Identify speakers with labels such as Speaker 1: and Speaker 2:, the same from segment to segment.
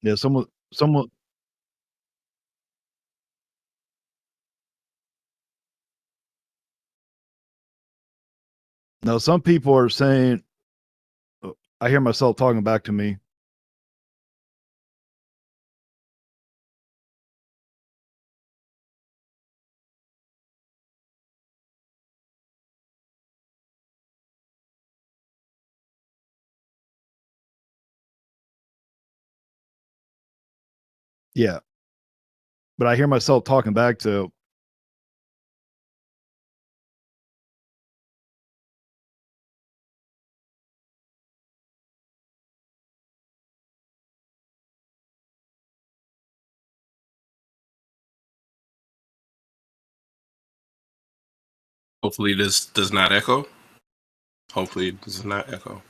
Speaker 1: Yeah, someone no, some people are saying I hear myself talking back to me. Yeah, but I hear myself talking back to
Speaker 2: Hopefully this does not echo. Hopefully it does not echo.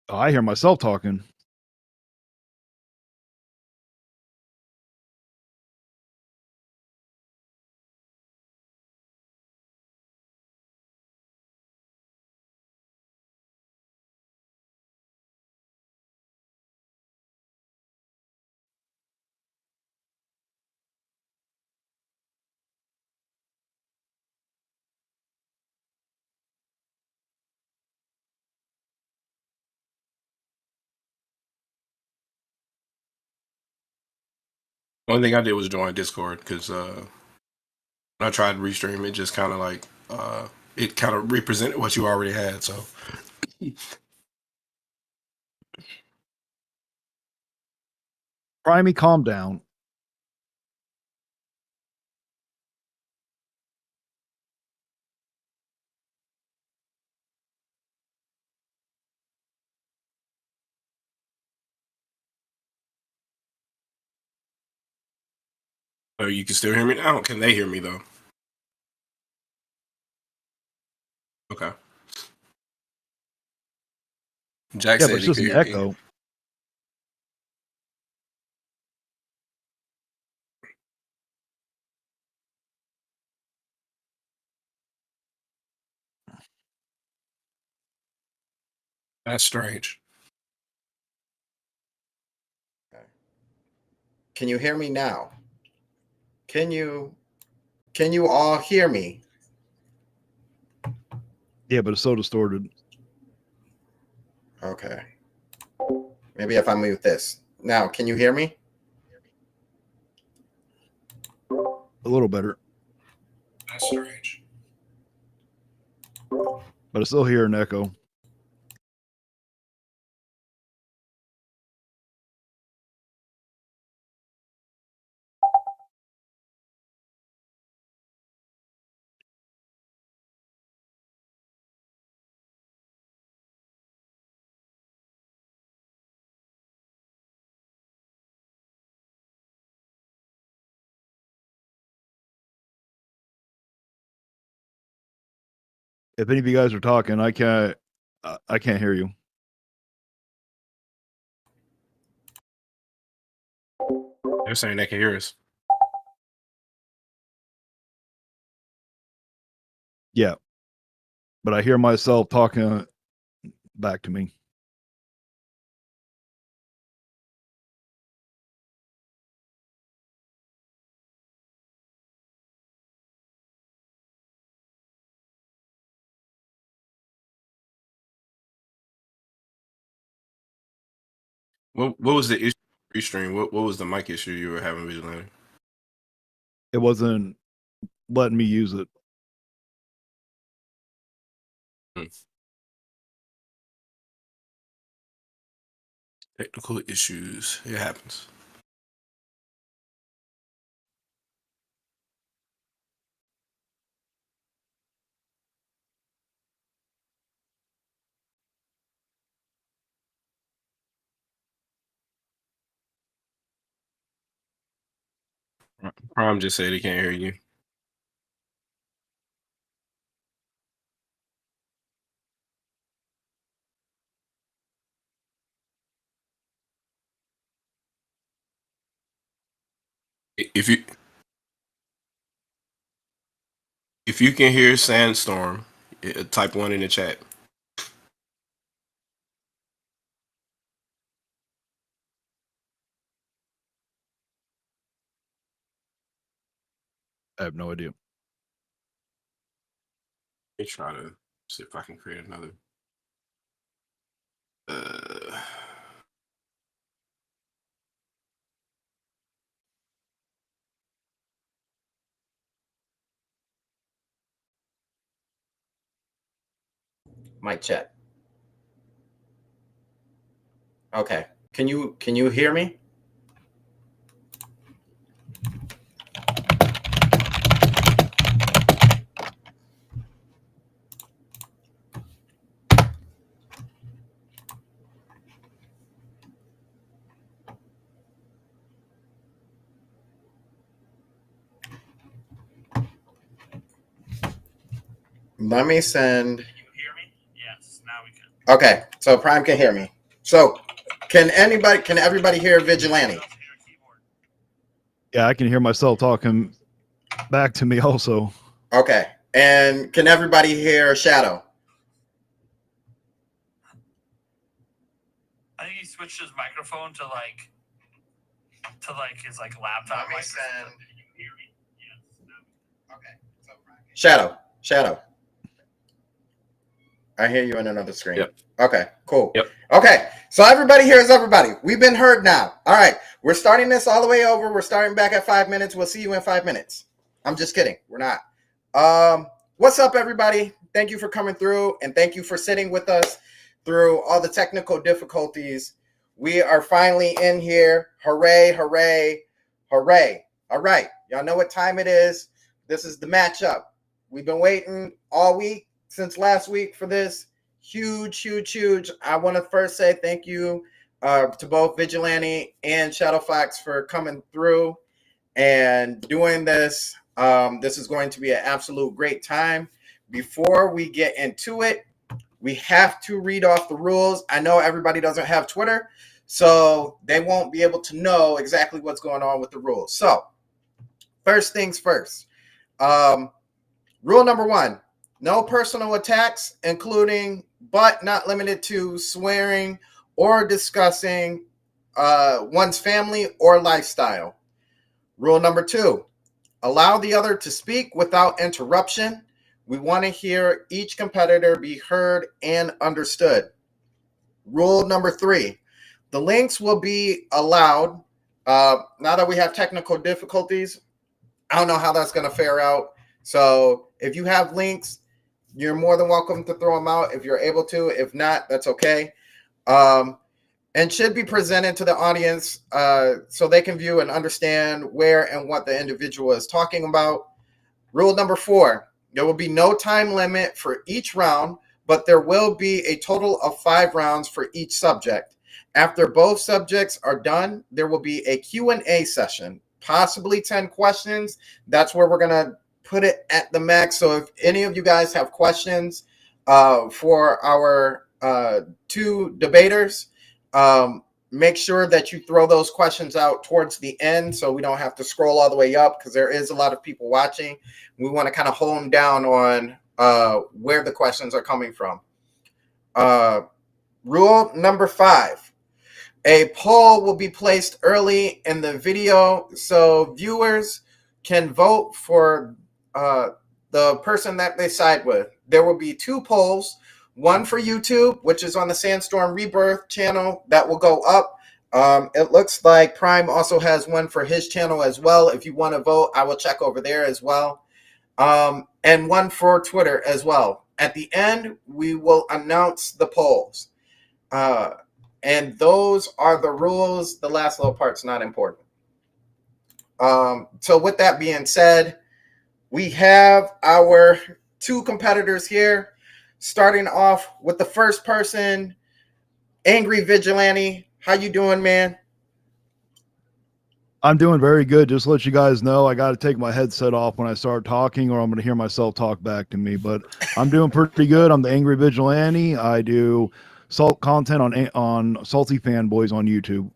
Speaker 1: oh, I hear myself talking.
Speaker 2: One thing I did was join Discord because when I tried to restream, it just kind of like it kind of represented what you already had. So
Speaker 1: Primey, calm down.
Speaker 2: you can still hear me now. Can they hear me though? Okay. Jack
Speaker 1: Yeah, but
Speaker 2: said
Speaker 1: it's
Speaker 2: he
Speaker 1: just
Speaker 2: could
Speaker 1: an
Speaker 2: hear me.
Speaker 1: echo.
Speaker 2: That's strange.
Speaker 3: Can you hear me now? Can you all hear me?
Speaker 1: Yeah, but it's so distorted.
Speaker 3: Okay. Maybe if I mute this. Now, can you hear me?
Speaker 1: A little better,
Speaker 2: That's strange.
Speaker 1: but I still hear an echo. If any of you guys are talking, I can't hear you.
Speaker 2: They're saying they can hear us.
Speaker 1: Yeah, but I hear myself talking back to me.
Speaker 2: What was the issue? Restream. What was the mic issue you were having, Vigilante?
Speaker 1: It wasn't letting me use it.
Speaker 2: Technical issues. It happens. Prime just said he can't hear you. If If you can hear Sandstorm, type 1 in the chat.
Speaker 1: I have no idea.
Speaker 2: Let me try to see if I can create another.
Speaker 3: Mic check. Okay. Can you hear me? Let me send.
Speaker 4: Can you hear me? Yes, now we can.
Speaker 3: Okay, so Prime can hear me. So can everybody hear Vigilante?
Speaker 1: Yeah, I can hear myself talking back to me also.
Speaker 3: Okay. And can everybody hear Shadow?
Speaker 4: I think he switched his microphone to like his like laptop.
Speaker 3: Let me
Speaker 4: microphone.
Speaker 3: send.
Speaker 4: Can you hear me? Yes. Now we can.
Speaker 3: Okay. So Shadow. I hear you in another screen.
Speaker 2: Yep.
Speaker 3: Okay, cool.
Speaker 2: Yep.
Speaker 3: Okay, so everybody hears everybody. We've been heard now. All right, we're starting this all the way over. We're starting back at 5 minutes. We'll see you in 5 minutes. I'm just kidding. We're not. What's up, everybody? Thank you for coming through, and thank you for sitting with us through all the technical difficulties. We are finally in here. Hooray, hooray, hooray. All right, y'all know what time it is. This is the matchup. We've been waiting all week since last week for this. Huge. I want to first say thank you to both Vigilante and Shadow Fox for coming through and doing this. This is going to be an absolute great time. Before we get into it, we have to read off the rules. I know everybody doesn't have Twitter, so they won't be able to know exactly what's going on with the rules. So, first things first. Rule number 1. No personal attacks, including but not limited to swearing or discussing one's family or lifestyle. Rule number 2. Allow the other to speak without interruption. We want to hear each competitor be heard and understood. Rule number 3. The links will be allowed. Now that we have technical difficulties, I don't know how that's going to fare out. So if you have links, you're more than welcome to throw them out if you're able to. If not, that's okay. And should be presented to the audience so they can view and understand where and what the individual is talking about. Rule number 4, there will be no time limit for each round, but there will be a total of 5 rounds for each subject. After both subjects are done, there will be a Q&A session, possibly 10 questions. That's where we're going to put it at the max. So if any of you guys have questions for our 2 debaters, make sure that you throw those questions out towards the end so we don't have to scroll all the way up because there is a lot of people watching. We want to kind of hone down on where the questions are coming from. Rule number 5. A poll will be placed early in the video so viewers can vote for the person that they side with. There will be 2 polls, one for YouTube, which is on the Sandstorm Rebirth channel that will go up. It looks like Prime also has one for his channel as well. If you want to vote, I will check over there as well. And one for Twitter as well. At the end, we will announce the polls. And those are the rules. The last little part's not important. So with that being said, we have our 2 competitors here, starting off with the first person, Angry Vigilante. How you doing, man?
Speaker 1: I'm doing very good. Just to let you guys know, I got to take my headset off when I start talking or I'm going to hear myself talk back to me. But I'm doing pretty good. I'm the Angry Vigilante. I do salt content on Salty Fanboys on YouTube.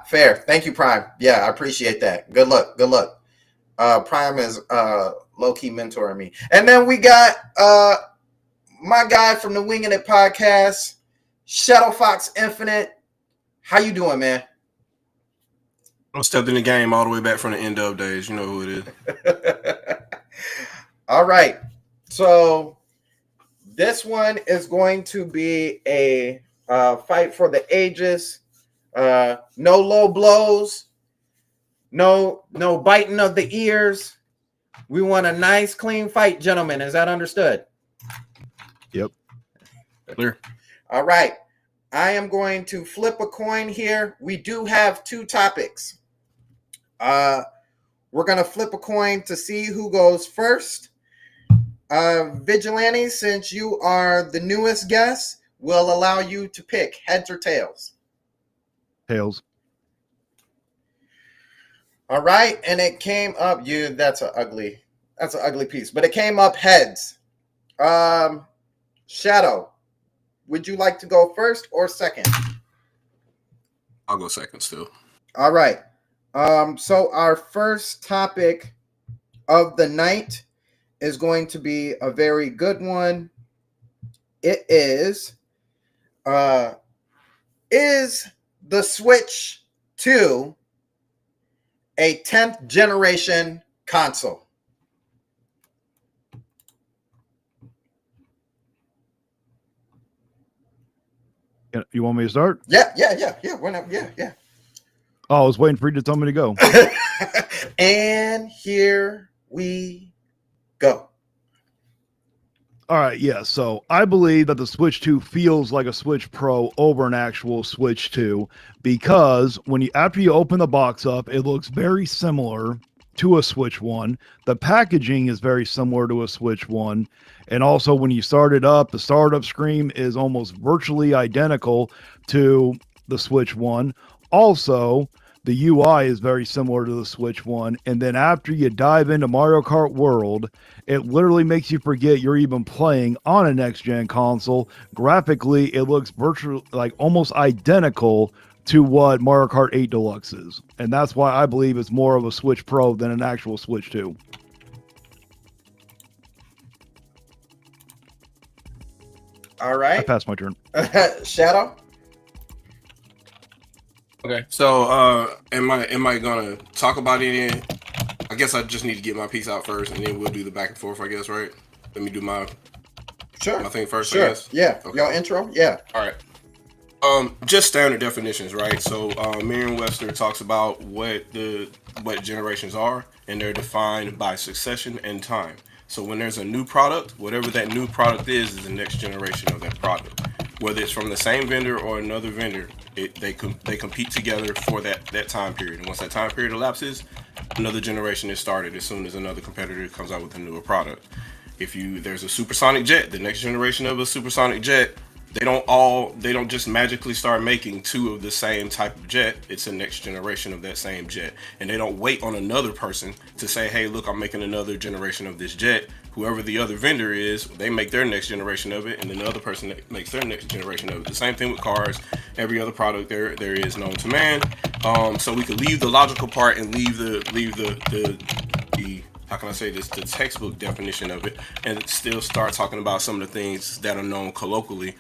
Speaker 3: Fair. Thank you, Prime. Yeah, I appreciate that. Good luck. Prime is low-key mentoring me. And then we got my guy from the Winging It podcast, Shadow Fox Infinite. How you doing, man?
Speaker 2: I stepped in the game all the way back from the end of days. You know who it is.
Speaker 3: All right. So this one is going to be a fight for the ages. No low blows. No biting of the ears. We want a nice, clean fight, gentlemen. Is that understood?
Speaker 1: Yep.
Speaker 2: Clear.
Speaker 3: All right. I am going to flip a coin here. We do have two topics. We're going to flip a coin to see who goes first. Vigilante, since you are the newest guest, will allow you to pick heads or tails.
Speaker 1: Tails.
Speaker 3: All right, and it came up. That's an ugly piece, but it came up heads. Shadow, would you like to go first or second?
Speaker 2: I'll go second still.
Speaker 3: All right. So our first topic of the night is going to be a very good one. It is the Switch 2 a 10th generation console?
Speaker 1: You want me to start?
Speaker 3: Yeah. Whenever, yeah.
Speaker 1: Oh, I was waiting for you to tell me to go.
Speaker 3: And here we go.
Speaker 1: All right, yeah. So I believe that the Switch 2 feels like a Switch Pro over an actual Switch 2 because after you open the box up, it looks very similar to a Switch 1. The packaging is very similar to a Switch 1. And also when you start it up, the startup screen is almost virtually identical to the Switch 1. Also, the UI is very similar to the Switch 1. And then after you dive into Mario Kart World, it literally makes you forget you're even playing on a next-gen console. Graphically, it looks virtually like almost identical to what Mario Kart 8 Deluxe is. And that's why I believe it's more of a Switch Pro than an actual Switch 2.
Speaker 3: All right.
Speaker 1: I passed my turn.
Speaker 3: Shadow?
Speaker 2: Okay. So am I gonna talk about it? I guess I just need to get my piece out first, and then we'll do the back and forth, I guess, right? Let me do my thing first,
Speaker 3: Sure.
Speaker 2: I guess.
Speaker 3: Yeah.
Speaker 2: Okay.
Speaker 3: Your intro? Yeah.
Speaker 2: All right. Just standard definitions, right? So Merriam-Webster talks about what generations are, and they're defined by succession and time. So when there's a new product, whatever that new product is the next generation of that product. Whether it's from the same vendor or another vendor, they compete together for that time period. And once that time period elapses, another generation is started as soon as another competitor comes out with a newer product. There's a supersonic jet, the next generation of a supersonic jet, they don't just magically start making two of the same type of jet. It's a next generation of that same jet. And they don't wait on another person to say, hey, look, I'm making another generation of this jet. Whoever the other vendor is, they make their next generation of it, and then the other person makes their next generation of it. The same thing with cars. Every other product there is known to man. So we could leave the logical part and leave the how can I say this, the textbook definition of it, and still start talking about some of the things that are known colloquially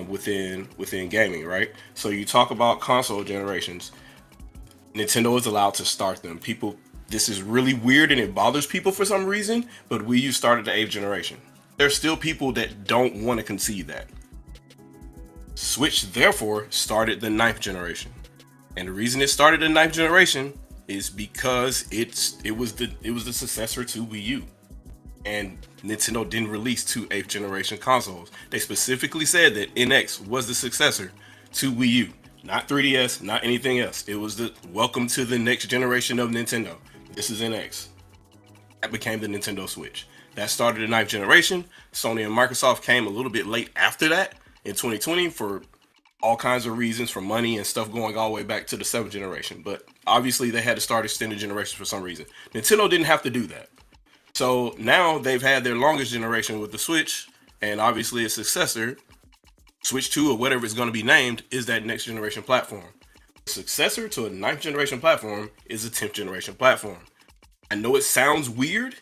Speaker 2: within gaming, right? So you talk about console generations. Nintendo is allowed to start them. This is really weird and it bothers people for some reason, but Wii U started the 8th generation. There's still people that don't want to concede that. Switch, therefore, started the 9th generation. And the reason it started the 9th generation is because it was the successor to Wii U. And Nintendo didn't release two 8th generation consoles. They specifically said that NX was the successor to Wii U. Not 3DS, not anything else. It was the welcome to the next generation of Nintendo. This is NX. That became the Nintendo Switch. That started the 9th generation. Sony and Microsoft came a little bit late after that in 2020 for all kinds of reasons, for money and stuff going all the way back to the 7th generation. But obviously they had to start extended generations for some reason. Nintendo didn't have to do that. So now they've had their longest generation with the Switch, and obviously a successor, Switch 2 or whatever it's going to be named, is that next generation platform. The successor to a 9th generation platform is a 10th generation platform. I know it sounds weird,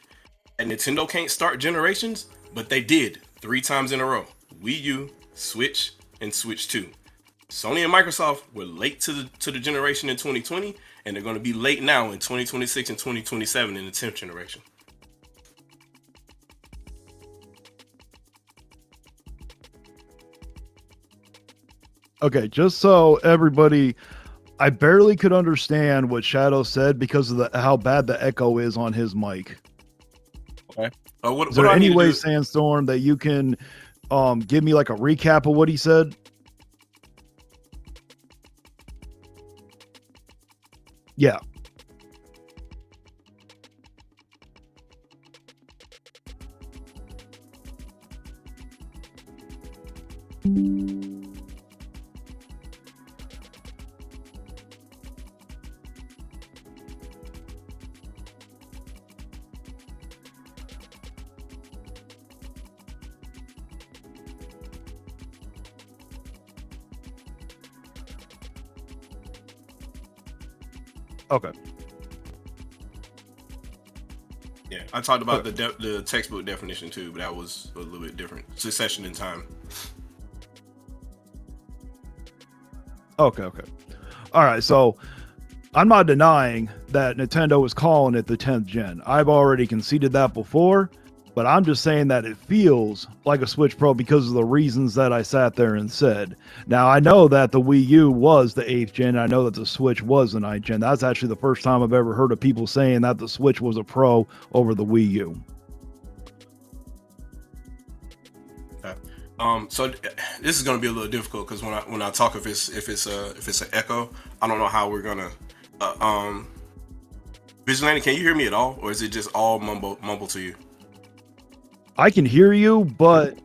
Speaker 2: and Nintendo can't start generations, but they did 3 times in a row. Wii U, Switch, and Switch 2. Sony and Microsoft were late to the generation in 2020, and they're going to be late now in 2026 and 2027 in the 10th generation.
Speaker 1: Okay, just so everybody, I barely could understand what Shadow said because of how bad the echo is on his mic.
Speaker 2: Okay.
Speaker 1: Is there any way, Sandstorm, that you can give me like a recap of what he said? Yeah. Okay.
Speaker 2: Yeah, I talked about the textbook definition too, but that was a little bit different. Succession in time.
Speaker 1: Okay. All right, so I'm not denying that Nintendo was calling it the 10th gen. I've already conceded that before, but I'm just saying that it feels like a Switch Pro because of the reasons that I sat there and said. Now, I know that the Wii U was the 8th gen. I know that the Switch was the 9th gen. That's actually the first time I've ever heard of people saying that the Switch was a Pro over the Wii U.
Speaker 2: So this is going to be a little difficult because when I talk if it's an echo, I don't know how we're gonna. Vigilante, can you hear me at all, or is it just all mumble to you?
Speaker 1: I can hear you, but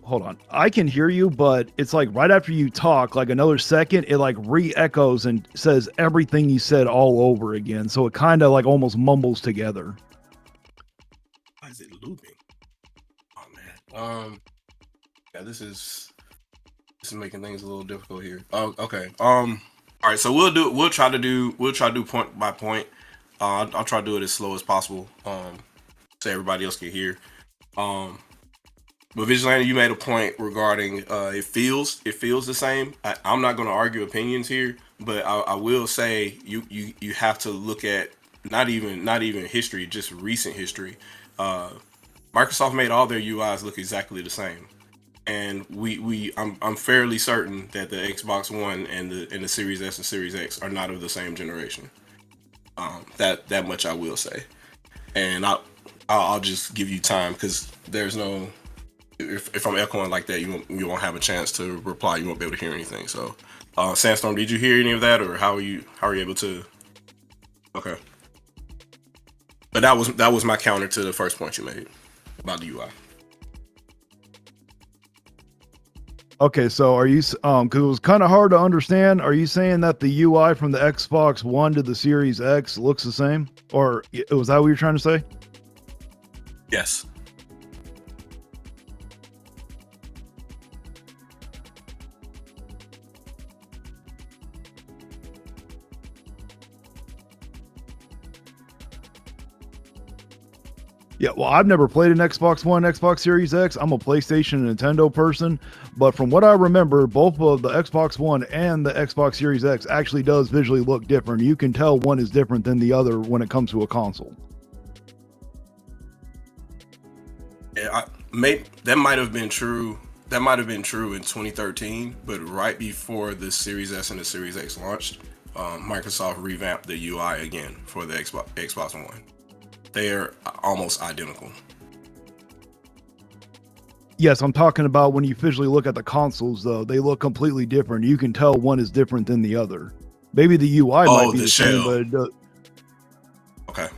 Speaker 1: hold on. I can hear you, but it's like right after you talk, like another second, it like re-echoes and says everything you said all over again. So it kind of like almost mumbles together.
Speaker 2: Why is it looping? Oh man. Yeah, this is making things a little difficult here. Oh, okay. All right. So we'll try to do point by point. I'll try to do it as slow as possible. So everybody else can hear. But Vigilante, you made a point regarding it feels the same. I'm not going to argue opinions here, but I will say you have to look at not even history, just recent history. Microsoft made all their UIs look exactly the same, and I'm fairly certain that the Xbox One and the Series S and Series X are not of the same generation. That much I will say, and I'll just give you time because there's no. If I'm echoing like that, you won't have a chance to reply. You won't be able to hear anything. So, Sandstorm, did you hear any of that, or how are you able to? Okay, but that was my counter to the first point you made about the UI.
Speaker 1: Okay, so are you because it was kind of hard to understand? Are you saying that the UI from the Xbox One to the Series X looks the same, or was that what you're trying to say?
Speaker 2: Yes.
Speaker 1: Yeah, well, I've never played an Xbox One, Xbox Series X. I'm a PlayStation and Nintendo person, but from what I remember, both of the Xbox One and the Xbox Series X actually does visually look different. You can tell one is different than the other when it comes to a console.
Speaker 2: Yeah, that might have been true. That might have been true in 2013, but right before the Series S and the Series X launched, Microsoft revamped the UI again for the Xbox One. They're almost identical.
Speaker 1: Yes, I'm talking about when you visually look at the consoles, though. They look completely different. You can tell one is different than the other. Maybe the UI might be the same, but it does.
Speaker 2: Okay,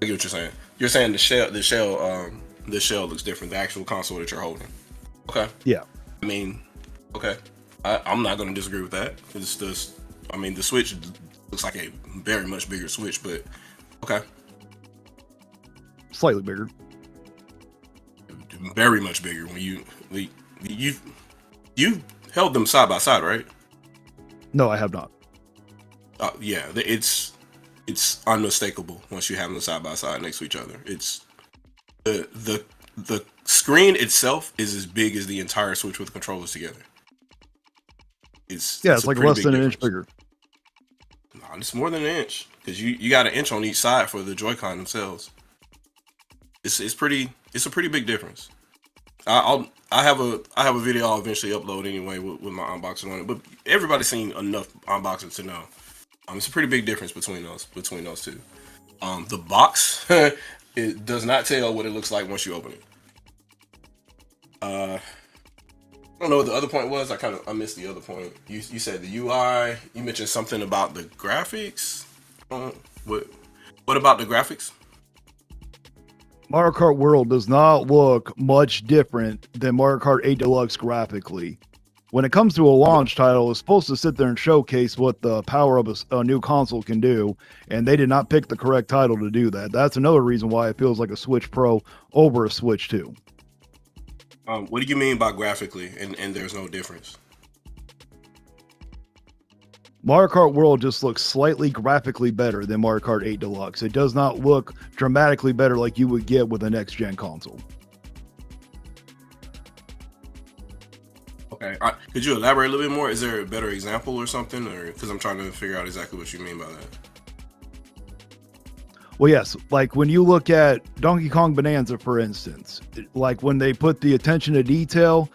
Speaker 2: I get what you're saying. You're saying the shell looks different. The actual console that you're holding. Okay.
Speaker 1: Yeah.
Speaker 2: I mean, okay. I'm not going to disagree with that. It's just, I mean, the Switch looks like a very much bigger Switch, but okay.
Speaker 1: Slightly bigger.
Speaker 2: Very much bigger. When you held them side by side, right?
Speaker 1: No, I have not.
Speaker 2: Yeah, it's it's unmistakable once you have them side by side next to each other. It's the screen itself is as big as the entire Switch with controllers together. It's
Speaker 1: it's
Speaker 2: a
Speaker 1: like
Speaker 2: pretty
Speaker 1: less
Speaker 2: big
Speaker 1: than an inch
Speaker 2: difference.
Speaker 1: bigger.
Speaker 2: Nah, it's more than an inch because you got an inch on each side for the Joy-Con themselves. It's a pretty big difference. I have a video I'll eventually upload anyway with my unboxing on it, but everybody's seen enough unboxings to know. It's a pretty big difference between those two. The box it does not tell what it looks like once you open it. I don't know what the other point was. I missed the other point. You said the UI. You mentioned something about the graphics. What about the graphics?
Speaker 1: Mario Kart World does not look much different than Mario Kart 8 Deluxe graphically. When it comes to a launch title, it's supposed to sit there and showcase what the power of a new console can do, and they did not pick the correct title to do that. That's another reason why it feels like a Switch Pro over a Switch 2.
Speaker 2: What do you mean by graphically, and there's no difference?
Speaker 1: Mario Kart World just looks slightly graphically better than Mario Kart 8 Deluxe. It does not look dramatically better like you would get with a next-gen console.
Speaker 2: Okay, could you elaborate a little bit more? Is there a better example or something? Or because I'm trying to figure out exactly what you mean by that.
Speaker 1: Well, yes, like when you look at Donkey Kong Bonanza, for instance, like when they put the attention to detail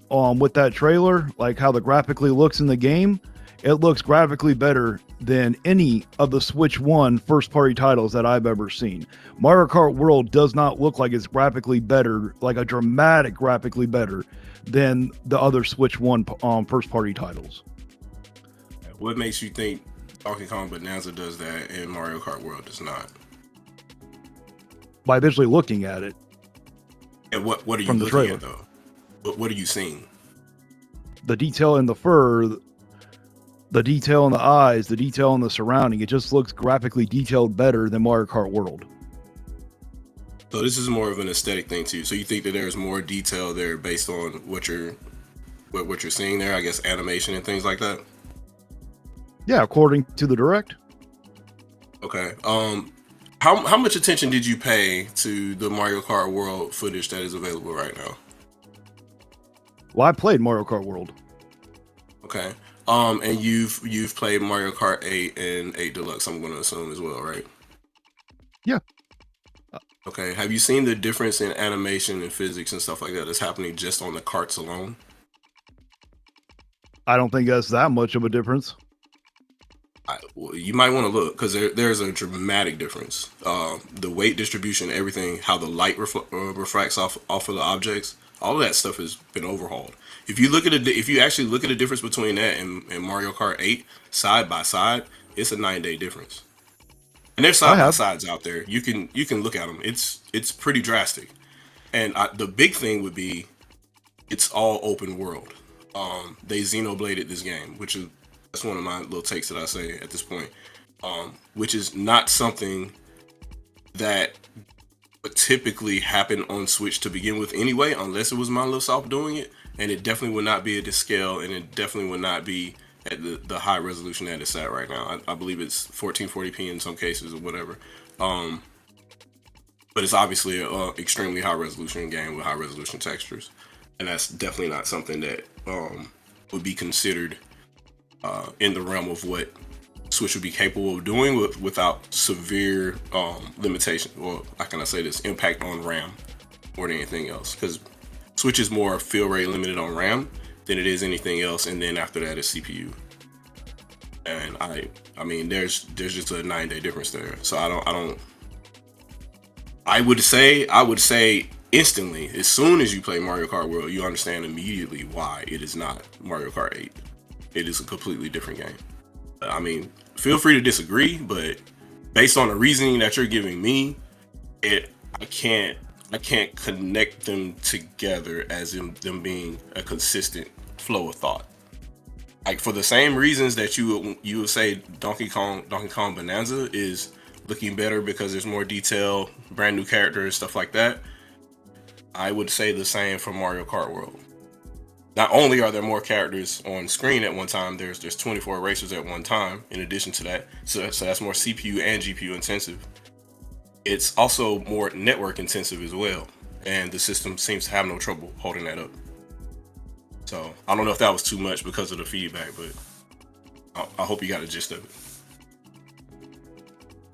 Speaker 1: with that trailer, like how the graphically looks in the game, it looks graphically better than any of the Switch 1 first-party titles that I've ever seen. Mario Kart World does not look like it's graphically better, like a dramatic graphically better than the other Switch 1 first-party titles.
Speaker 2: What makes you think Donkey Kong Bonanza does that and Mario Kart World does not?
Speaker 1: By visually looking at it.
Speaker 2: And what are you
Speaker 1: from the
Speaker 2: looking
Speaker 1: trailer
Speaker 2: at though? What are you seeing?
Speaker 1: The detail in the fur, the detail in the eyes, the detail in the surrounding, it just looks graphically detailed better than Mario Kart World.
Speaker 2: So this is more of an aesthetic thing too. So you think that there's more detail there based on what you're seeing there, I guess animation and things like that?
Speaker 1: Yeah, according to the Direct.
Speaker 2: Okay. How much attention did you pay to the Mario Kart World footage that is available right now?
Speaker 1: Well, I played Mario Kart World.
Speaker 2: Okay. And you've played Mario Kart 8 and 8 Deluxe, I'm going to assume as well, right?
Speaker 1: Yeah.
Speaker 2: Okay. Have you seen the difference in animation and physics and stuff like that that's happening just on the carts alone?
Speaker 1: I don't think that's that much of a difference.
Speaker 2: Well, you might want to look because there's a dramatic difference. The weight distribution, everything, how the light refracts off of the objects, all of that stuff has been overhauled. If you actually look at the difference between that and Mario Kart 8 side by side, it's a 9-day difference. And there's side by sides out there. You can look at them. It's pretty drastic. And the big thing would be, it's all open world. They Xenobladed this game, which is that's one of my little takes that I say at this point, which is not something that would typically happen on Switch to begin with anyway, unless it was Monolith Soft doing it, and it definitely would not be at this scale, and it definitely would not be at the high resolution that it's at right now. I believe it's 1440p in some cases or whatever, but it's obviously an extremely high resolution game with high resolution textures, and that's definitely not something that would be considered in the realm of what Switch would be capable of doing without severe limitation, or how can I say this, impact on RAM more than anything else, because Switch is more fill rate limited on RAM than it is anything else, and then after that is CPU. And I mean there's just a 9-day difference there. So I would say instantly, as soon as you play Mario Kart World, you understand immediately why it is not Mario Kart 8. It is a completely different game. I mean, feel free to disagree, but based on the reasoning that you're giving me, I can't connect them together as in them being a consistent flow of thought. Like for the same reasons that you would say Donkey Kong Bonanza is looking better because there's more detail, brand new characters, stuff like that, I would say the same for Mario Kart World. not only are there more characters on screen at one time, there's 24 erasers at one time. In addition to that, so that's more CPU and GPU intensive. It's also more network intensive as well, and the system seems to have no trouble holding that up. So I don't know if that was too much because of the feedback, but I hope you got a gist of it.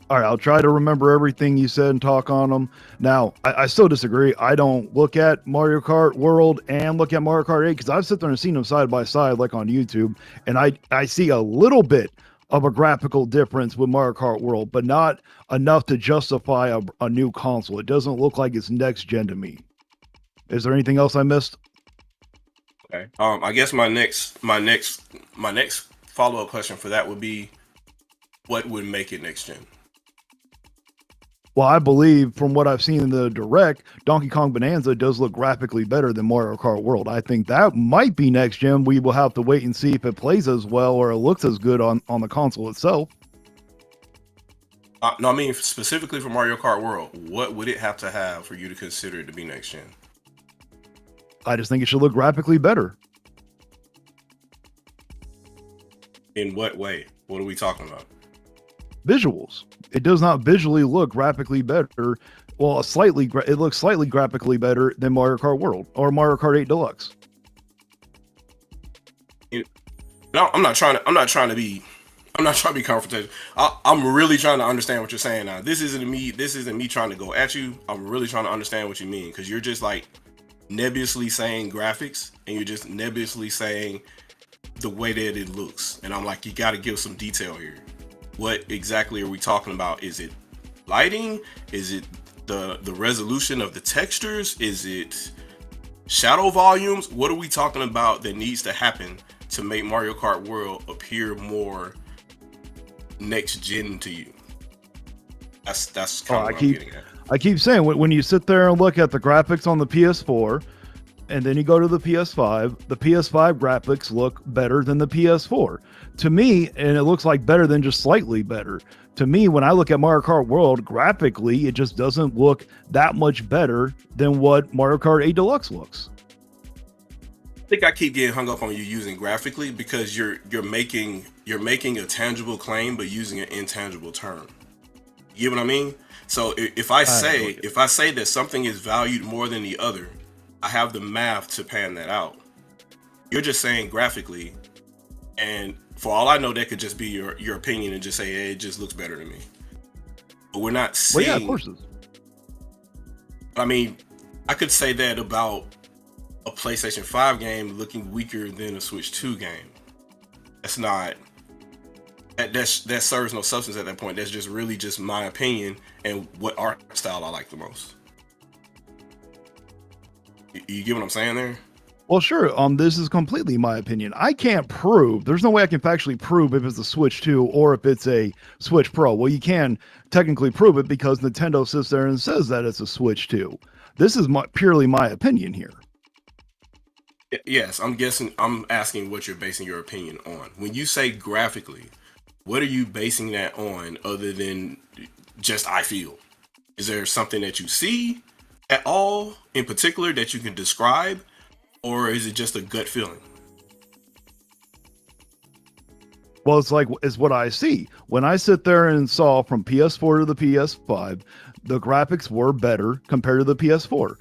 Speaker 1: All right, I'll try to remember everything you said and talk on them. Now, I still disagree. I don't look at Mario Kart World and look at Mario Kart 8 because I've sit there and seen them side by side, like on YouTube, and I see a little bit of a graphical difference with Mario Kart World, but not enough to justify a new console. It doesn't look like it's next gen to me. Is there anything else I missed?
Speaker 2: Okay. I guess my next follow-up question for that would be, what would make it next gen?
Speaker 1: Well, I believe from what I've seen in the direct, Donkey Kong Bonanza does look graphically better than Mario Kart World. I think that might be next gen. We will have to wait and see if it plays as well or it looks as good on the console itself.
Speaker 2: No, I mean specifically for Mario Kart World, what would it have to have for you to consider it to be next gen?
Speaker 1: I just think it should look graphically better.
Speaker 2: In what way? What are we talking about?
Speaker 1: Visuals. It does not visually look graphically better. Well, it looks slightly graphically better than Mario Kart World or Mario Kart 8 Deluxe.
Speaker 2: No, I'm not trying to be confrontational. I'm really trying to understand what you're saying now. This isn't me trying to go at you. I'm really trying to understand what you mean, because you're just like nebulously saying graphics and you're just nebulously saying the way that it looks. And I'm like, you got to give some detail here. What exactly are we talking about? Is it lighting? Is it the resolution of the textures? Is it shadow volumes? What are we talking about that needs to happen to make Mario Kart World appear more next gen to you? That's kind of what I'm getting at.
Speaker 1: I keep saying, when you sit there and look at the graphics on the PS4 and then you go to the PS5 graphics look better than the PS4 to me, and it looks like better than just slightly better to me. When I look at Mario Kart World graphically, it just doesn't look that much better than what Mario Kart 8 Deluxe looks.
Speaker 2: I think I keep getting hung up on you using graphically because you're making a tangible claim but using an intangible term. You get what I mean? So if I say that something is valued more than the other, I have the math to pan that out. You're just saying graphically, and for all I know, that could just be your opinion and just say, hey, it just looks better to me. But we're not seeing.
Speaker 1: Well, yeah, of course it is.
Speaker 2: I mean, I could say that about a PlayStation 5 game looking weaker than a Switch 2 game. That's not. That serves no substance at that point. That's just really just my opinion and what art style I like the most. You get what I'm saying there?
Speaker 1: Well, sure. This is completely my opinion. I can't prove. There's no way I can factually prove if it's a Switch 2 or if it's a Switch Pro. Well, you can technically prove it because Nintendo sits there and says that it's a Switch 2. This is purely my opinion here.
Speaker 2: Yes, I'm asking what you're basing your opinion on. When you say graphically, what are you basing that on other than just I feel? Is there something that you see at all in particular that you can describe, or is it just a gut feeling?
Speaker 1: Well, it's what I see. When I sit there and saw from PS4 to the PS5, the graphics were better compared to the PS4.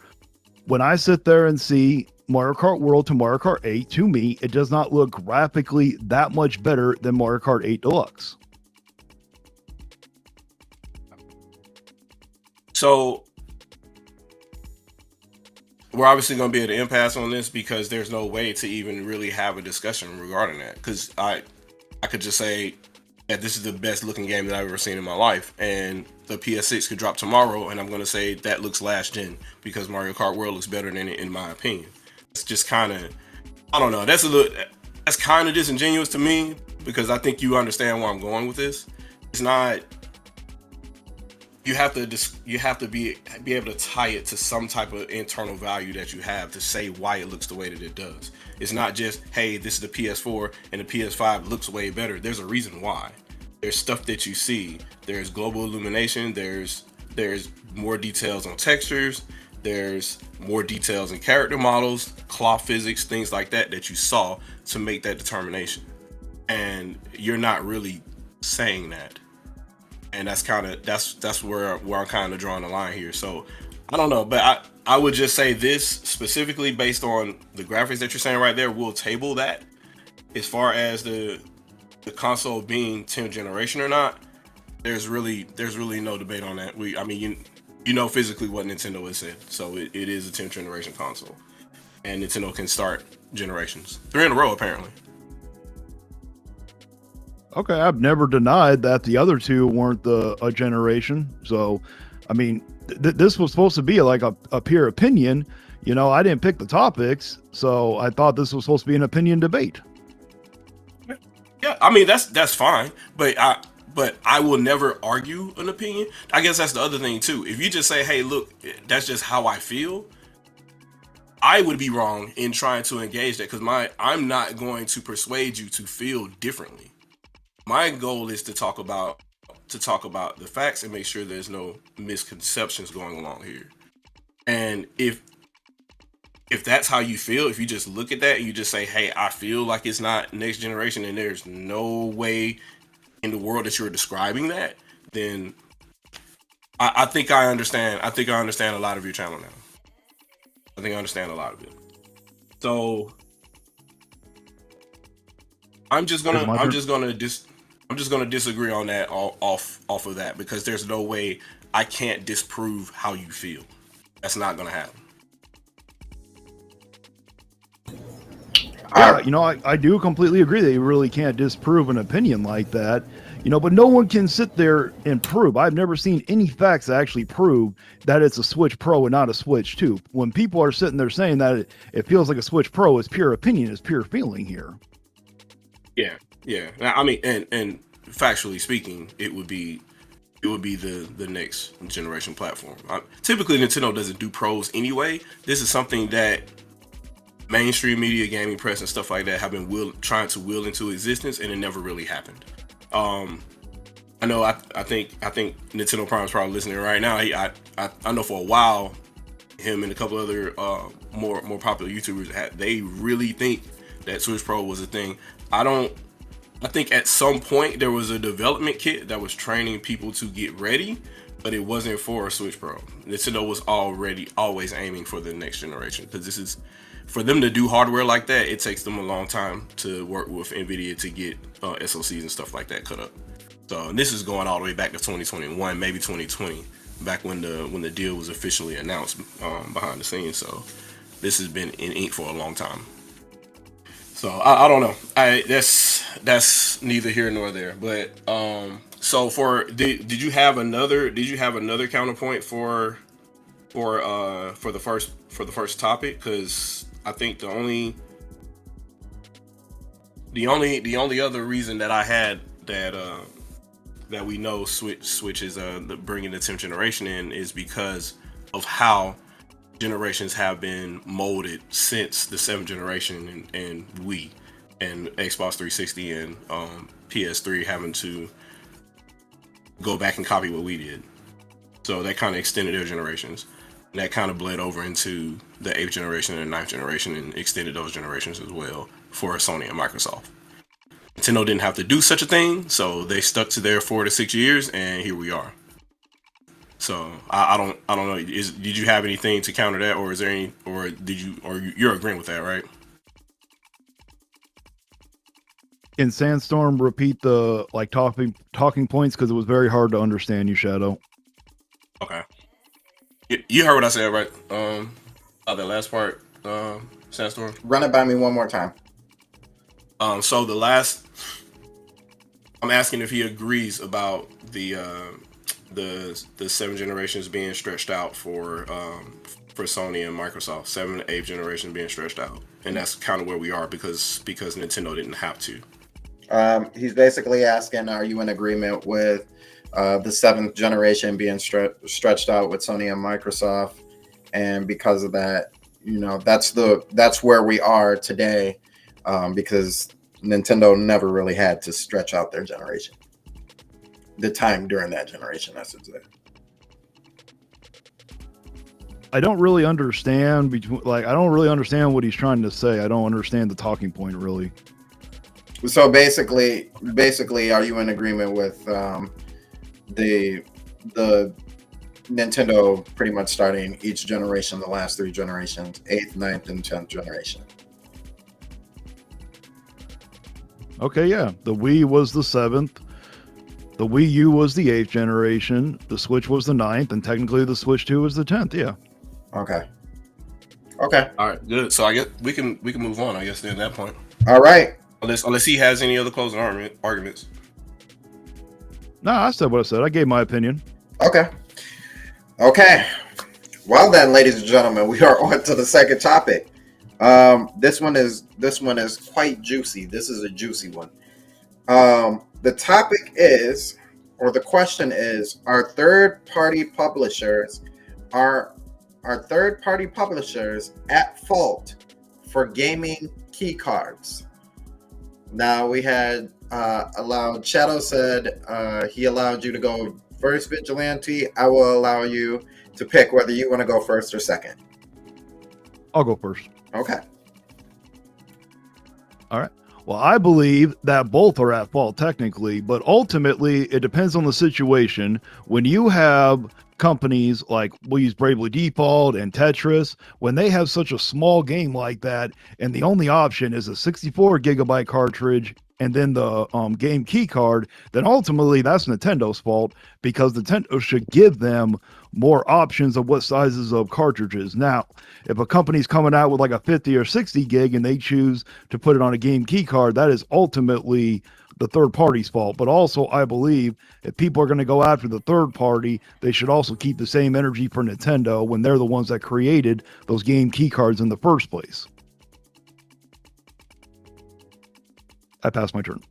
Speaker 1: When I sit there and see Mario Kart World to Mario Kart 8, to me, it does not look graphically that much better than Mario Kart 8 Deluxe.
Speaker 2: So we're obviously going to be at an impasse on this because there's no way to even really have a discussion regarding that. Because I could just say that this is the best looking game that I've ever seen in my life, and the PS6 could drop tomorrow, and I'm going to say that looks last gen because Mario Kart World looks better than it, in my opinion. It's just kind of, I don't know. That's kind of disingenuous to me because I think you understand where I'm going with this. It's not. You have to be able to tie it to some type of internal value that you have to say why it looks the way that it does. It's not just, hey, this is the PS4 and the PS5 looks way better. There's a reason why. There's stuff that you see. There's global illumination. There's more details on textures. there's more details in character models, claw physics, things like that you saw to make that determination. And you're not really saying that. And that's where I'm kind of drawing the line here. So I don't know, but I would just say this specifically based on the graphics that you're saying right there, we'll table that. As far as the console being 10th generation or not, there's really no debate on that. You know physically what Nintendo has said, so it is a 10th generation console, and Nintendo can start generations 3 in a row apparently.
Speaker 1: Okay, I've never denied that the other two weren't a generation. So, I mean, this was supposed to be like a peer opinion. You know, I didn't pick the topics, so I thought this was supposed to be an opinion debate.
Speaker 2: Yeah, I mean that's fine, but I will never argue an opinion. I guess that's the other thing too. If you just say, "Hey, look, that's just how I feel," I would be wrong in trying to engage that because I'm not going to persuade you to feel differently. My goal is to talk about the facts and make sure there's no misconceptions going along here. And if that's how you feel, if you just look at that and you just say, "Hey, I feel like it's not next generation," and there's no way in the world that you're describing that, then I think I understand. I think I understand a lot of your channel now. I think I understand a lot of it. So I'm just gonna disagree on that off of that, because there's no way I can't disprove how you feel. That's not gonna happen.
Speaker 1: Yeah, you know, I do completely agree that you really can't disprove an opinion like that, you know, but no one can sit there and prove. I've never seen any facts that actually prove that it's a Switch Pro and not a Switch 2. When people are sitting there saying that it feels like a Switch Pro, it's pure opinion, it's pure feeling here. Yeah.
Speaker 2: I mean, and factually speaking, it would be the next generation platform. Typically, Nintendo doesn't do pros anyway. This is something that mainstream media, gaming press, and stuff like that have been trying to will into existence, and it never really happened. I know. I think Nintendo Prime is probably listening right now. I know for a while, him and a couple other more popular YouTubers they really think that Switch Pro was a thing. I think at some point there was a development kit that was training people to get ready, but it wasn't for a Switch Pro. Nintendo was always aiming for the next generation, because this is, for them to do hardware like that, it takes them a long time to work with NVIDIA to get SoCs and stuff like that cut up. So this is going all the way back to 2021, maybe 2020, back when the deal was officially announced behind the scenes. So this has been in ink for a long time. So I don't know. That's neither here nor there. But so did you have another counterpoint for the first topic? Because I think the only other reason that I had that we know Switch is bringing the 10th generation in is because of how generations have been molded since the 7th generation and Wii and Xbox 360 and PS3 having to go back and copy what we did. So that kind of extended their generations. And that kind of bled over into the 8th generation and 9th generation and extended those generations as well for Sony and Microsoft. Nintendo didn't have to do such a thing, so they stuck to their 4 to 6 years, and here we are. So I don't know. Did you have anything to counter that, or is there any, or you're agreeing with that, right?
Speaker 1: Can Sandstorm repeat the talking points, because it was very hard to understand you, Shadow?
Speaker 2: Okay. You heard what I said, right? That last part, Sandstorm.
Speaker 3: Run it by me one more time.
Speaker 2: So I'm asking if he agrees about the 7 generations being stretched out for Sony and Microsoft, 7 to 8 generation being stretched out, and that's kind of where we are because Nintendo didn't have to.
Speaker 3: He's basically asking, are you in agreement with the 7th generation being stretched out with Sony and Microsoft, and because of that, you know, that's where we are today, because Nintendo never really had to stretch out their generation. The time during that generation, I should say.
Speaker 1: I don't really understand I don't really understand what he's trying to say. I don't understand the talking point really.
Speaker 3: So basically, are you in agreement with the Nintendo pretty much starting each generation, the last 3 generations, 8th, 9th, and 10th generation?
Speaker 1: Okay, yeah. The Wii was the 7th. The Wii U was the 8th generation. The Switch was the 9th, and technically the Switch 2 was the 10th. Yeah.
Speaker 3: Okay.
Speaker 2: All right, good. So I guess we can move on. I guess then at that point,
Speaker 3: All right.
Speaker 2: unless he has any other closing arguments.
Speaker 1: No, I said what I said. I gave my opinion.
Speaker 3: Okay. Well then, ladies and gentlemen, we are on to the second topic. This one is quite juicy. This is a juicy one. The topic is, or the question is, are third-party publishers at fault for gaming key cards? Now we had allowed, Shadow said he allowed you to go first, Vigilante. I will allow you to pick whether you want to go first or second.
Speaker 1: I'll go first.
Speaker 3: Okay.
Speaker 1: All right. Well, I believe that both are at fault technically, but ultimately it depends on the situation. When you have companies like we'll use Bravely Default and Tetris, when they have such a small game like that, and the only option is a 64 gigabyte cartridge and then the game key card, then ultimately that's Nintendo's fault, because Nintendo should give them more options of what sizes of cartridges. Now, if a company's coming out with like a 50 or 60 gig and they choose to put it on a game key card, that is ultimately the third party's fault. But also, I believe if people are going to go after the third party, they should also keep the same energy for Nintendo when they're the ones that created those game key cards in the first place. I passed my turn.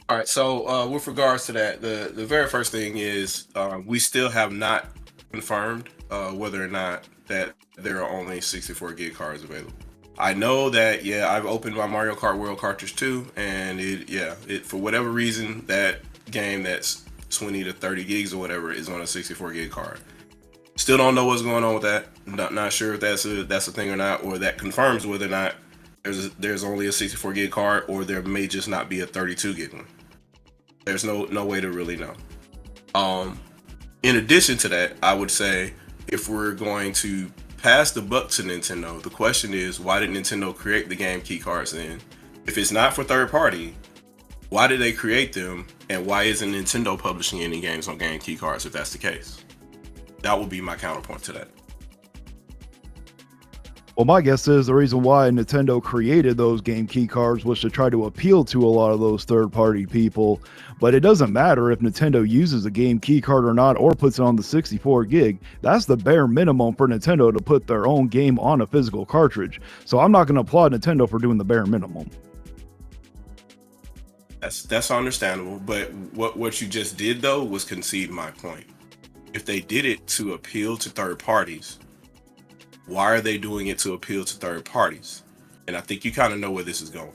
Speaker 2: All right. So with regards to that, the very first thing is we still have not confirmed whether or not that there are only 64 gig cards available. I know that, yeah, I've opened my Mario Kart World cartridge too, and it for whatever reason, that game that's 20 to 30 gigs or whatever is on a 64 gig card. Still don't know what's going on with that. Not sure if that's a thing or not, or that confirms whether or not there's only a 64 gig card, or there may just not be a 32 gig one. There's no way to really know. In addition to that, I would say if we're going to pass the buck to Nintendo, the question is, why did Nintendo create the game key cards then? If it's not for third party, why did they create them, and why isn't Nintendo publishing any games on game key cards if that's the case? That would be my counterpoint to that.
Speaker 1: Well, my guess is the reason why Nintendo created those game key cards was to try to appeal to a lot of those third-party people. But it doesn't matter if Nintendo uses a game key card or not, or puts it on the 64 gig. That's the bare minimum for Nintendo to put their own game on a physical cartridge. So I'm not going to applaud Nintendo for doing the bare minimum.
Speaker 2: That's understandable. But what you just did, though, was concede my point. If they did it to appeal to third parties, why are they doing it to appeal to third parties? And I think you kind of know where this is going.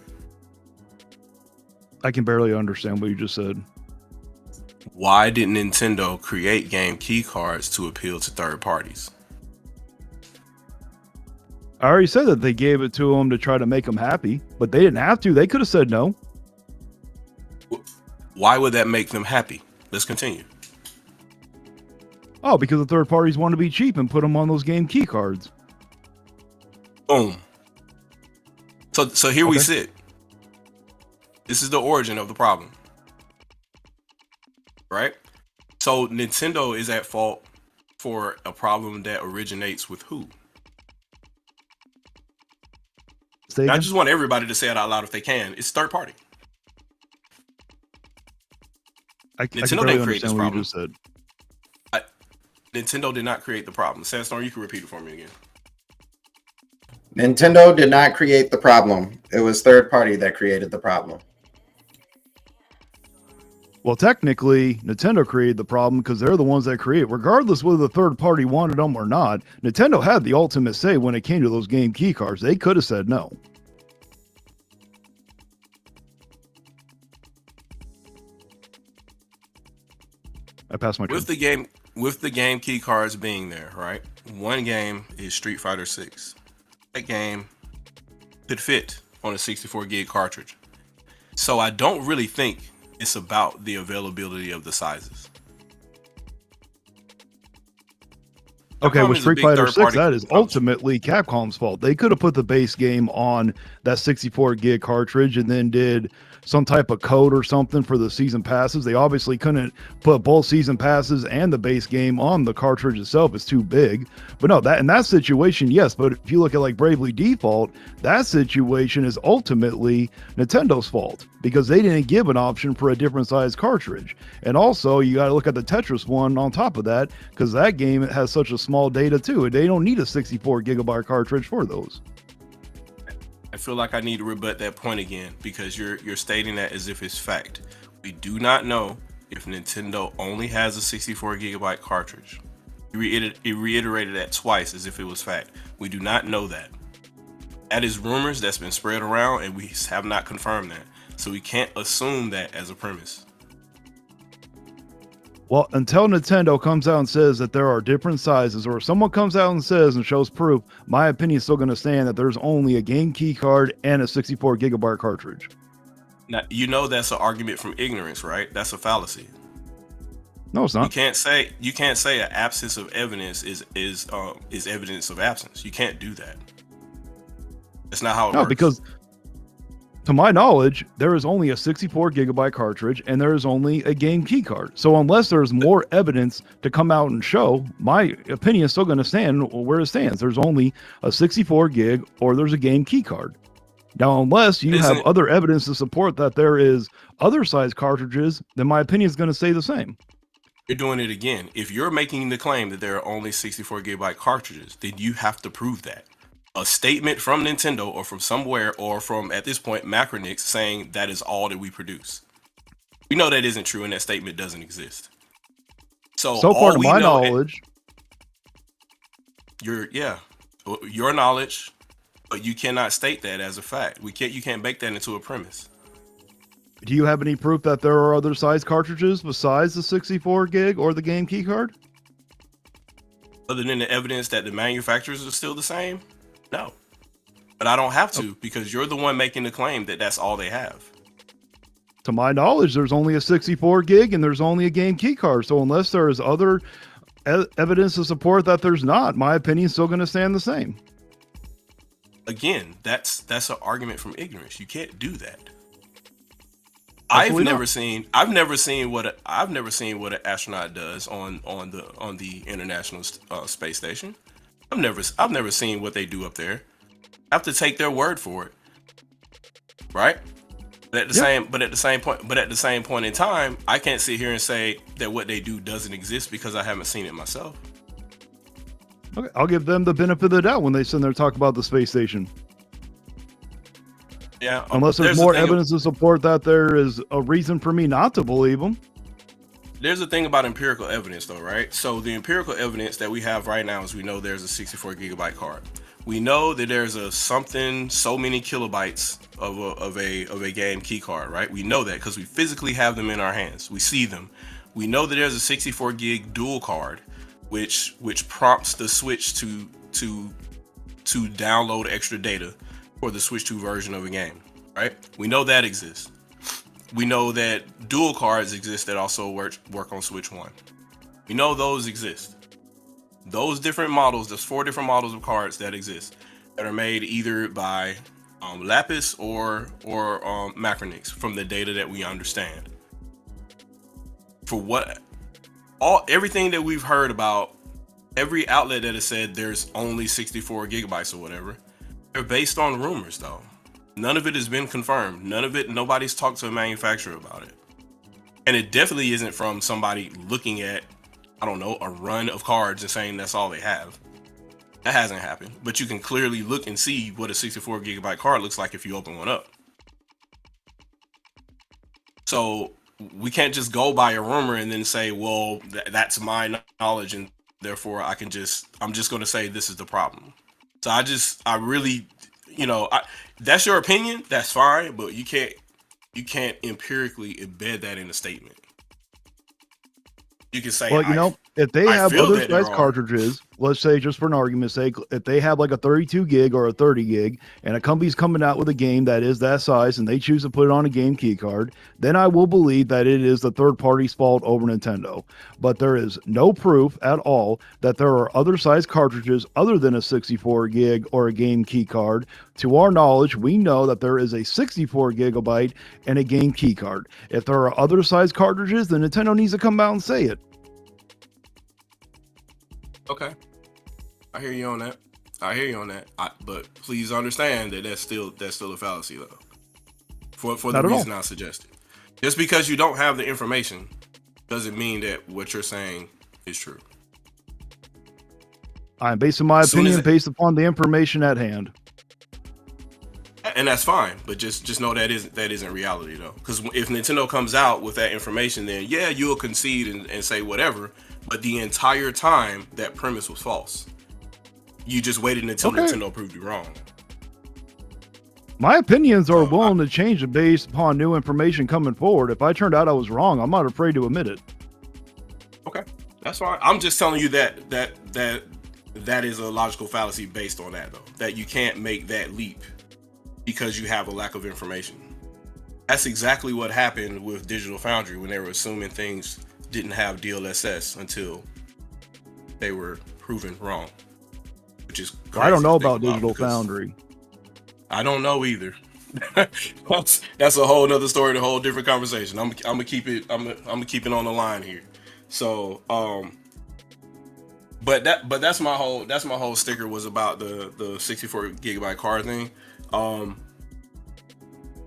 Speaker 1: I can barely understand what you just said.
Speaker 2: Why didn't Nintendo create game key cards to appeal to third parties?
Speaker 1: I already said that they gave it to them to try to make them happy, but they didn't have to. They could have said no.
Speaker 2: Why would that make them happy? Let's continue.
Speaker 1: Oh, because the third parties want to be cheap and put them on those game key cards.
Speaker 2: Boom. So here we
Speaker 1: Okay.
Speaker 2: sit. This is the origin of the problem. Right? So Nintendo is at fault for a problem that originates with who?
Speaker 1: Say
Speaker 2: I
Speaker 1: again?
Speaker 2: just want everybody to say it out loud if they can. It's third party.
Speaker 1: I can
Speaker 2: Nintendo
Speaker 1: barely
Speaker 2: didn't create this
Speaker 1: understand what you
Speaker 2: problem.
Speaker 1: just said.
Speaker 2: Nintendo did not create the problem. Sandstorm, you can repeat it for me again.
Speaker 3: Nintendo did not create the problem. It was third party that created the problem.
Speaker 1: Well, technically, Nintendo created the problem because they're the ones that create. Regardless whether the third party wanted them or not, Nintendo had the ultimate say when it came to those game key cards. They could have said no. I passed my turn.
Speaker 2: With the game, with the game key cards being there, right? One game is Street Fighter 6. That game could fit on a 64 gig cartridge. So I don't really think it's about the availability of the sizes.
Speaker 1: Okay,
Speaker 2: Capcom
Speaker 1: with
Speaker 2: is a
Speaker 1: Street
Speaker 2: big
Speaker 1: Fighter 6,
Speaker 2: third-party
Speaker 1: that is
Speaker 2: publisher.
Speaker 1: ultimately Capcom's fault. They could have put the base game on that 64 gig cartridge and then did some type of code or something for the season passes. They obviously couldn't put both season passes and the base game on the cartridge itself. It's too big. But no, that in that situation, yes. But if you look at like Bravely Default, that situation is ultimately Nintendo's fault because they didn't give an option for a different size cartridge. And also, you got to look at the Tetris one on top of that because that game has such a small data too. They don't need a 64 gigabyte cartridge for those.
Speaker 2: I feel like I need to rebut that point again because you're stating that as if it's fact. We do not know if Nintendo only has a 64 gigabyte cartridge. He reiterated that twice as if it was fact. We do not know that. That is rumors that's been spread around and we have not confirmed that. So we can't assume that as a premise.
Speaker 1: Well, until Nintendo comes out and says that there are different sizes, or if someone comes out and says and shows proof, my opinion is still going to stand that there's only a game key card and a 64 gigabyte cartridge.
Speaker 2: Now, you know that's an argument from ignorance, right? That's a fallacy.
Speaker 1: No, it's
Speaker 2: You
Speaker 1: not.
Speaker 2: can't say an absence of evidence is evidence of absence. You can't do that. That's not how it
Speaker 1: No,
Speaker 2: works.
Speaker 1: because to my knowledge, there is only a 64 gigabyte cartridge and there is only a game key card. So unless there's more evidence to come out and show, my opinion is still going to stand where it stands. There's only a 64 gig or there's a game key card. Now, unless you have other evidence to support that there is other size cartridges, then my opinion is going to stay the same.
Speaker 2: You're doing it again. If you're making the claim that there are only 64 gigabyte cartridges, then you have to prove that. A statement from Nintendo or from somewhere or from, at this point, Macronix saying that is all that we produce. We know that isn't true and that statement doesn't exist. So
Speaker 1: So far,
Speaker 2: all
Speaker 1: to
Speaker 2: we
Speaker 1: my
Speaker 2: know,
Speaker 1: knowledge,
Speaker 2: your knowledge, but you cannot state that as a fact. You can't make that into a premise.
Speaker 1: do you have any proof that there are other size cartridges besides the 64 gig or the game key card?
Speaker 2: Other than the evidence that the manufacturers are still the same? No. But I don't have to because you're the one making the claim that that's all they have.
Speaker 1: To my knowledge, there's only a 64 gig and there's only a game key card. So unless there is other evidence to support that there's not, my opinion is still going to stand the same.
Speaker 2: Again, that's an argument from ignorance. You can't do that.
Speaker 1: Absolutely
Speaker 2: I've never seen what an astronaut does on the International Space Station. I've never seen what they do up there. I have to take their word for it, right? But at the same point in time, I can't sit here and say that what they do doesn't exist because I haven't seen it myself.
Speaker 1: Okay, I'll give them the benefit of the doubt when they sit there and talk about the space station.
Speaker 2: Yeah,
Speaker 1: Unless there's more evidence to support that there is a reason for me not to believe them.
Speaker 2: There's a thing about empirical evidence, though, right? So the empirical evidence that we have right now is we know there's a 64 gigabyte card. We know that there's so many kilobytes of a game key card, right? We know that because we physically have them in our hands. We see them. We know that there's a 64 gig dual card, which prompts the Switch to download extra data for the Switch 2 version of a game, right? We know that exists. We know that dual cards exist that also work on Switch 1. We know those exist. Those different models, there's 4 different models of cards that exist that are made either by Lapis or Macronix from the data that we understand. For everything that we've heard about, every outlet that has said there's only 64 gigabytes or whatever, they're based on rumors though. None of it has been confirmed. Nobody's talked to a manufacturer about it. And it definitely isn't from somebody looking at, I don't know, a run of cards and saying that's all they have. That hasn't happened. But you can clearly look and see what a 64 gigabyte card looks like if you open one up. So we can't just go by a rumor and then say, well, that's my knowledge and therefore I'm just going to say this is the problem. So I really, that's your opinion. That's fine. But you can't empirically embed that in a statement. You can say,
Speaker 1: Well, you know, if they
Speaker 2: I
Speaker 1: have
Speaker 2: feel
Speaker 1: other
Speaker 2: that there
Speaker 1: size
Speaker 2: are.
Speaker 1: cartridges, let's say just for an argument's sake, if they have like a 32 gig or a 30 gig, and a company's coming out with a game that is that size, and they choose to put it on a game key card, then I will believe that it is the third party's fault over Nintendo. But there is no proof at all that there are other size cartridges other than a 64 gig or a game key card. To our knowledge, we know that there is a 64 gigabyte and a game key card. If there are other size cartridges, then Nintendo needs to come out and say it.
Speaker 2: Okay, I hear you on that. But please understand that that's still a fallacy though. For the
Speaker 1: Not at all.
Speaker 2: reason I suggested. Just because you don't have the information doesn't mean that what you're saying is true.
Speaker 1: I'm basing my
Speaker 2: As soon as
Speaker 1: opinion based upon the information at hand.
Speaker 2: And that's fine, but just know that isn't reality though. Because if Nintendo comes out with that information, then yeah, you'll concede and say whatever. But the entire time, that premise was false. You just waited until Nintendo proved you wrong.
Speaker 1: My opinions are willing to change based upon new information coming forward. If I turned out I was wrong, I'm not afraid to admit it.
Speaker 2: Okay, that's fine. I'm just telling you that is a logical fallacy based on that though. That you can't make that leap because you have a lack of information. That's exactly what happened with Digital Foundry when they were assuming things didn't have DLSS until they were proven wrong, which is
Speaker 1: I don't know about
Speaker 2: crazy to think
Speaker 1: Digital
Speaker 2: because
Speaker 1: Foundry.
Speaker 2: I don't know either. That's a whole nother story, a whole different conversation. I'm gonna keep it on the line here. So, but that's my whole sticker was about the 64 gigabyte card thing.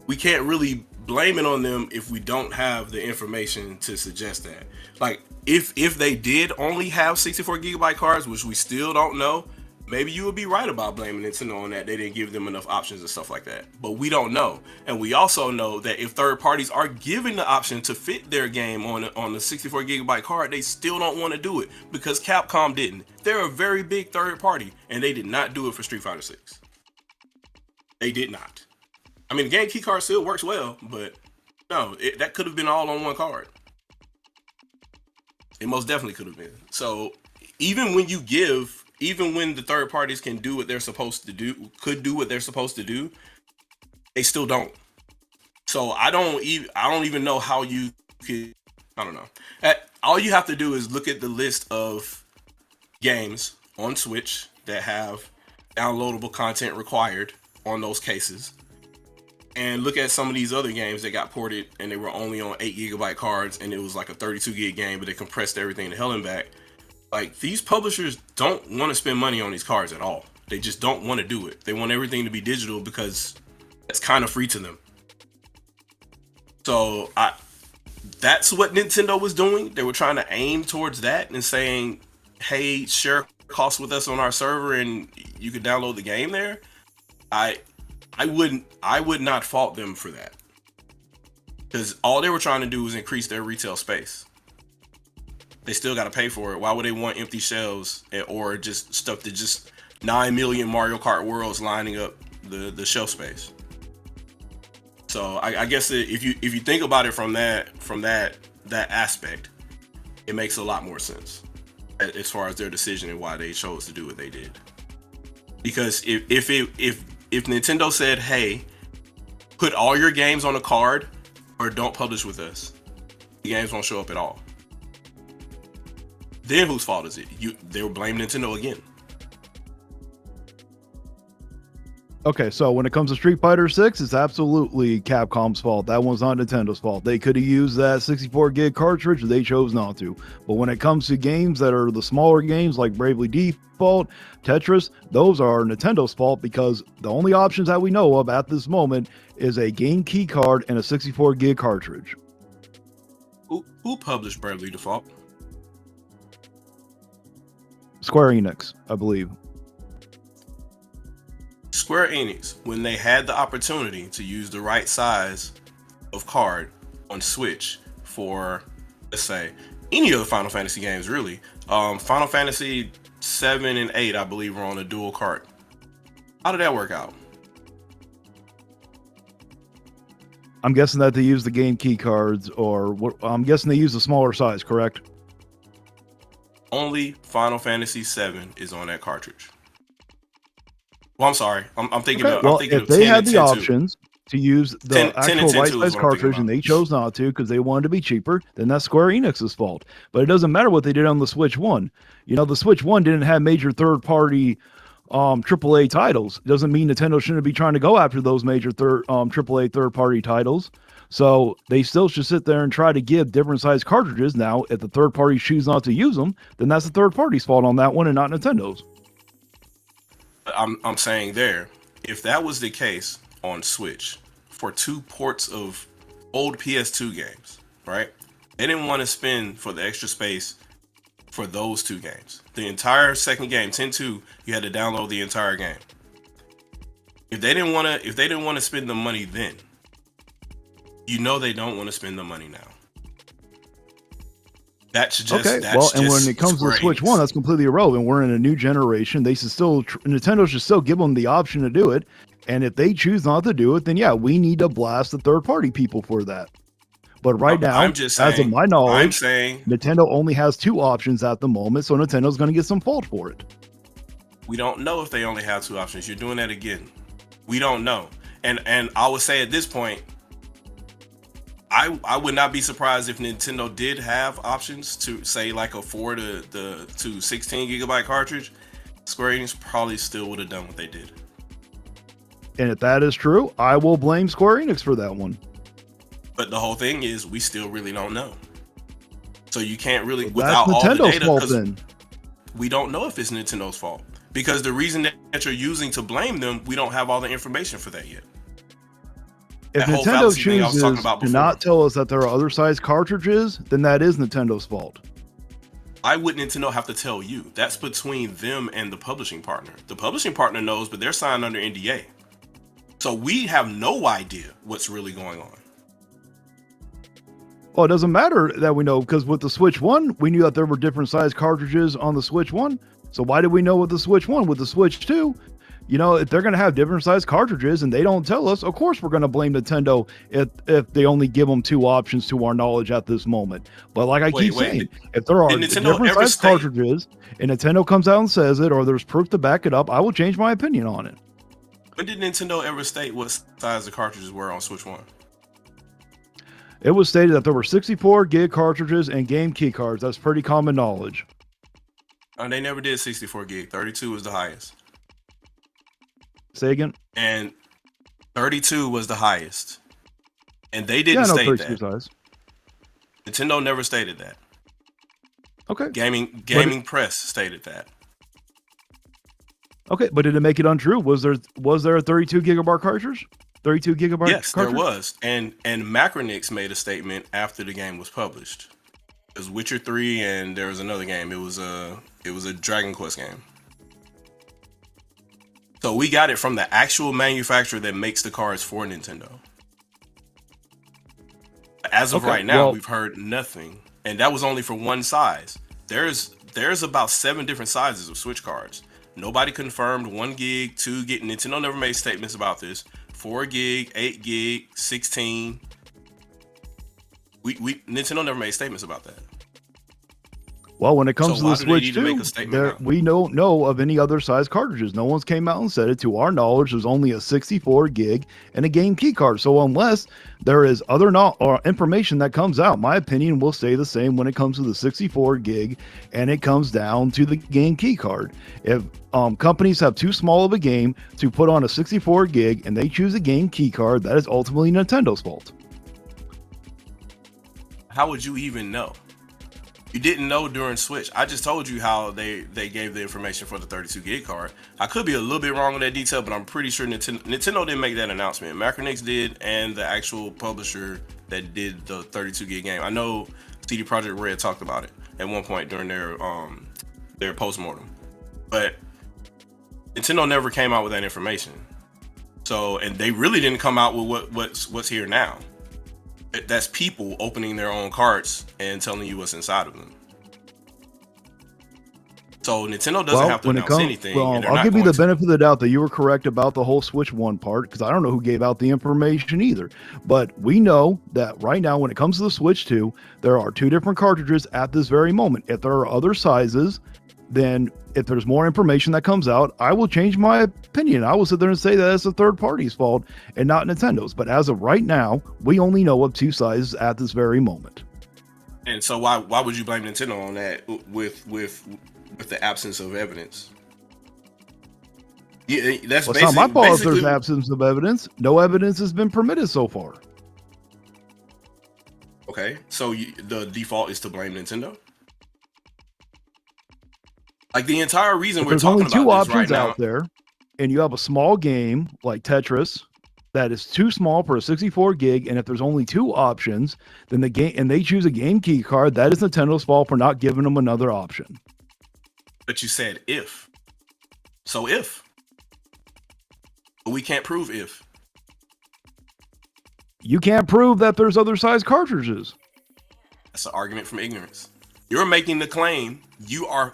Speaker 2: We can't really blame it on them if we don't have the information to suggest that. Like if they did only have 64 gigabyte cards, which we still don't know, maybe you would be right about blaming Nintendo on that. They didn't give them enough options and stuff like that. But we don't know. And we also know that if third parties are given the option to fit their game on the 64 gigabyte card, they still don't want to do it because Capcom didn't. They're a very big third party and they did not do it for Street Fighter 6. They did not. I mean, the game key card still works well, but no, that could have been all on one card. It most definitely could have been. So even when the third parties can do what they're supposed to do, could do what they're supposed to do, they still don't. So I don't even know how you could. I don't know. All you have to do is look at the list of games on Switch that have downloadable content required on those cases, and look at some of these other games that got ported and they were only on 8 gigabyte cards and it was like a 32 gig game, but they compressed everything to hell and back. Like, these publishers don't want to spend money on these cards at all. They just don't want to do it. They want everything to be digital because it's kind of free to them. So that's what Nintendo was doing. They were trying to aim towards that and saying, hey, share costs with us on our server and you could download the game there. I would not fault them for that. Because all they were trying to do was increase their retail space. They still got to pay for it. Why would they want empty shelves or just stuff that just 9 million Mario Kart worlds lining up the shelf space? So I guess if you think about it from that aspect, it makes a lot more sense as far as their decision and why they chose to do what they did. Because if Nintendo said, hey, put all your games on a card or don't publish with us, the games won't show up at all. Then whose fault is it? They will blame Nintendo again.
Speaker 1: Okay, so when it comes to Street Fighter 6, it's absolutely Capcom's fault. That one's not Nintendo's fault. They could have used that 64 gig cartridge, they chose not to. But when it comes to games that are the smaller games like Bravely Default, Tetris, those are Nintendo's fault because the only options that we know of at this moment is a game key card and a 64 gig cartridge.
Speaker 2: Who published Bravely Default?
Speaker 1: Square Enix, I believe.
Speaker 2: Square Enix, when they had the opportunity to use the right size of card on Switch for, let's say, any of the Final Fantasy games, really. Final Fantasy 7 and 8, I believe, were on a dual cart. How did that work out?
Speaker 1: I'm guessing that they use the game key cards, or what? I'm guessing they use the smaller size, correct?
Speaker 2: only Final Fantasy VII is on that cartridge. Well, I'm sorry. I'm thinking
Speaker 1: Okay,
Speaker 2: of.
Speaker 1: well,
Speaker 2: I'm thinking
Speaker 1: if
Speaker 2: of
Speaker 1: they
Speaker 2: 10
Speaker 1: had
Speaker 2: and
Speaker 1: the
Speaker 2: 10 2.
Speaker 1: options to use the
Speaker 2: 10 and
Speaker 1: actual
Speaker 2: 10 2 is
Speaker 1: right size
Speaker 2: what I'm thinking
Speaker 1: cartridge and
Speaker 2: about.
Speaker 1: they chose not to because they wanted to be cheaper, then that's Square Enix's fault. But it doesn't matter what they did on the Switch 1. You know, the Switch 1 didn't have major third party AAA titles. Doesn't mean Nintendo shouldn't be trying to go after those major AAA third party titles. So they still should sit there and try to give different size cartridges. Now, if the third party choose not to use them, then that's the third party's fault on that one and not Nintendo's.
Speaker 2: I'm saying there, if that was the case on Switch for 2 ports of old PS2 games, right? They didn't want to spend for the extra space for those 2 games. The entire second game, 10-2, you had to download the entire game. If they didn't want to spend the money then, you know they don't want to spend the money now. That's just
Speaker 1: okay.
Speaker 2: that's
Speaker 1: Well, and
Speaker 2: just
Speaker 1: when it comes to the
Speaker 2: Square
Speaker 1: Switch
Speaker 2: Enix.
Speaker 1: 1, that's completely irrelevant. We're in a new generation. They should still Nintendo should still give them the option to do it. And if they choose not to do it, then yeah, we need to blast the third party people for that. But right now,
Speaker 2: I'm just saying,
Speaker 1: as of my knowledge,
Speaker 2: I'm saying
Speaker 1: Nintendo only has 2 options at the moment, so Nintendo's going to get some fault for it.
Speaker 2: we don't know if they only have 2 options. You're doing that again. We don't know. And I would say at this point, I would not be surprised if Nintendo did have options to say like a 4 to 16 gigabyte cartridge. Square Enix probably still would have done what they did.
Speaker 1: And if that is true, I will blame Square Enix for that one.
Speaker 2: But the whole thing is, we still really don't know. So you can't really,
Speaker 1: That's
Speaker 2: without all the
Speaker 1: Nintendo's
Speaker 2: data,
Speaker 1: fault
Speaker 2: 'cause
Speaker 1: then.
Speaker 2: we don't know if it's Nintendo's fault. Because the reason that you're using to blame them, we don't have all the information for that yet.
Speaker 1: If
Speaker 2: that whole
Speaker 1: Nintendo
Speaker 2: fallacy thing I was
Speaker 1: chooses
Speaker 2: talking about
Speaker 1: to
Speaker 2: before.
Speaker 1: not tell us that there are other size cartridges, then that is Nintendo's fault.
Speaker 2: Why would Nintendo have to tell you? That's between them and the publishing partner. The publishing partner knows, but they're signed under NDA. So we have no idea what's really going on.
Speaker 1: Well, it doesn't matter that we know, because with the Switch 1, we knew that there were different size cartridges on the Switch 1. So why did we know with the Switch 1? With the Switch 2, you know, if they're going to have different size cartridges and they don't tell us, of course we're going to blame Nintendo if they only give them 2 options to our knowledge at this moment. But like I keep saying, if there are
Speaker 2: did Nintendo
Speaker 1: different
Speaker 2: ever
Speaker 1: size
Speaker 2: state-
Speaker 1: cartridges and Nintendo comes out and says it, or there's proof to back it up, I will change my opinion on it.
Speaker 2: When did Nintendo ever state what size the cartridges were on Switch 1?
Speaker 1: It was stated that there were 64 gig cartridges and game key cards. That's pretty common knowledge.
Speaker 2: They never did 64 gig. 32 was the highest.
Speaker 1: Say again?
Speaker 2: And 32 was the highest. And they
Speaker 1: Yeah,
Speaker 2: didn't
Speaker 1: no,
Speaker 2: state
Speaker 1: 32
Speaker 2: that.
Speaker 1: size.
Speaker 2: Nintendo never stated that.
Speaker 1: Okay.
Speaker 2: Gaming Press stated that.
Speaker 1: Okay, but did it make it untrue? Was there a 32 gigabyte cartridge? 32 gigabyte
Speaker 2: Yes,
Speaker 1: cartridge?
Speaker 2: there was. And Macronix made a statement after the game was published. It was Witcher 3 and there was another game. It was a Dragon Quest game. So we got it from the actual manufacturer that makes the cards for Nintendo. As of
Speaker 1: Okay,
Speaker 2: right now,
Speaker 1: well-
Speaker 2: we've heard nothing. And that was only for one size. There's about 7 different sizes of Switch cards. Nobody confirmed 1 gig, 2 gig. Nintendo never made statements about this. 4 gig, 8 gig, 16. Nintendo never made statements about that.
Speaker 1: Well, when it comes
Speaker 2: So
Speaker 1: to
Speaker 2: why
Speaker 1: the
Speaker 2: do they
Speaker 1: Switch
Speaker 2: need to make
Speaker 1: 2,
Speaker 2: a statement now?
Speaker 1: we don't know of any other size cartridges. No one's came out and said it. To our knowledge, there's only a 64 gig and a game key card. So unless there is other or information that comes out, my opinion will stay the same when it comes to the 64 gig and it comes down to the game key card. If companies have too small of a game to put on a 64 gig and they choose a game key card, that is ultimately Nintendo's fault.
Speaker 2: How would you even know? You didn't know during Switch. I just told you how they gave the information for the 32 gig card. I could be a little bit wrong on that detail, but I'm pretty sure Nintendo didn't make that announcement. Macronix did, and the actual publisher that did the 32 gig game. I know CD Projekt Red talked about it at one point during their postmortem, but Nintendo never came out with that information. So, and they really didn't come out with what's here now. That's people opening their own carts and telling you what's inside of them. So Nintendo doesn't have to announce anything. And they're
Speaker 1: I'll
Speaker 2: not
Speaker 1: give you
Speaker 2: going
Speaker 1: the
Speaker 2: to.
Speaker 1: benefit of the doubt that you were correct about the whole Switch 1 part, because I don't know who gave out the information either. But we know that right now, when it comes to the Switch 2, there are 2 different cartridges at this very moment. If there are other sizes, then if there's more information that comes out, I will change my opinion. I will sit there and say that it's the third party's fault and not Nintendo's. But as of right now, we only know of 2 sizes at this very moment.
Speaker 2: And so why would you blame Nintendo on that with the absence of evidence? Yeah, that's
Speaker 1: Well, it's not my fault if there's absence of evidence. No evidence has been permitted so far.
Speaker 2: Okay, so the default is to blame Nintendo. Like the entire reason we're talking about this right now. There's only 2 options out there, and you have a small game like Tetris that is too small for a 64 gig, and if there's only 2 options, then the game and they choose a game key card, that is Nintendo's fault for not giving them another option. But you said if. So if. But we can't prove if.
Speaker 1: You can't prove that there's other size cartridges.
Speaker 2: That's an argument from ignorance. You're making the claim, you are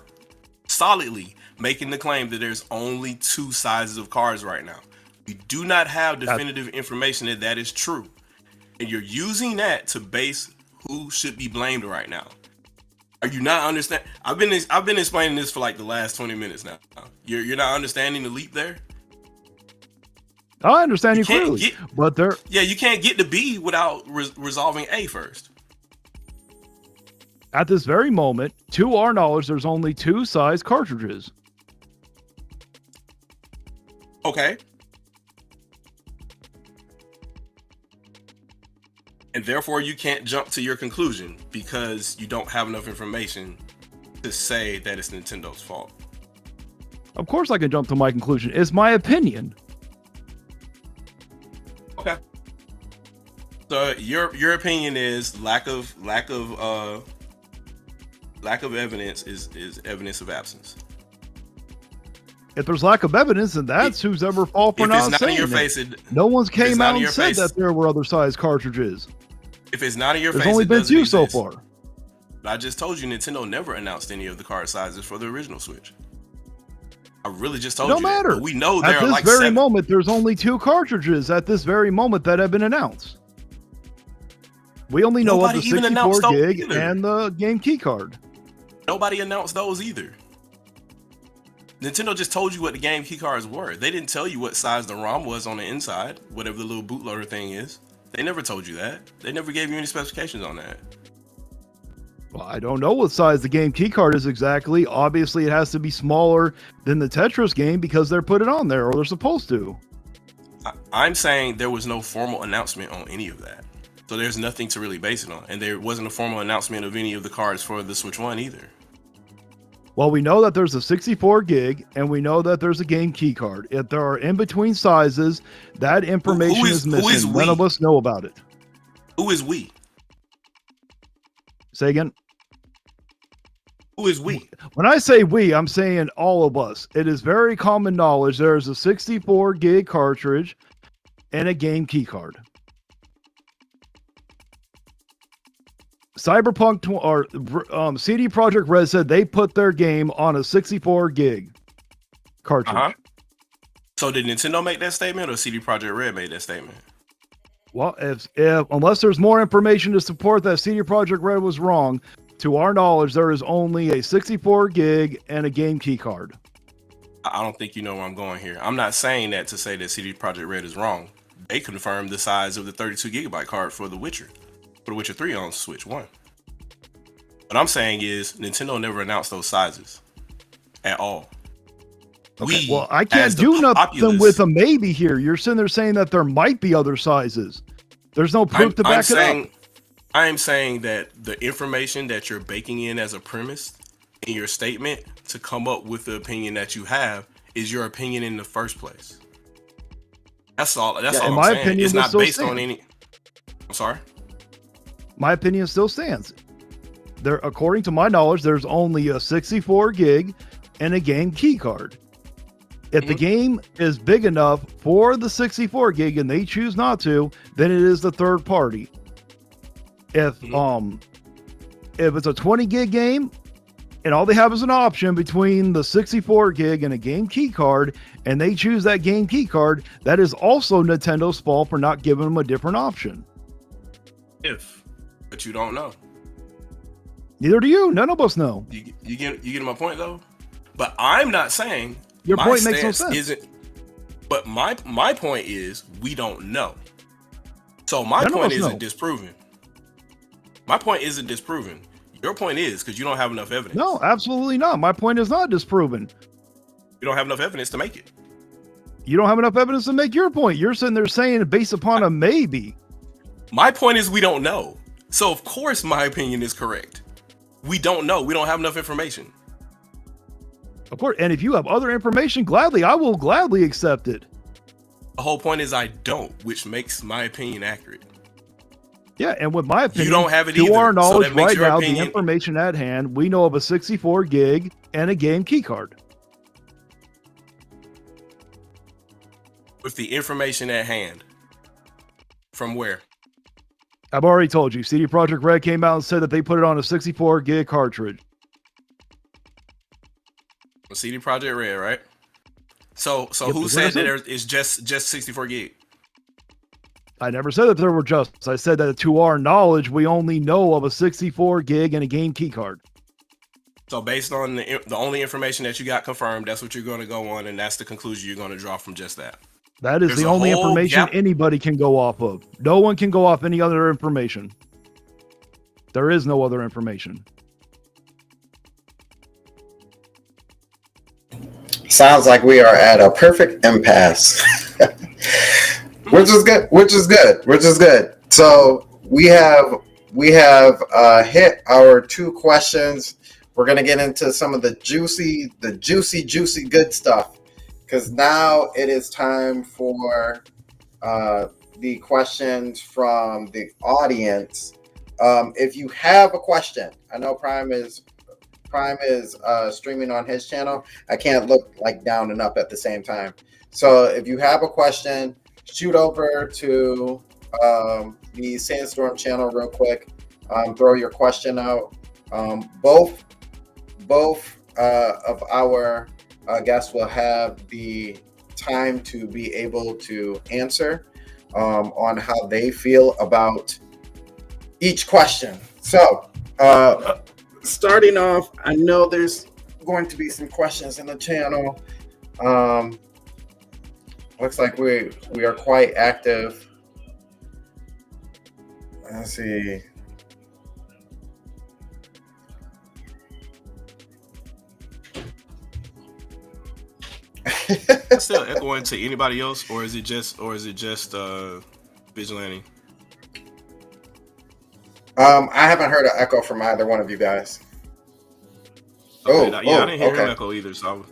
Speaker 2: solidly making the claim that there's only 2 sizes of cards right now. We do not have definitive information that is true. And you're using that to base who should be blamed right now. Are you not understand? I've been explaining this for like the last 20 minutes now. You're not understanding the leap there?
Speaker 1: I understand you clearly, but
Speaker 2: you can't get to B without resolving A first.
Speaker 1: At this very moment, to our knowledge, there's only 2 size cartridges.
Speaker 2: Okay. And therefore, you can't jump to your conclusion because you don't have enough information to say that it's Nintendo's fault.
Speaker 1: Of course I can jump to my conclusion. It's my opinion.
Speaker 2: Okay. So your opinion is lack of evidence is evidence of absence.
Speaker 1: If there's lack of evidence, then that's who's ever fault for not saying it. No one's came out and said that there were other size cartridges.
Speaker 2: If it's not in your face,
Speaker 1: there's only been 2 so far.
Speaker 2: I just told you Nintendo never announced any of the card sizes for the original Switch. I really just told you.
Speaker 1: No matter.
Speaker 2: But we know there are like 7.
Speaker 1: At this very moment, there's only 2 cartridges at this very moment that have been announced. We only know of the 64 gig and the game key card.
Speaker 2: Nobody announced those either. Nintendo just told you what the game key cards were. They didn't tell you what size the ROM was on the inside, whatever the little bootloader thing is. They never told you that. They never gave you any specifications on that.
Speaker 1: Well, I don't know what size the game key card is exactly. Obviously, it has to be smaller than the Tetris game because they're put it on there, or they're supposed to.
Speaker 2: I'm saying there was no formal announcement on any of that. So there's nothing to really base it on. And there wasn't a formal announcement of any of the cards for the Switch 1 either.
Speaker 1: Well, we know that there's a 64 gig, and we know that there's a game key card. If there are in-between sizes, that information is missing. None of us know about it.
Speaker 2: Who is we?
Speaker 1: Say again?
Speaker 2: Who is we?
Speaker 1: When I say we, I'm saying all of us. It is very common knowledge there's a 64 gig cartridge and a game key card. Cyberpunk or CD Projekt Red said they put their game on a 64 gig cartridge.
Speaker 2: So did Nintendo make that statement or CD Projekt Red made that statement?
Speaker 1: Well, if unless there's more information to support that CD Projekt Red was wrong, to our knowledge, there is only a 64 gig and a game key card.
Speaker 2: I don't think you know where I'm going here. I'm not saying that to say that CD Projekt Red is wrong. They confirmed the size of the 32 gigabyte card for The Witcher 3 on Switch 1. What I'm saying is Nintendo never announced those sizes at all.
Speaker 1: Okay, well, I can't do nothing with a maybe here. You're sitting there saying that there might be other sizes. There's no proof to back it up.
Speaker 2: I am saying that the information that you're baking in as a premise in your statement to come up with the opinion that you have is your opinion in the first place. That's all. That's all I'm saying. It's not based on any. I'm sorry.
Speaker 1: My opinion still stands. There, according to my knowledge, there's only a 64 gig and a game key card. If the game is big enough for the 64 gig and they choose not to, then it is the third party. If it's a 20 gig game and all they have is an option between the 64 gig and a game key card, and they choose that game key card, that is also Nintendo's fault for not giving them a different option.
Speaker 2: But you don't know.
Speaker 1: Neither do you. None of us know.
Speaker 2: You get my point though. But I'm not saying
Speaker 1: Your
Speaker 2: my
Speaker 1: point makes no
Speaker 2: stance
Speaker 1: sense.
Speaker 2: Isn't. But my point is we don't know. So my
Speaker 1: None of
Speaker 2: point
Speaker 1: us
Speaker 2: isn't
Speaker 1: know.
Speaker 2: disproven. My point isn't disproven. Your point is because you don't have enough evidence.
Speaker 1: No, absolutely not. My point is not disproven.
Speaker 2: You don't have enough evidence to make it.
Speaker 1: You don't have enough evidence to make your point. You're sitting there saying it based upon a maybe.
Speaker 2: My point is we don't know. So of course my opinion is correct. We don't know. We don't have enough information.
Speaker 1: Of course. And if you have other information, I will gladly accept it.
Speaker 2: The whole point is I don't, which makes my opinion accurate.
Speaker 1: Yeah, and with my opinion,
Speaker 2: You don't have it
Speaker 1: to
Speaker 2: either,
Speaker 1: our
Speaker 2: so
Speaker 1: knowledge
Speaker 2: that makes
Speaker 1: right
Speaker 2: your
Speaker 1: now,
Speaker 2: opinion-
Speaker 1: the information at hand, we know of a 64 gig and a game key card.
Speaker 2: With the information at hand. From where?
Speaker 1: I've already told you, CD Projekt Red came out and said that they put it on a 64 gig cartridge.
Speaker 2: CD Projekt Red, right? So
Speaker 1: Yep,
Speaker 2: who
Speaker 1: that's what I
Speaker 2: said that
Speaker 1: said.
Speaker 2: there is just 64 gig?
Speaker 1: I never said that there were just. I said that to our knowledge, we only know of a 64 gig and a game key card.
Speaker 2: So based on the only information that you got confirmed, that's what you're going to go on, and that's the conclusion you're going to draw from just that.
Speaker 1: That is
Speaker 2: There's
Speaker 1: the
Speaker 2: a
Speaker 1: only
Speaker 2: whole
Speaker 1: information
Speaker 2: gap.
Speaker 1: anybody can go off of. No one can go off any other information. There is no other information.
Speaker 3: Sounds like we are at a perfect impasse. Which is good. So we have hit our 2 questions. We're gonna get into some of the juicy good stuff, because now it is time for the questions from the audience. If you have a question, I know Prime is streaming on his channel. I can't look like down and up at the same time. So if you have a question, shoot over to the Sandstorm channel real quick. Throw your question out. Both of our guests will have the time to be able to answer on how they feel about each question. So starting off, I know there's going to be some questions in the channel. Looks like we are quite active. Let's see.
Speaker 2: Still echoing to anybody else, or is it just Vigilante?
Speaker 3: I haven't heard an echo from either one of you guys.
Speaker 2: Okay, I didn't hear
Speaker 3: okay.
Speaker 2: an echo either. So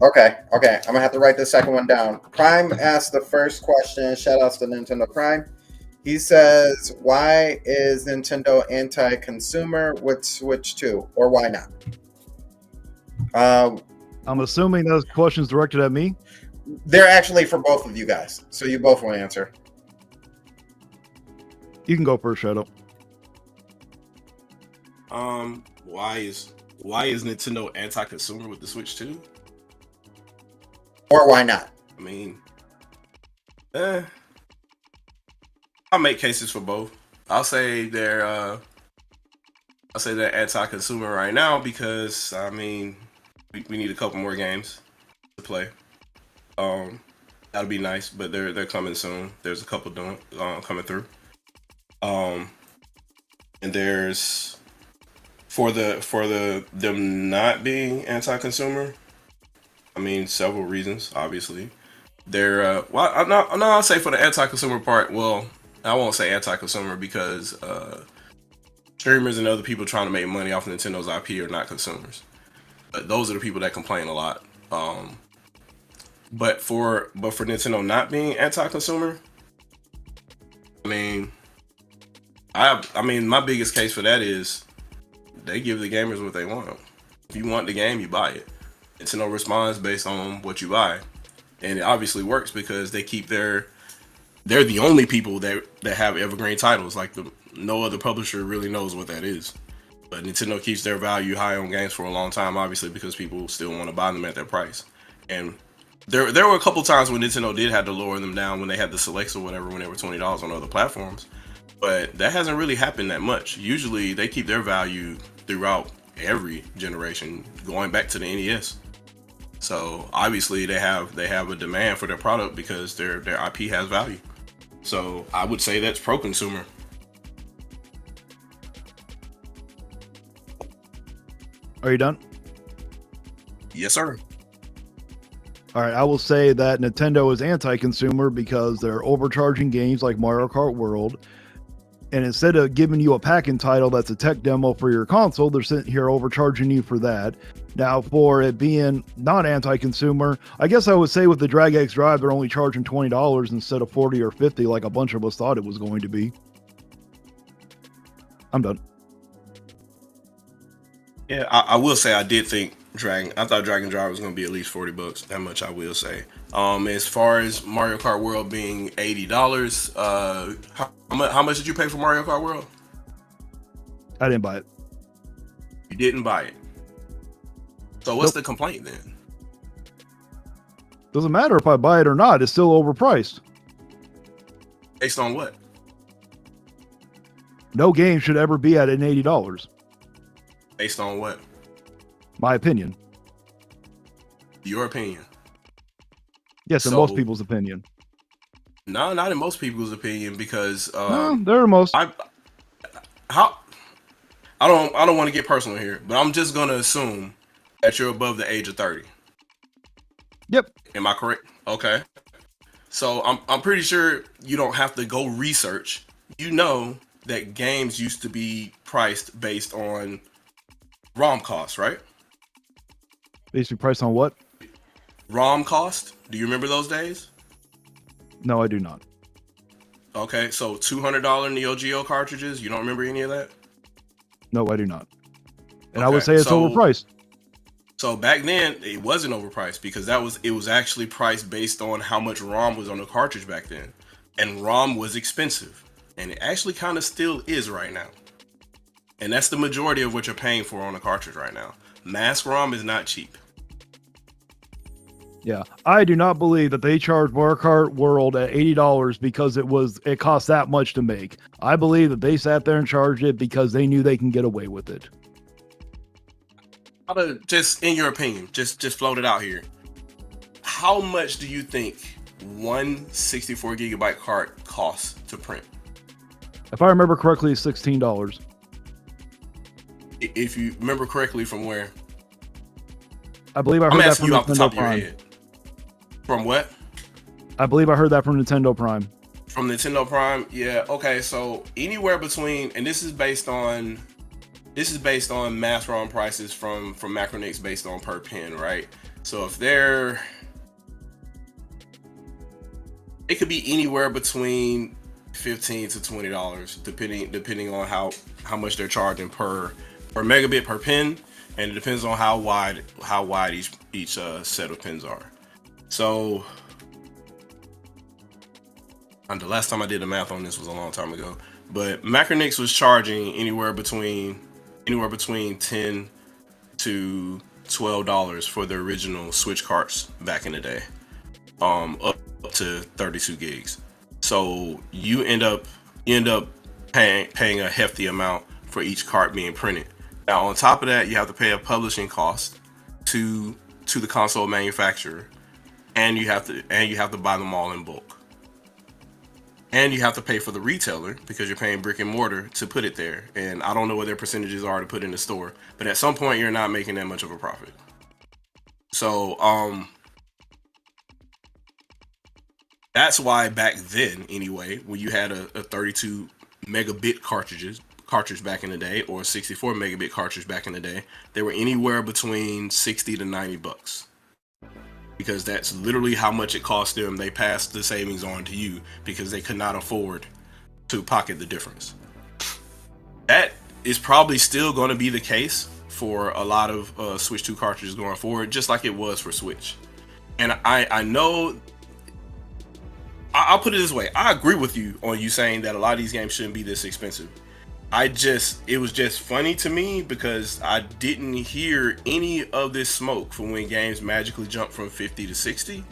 Speaker 3: Okay. I'm gonna have to write the second one down. Prime asked the first question. Shout outs to Nintendo Prime. He says, "Why is Nintendo anti-consumer with Switch 2, or why not?"
Speaker 1: I'm assuming those questions directed at me.
Speaker 3: They're actually for both of you guys, so you both will answer.
Speaker 1: You can go first, Shadow.
Speaker 2: why is Nintendo anti-consumer with the Switch 2?
Speaker 3: Or why not?
Speaker 2: I mean, I'll make cases for both. I'll say they're anti-consumer right now because I mean we need a couple more games to play. That'll be nice, but they're coming soon. There's a couple coming through. And there's for them not being anti-consumer. I mean, several reasons. Obviously, they're I'll say for the anti-consumer part. Well, I won't say anti-consumer because streamers and other people trying to make money off Nintendo's IP are not consumers. But those are the people that complain a lot. But for Nintendo not being anti-consumer, I mean, my biggest case for that is they give the gamers what they want. If you want the game, you buy it. Nintendo responds based on what you buy, and it obviously works because they keep they're the only people that have evergreen titles. Like no other publisher really knows what that is. But Nintendo keeps their value high on games for a long time, obviously, because people still want to buy them at their price. And there were a couple times when Nintendo did have to lower them down when they had the selects or whatever, when they were $20 on other platforms. But that hasn't really happened that much. Usually they keep their value throughout every generation, going back to the NES. So obviously they have a demand for their product because their IP has value. So I would say that's pro-consumer.
Speaker 1: Are you done?
Speaker 2: Yes, sir.
Speaker 1: All right, I will say that Nintendo is anti-consumer because they're overcharging games like Mario Kart World. And instead of giving you a pack-in title that's a tech demo for your console, they're sitting here overcharging you for that. Now, for it being not anti-consumer, I guess I would say with the Drag X Drive, they're only charging $20 instead of $40 or $50 like a bunch of us thought it was going to be. I'm done.
Speaker 2: Yeah, I will say I did think I thought Dragon Drive was going to be at least $40. That much I will say. As far as Mario Kart World being $80, how much did you pay for Mario Kart World?
Speaker 1: I didn't buy it.
Speaker 2: You didn't buy it. So what's the complaint then?
Speaker 1: Doesn't matter if I buy it or not. It's still overpriced.
Speaker 2: Based on what?
Speaker 1: No game should ever be at an $80.
Speaker 2: Based on what?
Speaker 1: My opinion.
Speaker 2: Your opinion.
Speaker 1: Yes, in
Speaker 2: So-
Speaker 1: most people's opinion.
Speaker 2: No, not in most people's opinion, because
Speaker 1: There are most.
Speaker 2: I don't want to get personal here, but I'm just gonna assume that you're above the age of 30.
Speaker 1: Yep.
Speaker 2: Am I correct? Okay. So I'm pretty sure you don't have to go research. You know that games used to be priced based on ROM cost, right?
Speaker 1: Basically priced on what?
Speaker 2: ROM cost. Do you remember those days?
Speaker 1: No, I do not.
Speaker 2: Okay, so $200 Neo Geo cartridges. You don't remember any of that?
Speaker 1: No, I do not. And I
Speaker 2: Okay,
Speaker 1: would say it's
Speaker 2: so-
Speaker 1: overpriced.
Speaker 2: So back then it wasn't overpriced because it was actually priced based on how much ROM was on the cartridge back then. And ROM was expensive. And it actually kind of still is right now. And that's the majority of what you're paying for on a cartridge right now. Mask ROM is not cheap.
Speaker 1: Yeah, I do not believe that they charged Mario Kart World at $80 because it cost that much to make. I believe that they sat there and charged it because they knew they can get away with it.
Speaker 2: Just in your opinion, just float it out here. How much do you think one 64 gigabyte cart costs to print?
Speaker 1: If I remember correctly, it's $16.
Speaker 2: If you remember correctly, from where?
Speaker 1: I believe I
Speaker 2: I'm
Speaker 1: heard that
Speaker 2: asking
Speaker 1: from
Speaker 2: you off the
Speaker 1: Nintendo
Speaker 2: top of your
Speaker 1: Prime.
Speaker 2: head. From what?
Speaker 1: I believe I heard that from Nintendo Prime.
Speaker 2: From Nintendo Prime? Yeah, okay, so anywhere between, and this is based on mass ROM prices from Macronix based on per pin, right? So if it could be anywhere between $15 to $20 depending on how much they're charging per megabit per pin, and it depends on how wide each set of pins are. So, and the last time I did the math on this was a long time ago, but Macronix was charging anywhere between $10 to $12 for the original Switch carts back in the day, up to 32 gigs. So you end up paying a hefty amount for each cart being printed. Now on top of that, you have to pay a publishing cost to the console manufacturer, and you have to buy them all in bulk. And you have to pay for the retailer because you're paying brick and mortar to put it there. And I don't know what their percentages are to put in the store, but at some point you're not making that much of a profit. So that's why back then, anyway, when you had a 32 megabit cartridge back in the day, or a 64 megabit cartridge back in the day, they were anywhere between $60 to $90. Because that's literally how much it cost them. They passed the savings on to you because they could not afford to pocket the difference. That is probably still going to be the case for a lot of Switch 2 cartridges going forward, just like it was for Switch. And I know, I'll put it this way. I agree with you on you saying that a lot of these games shouldn't be this expensive. it was just funny to me because I didn't hear any of this smoke for when games magically jump from 50 to 60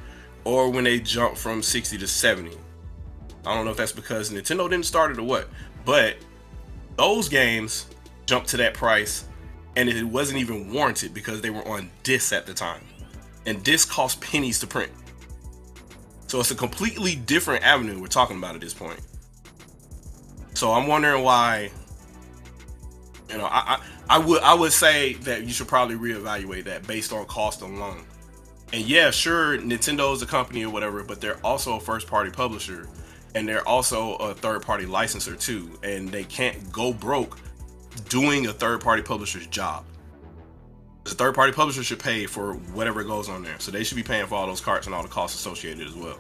Speaker 2: or when they jump from 60 to 70. I don't know if that's because Nintendo didn't start it or what, but those games jumped to that price and it wasn't even warranted because they were on disc at the time. And disc cost pennies to print. So it's a completely different avenue we're talking about at this point. So I'm wondering why, you know, I would say that you should probably reevaluate that based on cost alone. And yeah, sure, Nintendo is a company or whatever, but they're also a first-party publisher, and they're also a third-party licenser too, and they can't go broke doing a third-party publisher's job. The third-party publisher should pay for whatever goes on there, so they should be paying for all those carts and all the costs associated as well.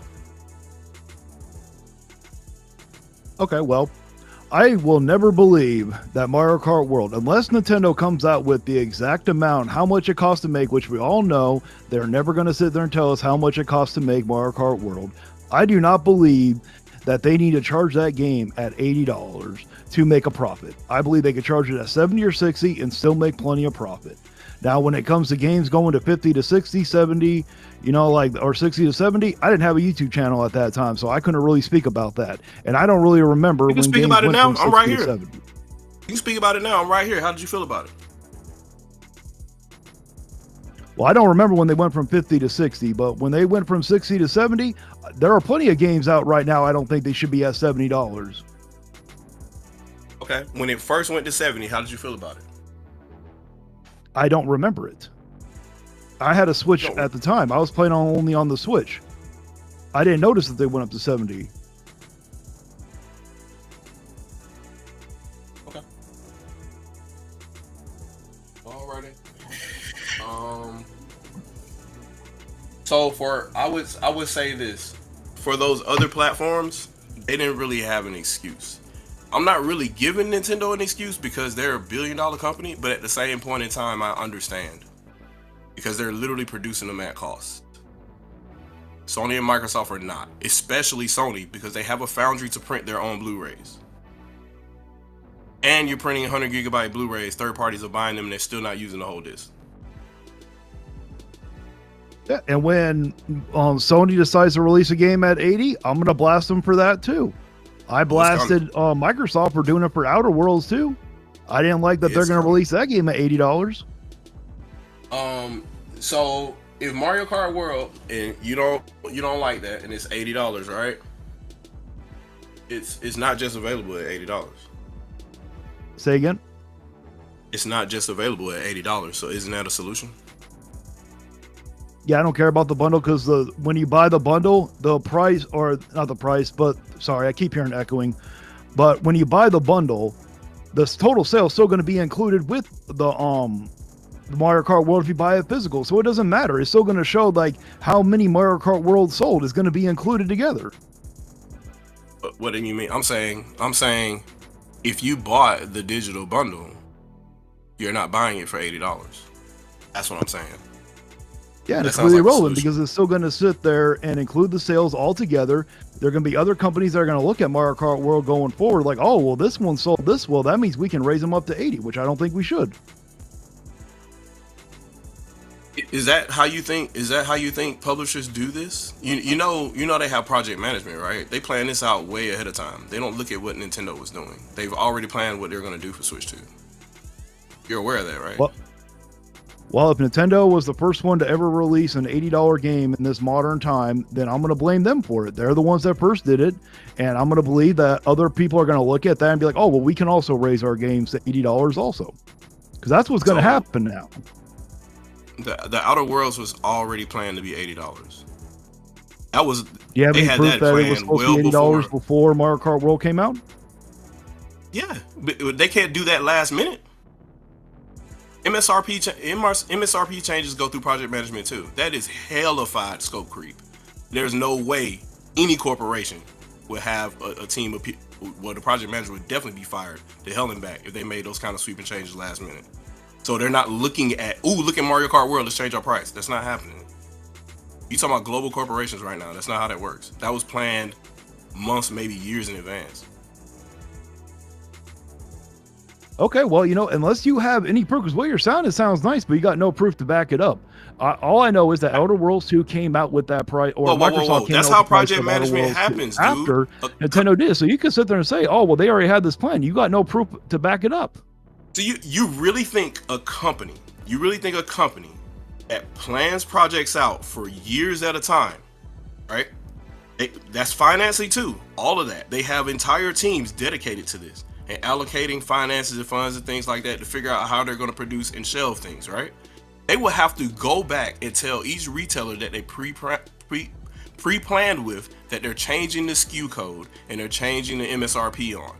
Speaker 1: Okay, well, I will never believe that Mario Kart World, unless Nintendo comes out with the exact amount, how much it costs to make, which we all know they're never going to sit there and tell us how much it costs to make Mario Kart World. I do not believe that they need to charge that game at $80 to make a profit. I believe they could charge it at 70 or 60 and still make plenty of profit. Now, when it comes to games going to 50 to 60, 70, you know, like, or 60 to 70, I didn't have a YouTube channel at that time, so I couldn't really speak about that. And I don't really remember
Speaker 2: You can
Speaker 1: when
Speaker 2: speak
Speaker 1: games
Speaker 2: about it
Speaker 1: went
Speaker 2: now.
Speaker 1: from
Speaker 2: I'm right
Speaker 1: 60 to
Speaker 2: here.
Speaker 1: 70.
Speaker 2: You can speak about it now. I'm right here. How did you feel about it?
Speaker 1: Well, I don't remember when they went from 50 to 60, but when they went from 60 to 70, there are plenty of games out right now. I don't think they should be at $70.
Speaker 2: Okay. When it first went to 70, how did you feel about it?
Speaker 1: I don't remember it. I had a Switch at the time. I was playing only on the Switch. I didn't notice that they went up to 70.
Speaker 2: Okay. Alrighty. So I would say this. For those other platforms, they didn't really have an excuse. I'm not really giving Nintendo an excuse because they're a billion-dollar company, but at the same point in time, I understand. Because they're literally producing them at cost. Sony and Microsoft are not, especially Sony, because they have a foundry to print their own Blu-rays. And you're printing 100 gigabyte Blu-rays, third parties are buying them and they're still not using the whole disc.
Speaker 1: Yeah, and when Sony decides to release a game at 80, I'm going to blast them for that too. I blasted Microsoft for doing it for Outer Worlds too. I didn't like that they're going to release that game at $80.
Speaker 2: So if Mario Kart World and you don't like that and it's $80, right? It's not just available at $80.
Speaker 1: Say again?
Speaker 2: It's not just available at $80. So isn't that a solution?
Speaker 1: Yeah, I don't care about the bundle because when you buy the bundle, the price, or not the price, but sorry, I keep hearing echoing. But when you buy the bundle, the total sale is still going to be included with the Mario Kart World if you buy it physical. So it doesn't matter. It's still going to show like how many Mario Kart World sold is going to be included together.
Speaker 2: But what do you mean? I'm saying if you bought the digital bundle, you're not buying it for $80. That's what I'm saying.
Speaker 1: Yeah, and
Speaker 2: That
Speaker 1: it's
Speaker 2: sounds
Speaker 1: really
Speaker 2: like a
Speaker 1: relevant
Speaker 2: solution.
Speaker 1: because it's still going to sit there and include the sales all together. There are going to be other companies that are going to look at Mario Kart World going forward like, oh, well, this one sold this well. That means we can raise them up to 80, which I don't think we should.
Speaker 2: Is that how you think? Is that how you think publishers do this? You know they have project management, right? They plan this out way ahead of time. They don't look at what Nintendo was doing. They've already planned what they're going to do for Switch 2. You're aware of that, right?
Speaker 1: Well, if Nintendo was the first one to ever release an $80 game in this modern time, then I'm going to blame them for it. They're the ones that first did it, and I'm going to believe that other people are going to look at that and be like, oh, well, we can also raise our games to $80 also. Because that's what's going to happen now.
Speaker 2: The Outer Worlds was already planned to be $80. That was.
Speaker 1: Do you have
Speaker 2: they
Speaker 1: any
Speaker 2: had
Speaker 1: proof that it was
Speaker 2: planned
Speaker 1: supposed to be $80 before Mario Kart World came out?
Speaker 2: Yeah, but they can't do that last minute. MSRP changes go through project management too. That is hellified scope creep. There's no way any corporation would have a team of people. Well, the project manager would definitely be fired to hell and back if they made those kind of sweeping changes last minute. So they're not looking at, look at Mario Kart World, let's change our price. That's not happening. You talking about global corporations right now. That's not how that works. That was planned months, maybe years in advance.
Speaker 1: Okay, well, unless you have any proof, because what you're sounding sounds nice, but you got no proof to back it up. All I know is that Outer Worlds 2 came out with that price, or Microsoft came
Speaker 2: That's
Speaker 1: out
Speaker 2: how
Speaker 1: with the price
Speaker 2: project
Speaker 1: of Outer
Speaker 2: management
Speaker 1: Worlds 2
Speaker 2: happens, dude.
Speaker 1: after Nintendo did. So you can sit there and say, "Oh, well, they already had this plan." You got no proof to back it up.
Speaker 2: So you really think a company that plans projects out for years at a time, right? That's financing too. All of that. They have entire teams dedicated to this and allocating finances and funds and things like that to figure out how they're going to produce and shelve things, right? They will have to go back and tell each retailer that they pre-planned with that they're changing the SKU code and they're changing the MSRP on.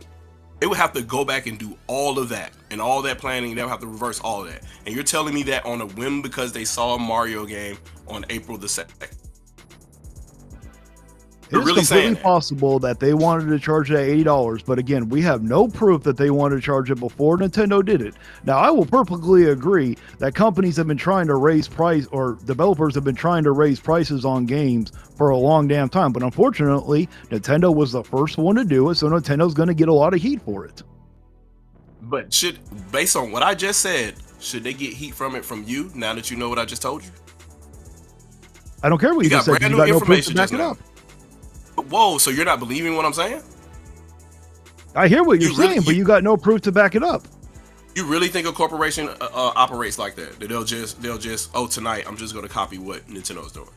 Speaker 2: They would have to go back and do all of that, and all that planning. They'll have to reverse all of that. And you're telling me that on a whim because they saw a Mario game on April the 2nd.
Speaker 1: It's completely possible that they wanted to charge it at $80, but again, we have no proof that they wanted to charge it before Nintendo did it. Now, I will perfectly agree that companies have been trying to raise price, or developers have been trying to raise prices on games for a long damn time, but unfortunately, Nintendo was the first one to do it, so Nintendo's going to get a lot of heat for it.
Speaker 2: But based on what I just said, should they get heat from it from you now that you know what I just told you?
Speaker 1: I don't care what you just said. You got no proof to back it up.
Speaker 2: Whoa, so you're not believing what I'm saying?
Speaker 1: I hear what you're saying, but you got no proof to back it up.
Speaker 2: You really think a corporation operates like that? That they'll just, oh, tonight I'm just going to copy what Nintendo's doing.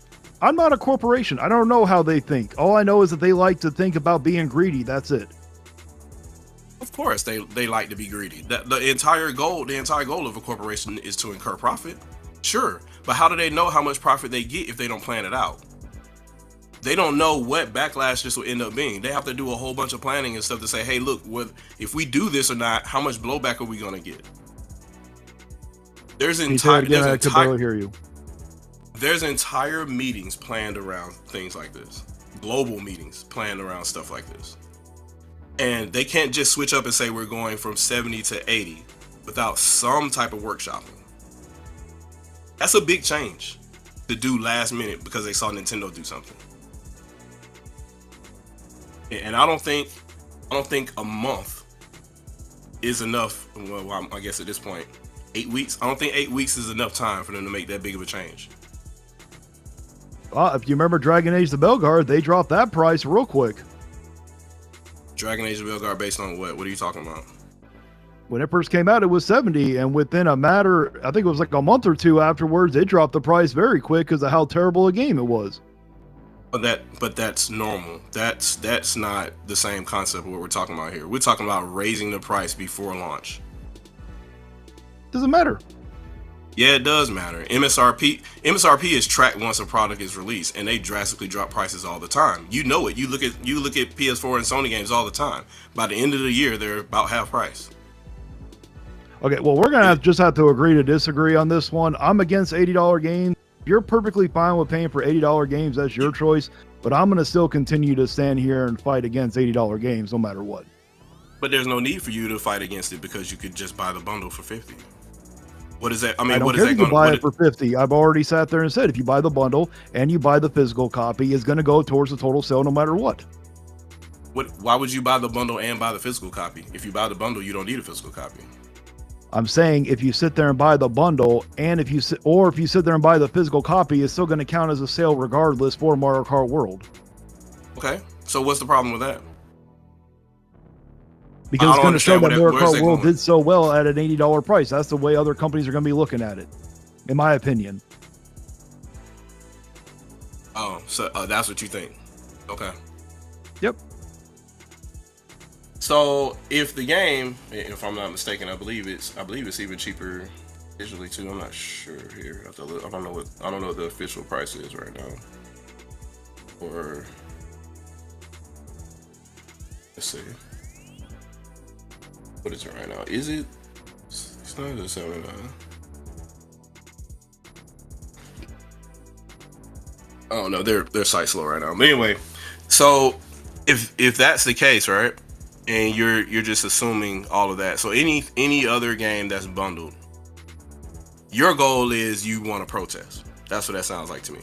Speaker 1: I'm not a corporation. I don't know how they think. All I know is that they like to think about being greedy. That's it.
Speaker 2: Of course, they like to be greedy. The entire goal of a corporation is to incur profit. Sure, but how do they know how much profit they get if they don't plan it out? They don't know what backlash this will end up being. They have to do a whole bunch of planning and stuff to say, hey, look, if we do this or not, how much blowback are we going to get? There's entire meetings planned around things like this. Global meetings planned around stuff like this. And they can't just switch up and say we're going from 70 to 80 without some type of workshopping. That's a big change to do last minute because they saw Nintendo do something. And I don't think a month is enough. Well, I guess at this point, 8 weeks. I don't think 8 weeks is enough time for them to make that big of a change.
Speaker 1: Well, if you remember Dragon Age the Belguard, they dropped that price real quick.
Speaker 2: Dragon Age the Belguard based on what? What are you talking about?
Speaker 1: When it first came out, it was 70, and within a matter, I think it was like a month or two afterwards, it dropped the price very quick because of how terrible a game it was.
Speaker 2: But that's normal. That's not the same concept of what we're talking about here. We're talking about raising the price before launch.
Speaker 1: Doesn't matter.
Speaker 2: Yeah, it does matter. MSRP is tracked once a product is released, and they drastically drop prices all the time. You know it. You look at PS4 and Sony games all the time. By the end of the year, they're about half price.
Speaker 1: Okay, well, we're gonna just have to agree to disagree on this one. I'm against $80 games. You're perfectly fine with paying for $80 games. That's your choice. But I'm going to still continue to stand here and fight against $80 games no matter what.
Speaker 2: But there's no need for you to fight against it because you could just buy the bundle for $50. What is that? I mean,
Speaker 1: I don't care if you buy it for $50. I've already sat there and said if you buy the bundle and you buy the physical copy, it's going to go towards the total sale no matter what.
Speaker 2: Why would you buy the bundle and buy the physical copy? If you buy the bundle, you don't need a physical copy.
Speaker 1: I'm saying if you sit there and buy the bundle, and if you sit there and buy the physical copy, it's still going to count as a sale regardless for Mario Kart World.
Speaker 2: Okay, so what's the problem with that?
Speaker 1: Because it's going to show that Mario Kart World did so well at an $80 price. That's the way other companies are going to be looking at it, in my opinion.
Speaker 2: Oh, so that's what you think? Okay.
Speaker 1: Yep.
Speaker 2: So if the game, if I'm not mistaken, I believe it's even cheaper digitally too. I'm not sure here. I don't know what the official price is right now. Or let's see, what is it right now? Is it? It's not the 79. Oh no, their site's slow right now. But anyway, so if that's the case, right? And you're just assuming all of that. So any other game that's bundled, your goal is you want to protest. That's what that sounds like to me.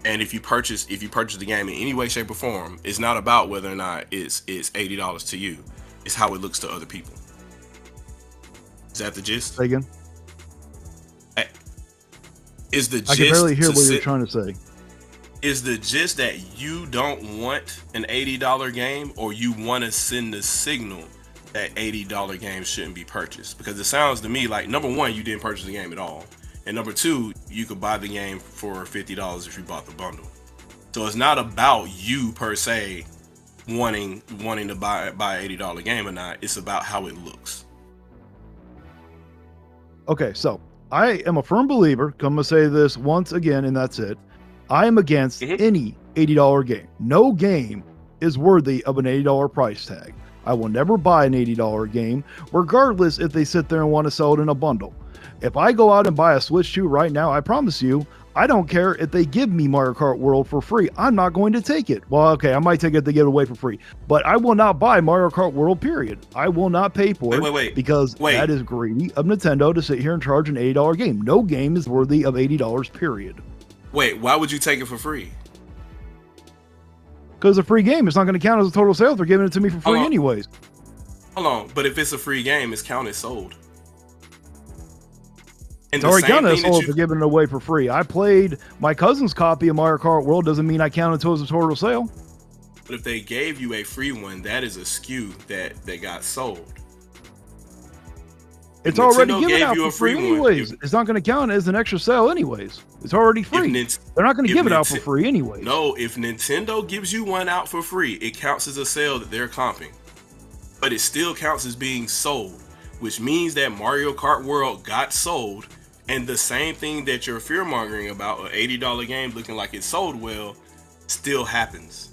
Speaker 2: And if you purchase the game in any way, shape, or form, it's not about whether or not it's $80 to you. It's how it looks to other people. that the gist?
Speaker 1: Say again.
Speaker 2: Is the
Speaker 1: I can
Speaker 2: gist
Speaker 1: barely hear
Speaker 2: to
Speaker 1: what you're
Speaker 2: sit-
Speaker 1: trying to say.
Speaker 2: Is the gist that you don't want an $80 game, or you want to send the signal that $80 games shouldn't be purchased? Because it sounds to me like, number one, you didn't purchase the game at all, and number two, you could buy the game for $50 if you bought the bundle. So it's not about you per se wanting to buy an $80 game or not. It's about how it looks.
Speaker 1: Okay, so I am a firm believer. I'm gonna say this once again, and that's it. I am against
Speaker 2: Mhm.
Speaker 1: any $80 game. No game is worthy of an $80 price tag. I will never buy an $80 game, regardless if they sit there and want to sell it in a bundle. If I go out and buy a Switch 2 right now, I promise you, I don't care if they give me Mario Kart World for free. I'm not going to take it. Well, okay, I might take it to give it away for free, but I will not buy Mario Kart World, period. I will not pay for it
Speaker 2: Wait.
Speaker 1: because that is greedy of Nintendo to sit here and charge an $80 game. No game is worthy of $80, period.
Speaker 2: Wait, why would you take it for free?
Speaker 1: Because a free game, it's not going to count as a total sale if they're giving it to me for free
Speaker 2: Hold on.
Speaker 1: anyways.
Speaker 2: Hold on, but if it's a free game, it's counted sold. And
Speaker 1: It's already counted as
Speaker 2: that
Speaker 1: sold if they're giving it away for free. I played my cousin's copy of Mario Kart World, doesn't mean I count it as a total sale.
Speaker 2: But if they gave you a free one, that is a SKU that got sold.
Speaker 1: It's
Speaker 2: Nintendo
Speaker 1: already given
Speaker 2: gave
Speaker 1: out
Speaker 2: you
Speaker 1: for
Speaker 2: a
Speaker 1: free
Speaker 2: free one.
Speaker 1: anyways. It's not going to count as an extra sale anyways. It's already free. They're not going to
Speaker 2: if
Speaker 1: give it out for
Speaker 2: Ninte-
Speaker 1: free anyways.
Speaker 2: No, if Nintendo gives you one out for free, it counts as a sale that they're comping. But it still counts as being sold, which means that Mario Kart World got sold, and the same thing that you're fear-mongering about, an $80 game looking like it sold well, still happens.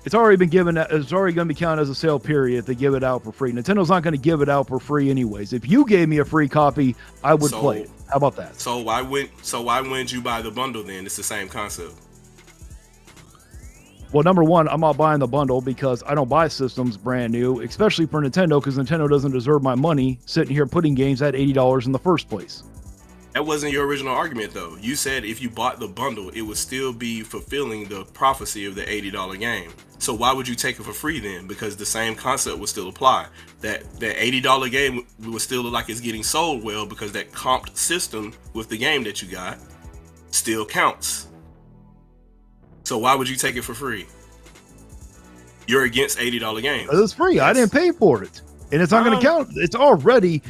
Speaker 1: It's already been given. It's already going to be counted as a sale period if they give it out for free. Nintendo's not going to give it out for free anyways. If you gave me a free copy, I would play it. How about that?
Speaker 2: So why wouldn't you buy the bundle then? It's the same concept.
Speaker 1: Well, number one, I'm not buying the bundle because I don't buy systems brand new, especially for Nintendo, because Nintendo doesn't deserve my money sitting here putting games at $80 in the first place.
Speaker 2: That wasn't your original argument, though. You said if you bought the bundle, it would still be fulfilling the prophecy of the $80 game. So why would you take it for free then? Because the same concept would still apply. That $80 game would still look like it's getting sold well because that comped system with the game that you got still counts. So why would you take it for free? You're against $80 games.
Speaker 1: It's free. I didn't pay for it. And it's not going to count. It's already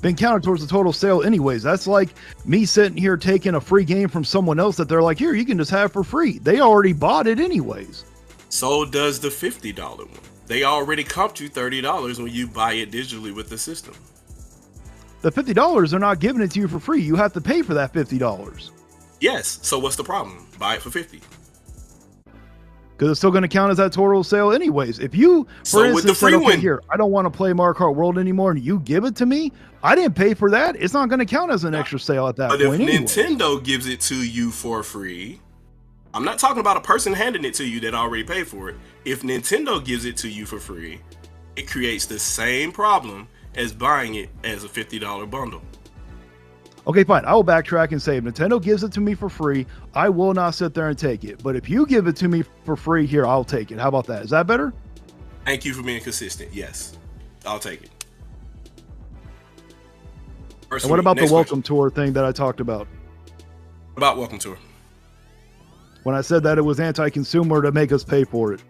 Speaker 1: been counted towards the total sale anyways. That's like me sitting here taking a free game from someone else that they're like, here, you can just have for free. They already bought it anyways.
Speaker 2: So does the $50 one. They already comped you $30 when you buy it digitally with the system.
Speaker 1: The $50, they're not giving it to you for free. You have to pay for that $50.
Speaker 2: Yes. So what's the problem? Buy it for $50.
Speaker 1: Because it's still going to count as that total sale anyways. If you, for instance,
Speaker 2: with the free
Speaker 1: said, okay,
Speaker 2: one,
Speaker 1: here, I don't want to play Mario Kart World anymore, and you give it to me, I didn't pay for that. It's not going to count as an extra sale at that
Speaker 2: but
Speaker 1: point
Speaker 2: if
Speaker 1: anyways.
Speaker 2: Nintendo gives it to you for free, I'm not talking about a person handing it to you that already paid for it. If Nintendo gives it to you for free, it creates the same problem as buying it as a $50 bundle.
Speaker 1: Okay, fine. I will backtrack and say if Nintendo gives it to me for free, I will not sit there and take it. But if you give it to me for free, here, I'll take it. How about that? Is that better?
Speaker 2: Thank you for being consistent. Yes, I'll take it.
Speaker 1: And what about the welcome tour thing that I talked about?
Speaker 2: About welcome tour?
Speaker 1: When I said that it was anti-consumer to make us pay for it.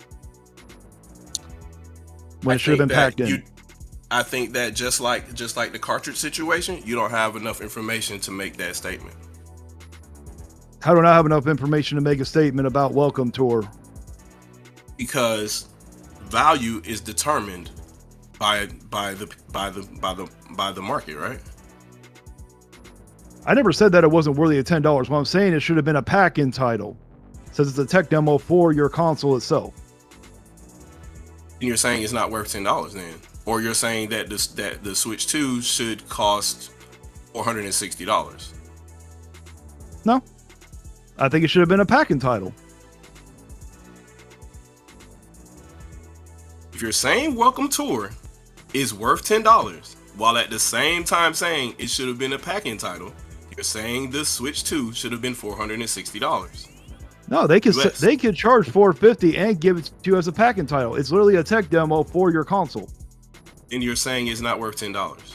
Speaker 1: When it should have been packed in.
Speaker 2: I think that just like the cartridge situation, you don't have enough information to make that statement.
Speaker 1: How do I have enough information to make a statement about welcome tour?
Speaker 2: Because value is determined by the market, right?
Speaker 1: I never said that it wasn't worthy of $10. What I'm saying, it should have been a pack-in title. It says it's a tech demo for your console itself.
Speaker 2: And you're saying it's not worth $10 then? Or you're saying that the Switch 2 should cost $460?
Speaker 1: No. I think it should have been a pack-in title.
Speaker 2: If you're saying Welcome Tour is worth $10, while at the same time saying it should have been a pack-in title, you're saying the Switch 2 should have been $460.
Speaker 1: No, they could charge $450 and give it to you as a pack-in title. It's literally a tech demo for your console.
Speaker 2: And you're saying it's not worth $10.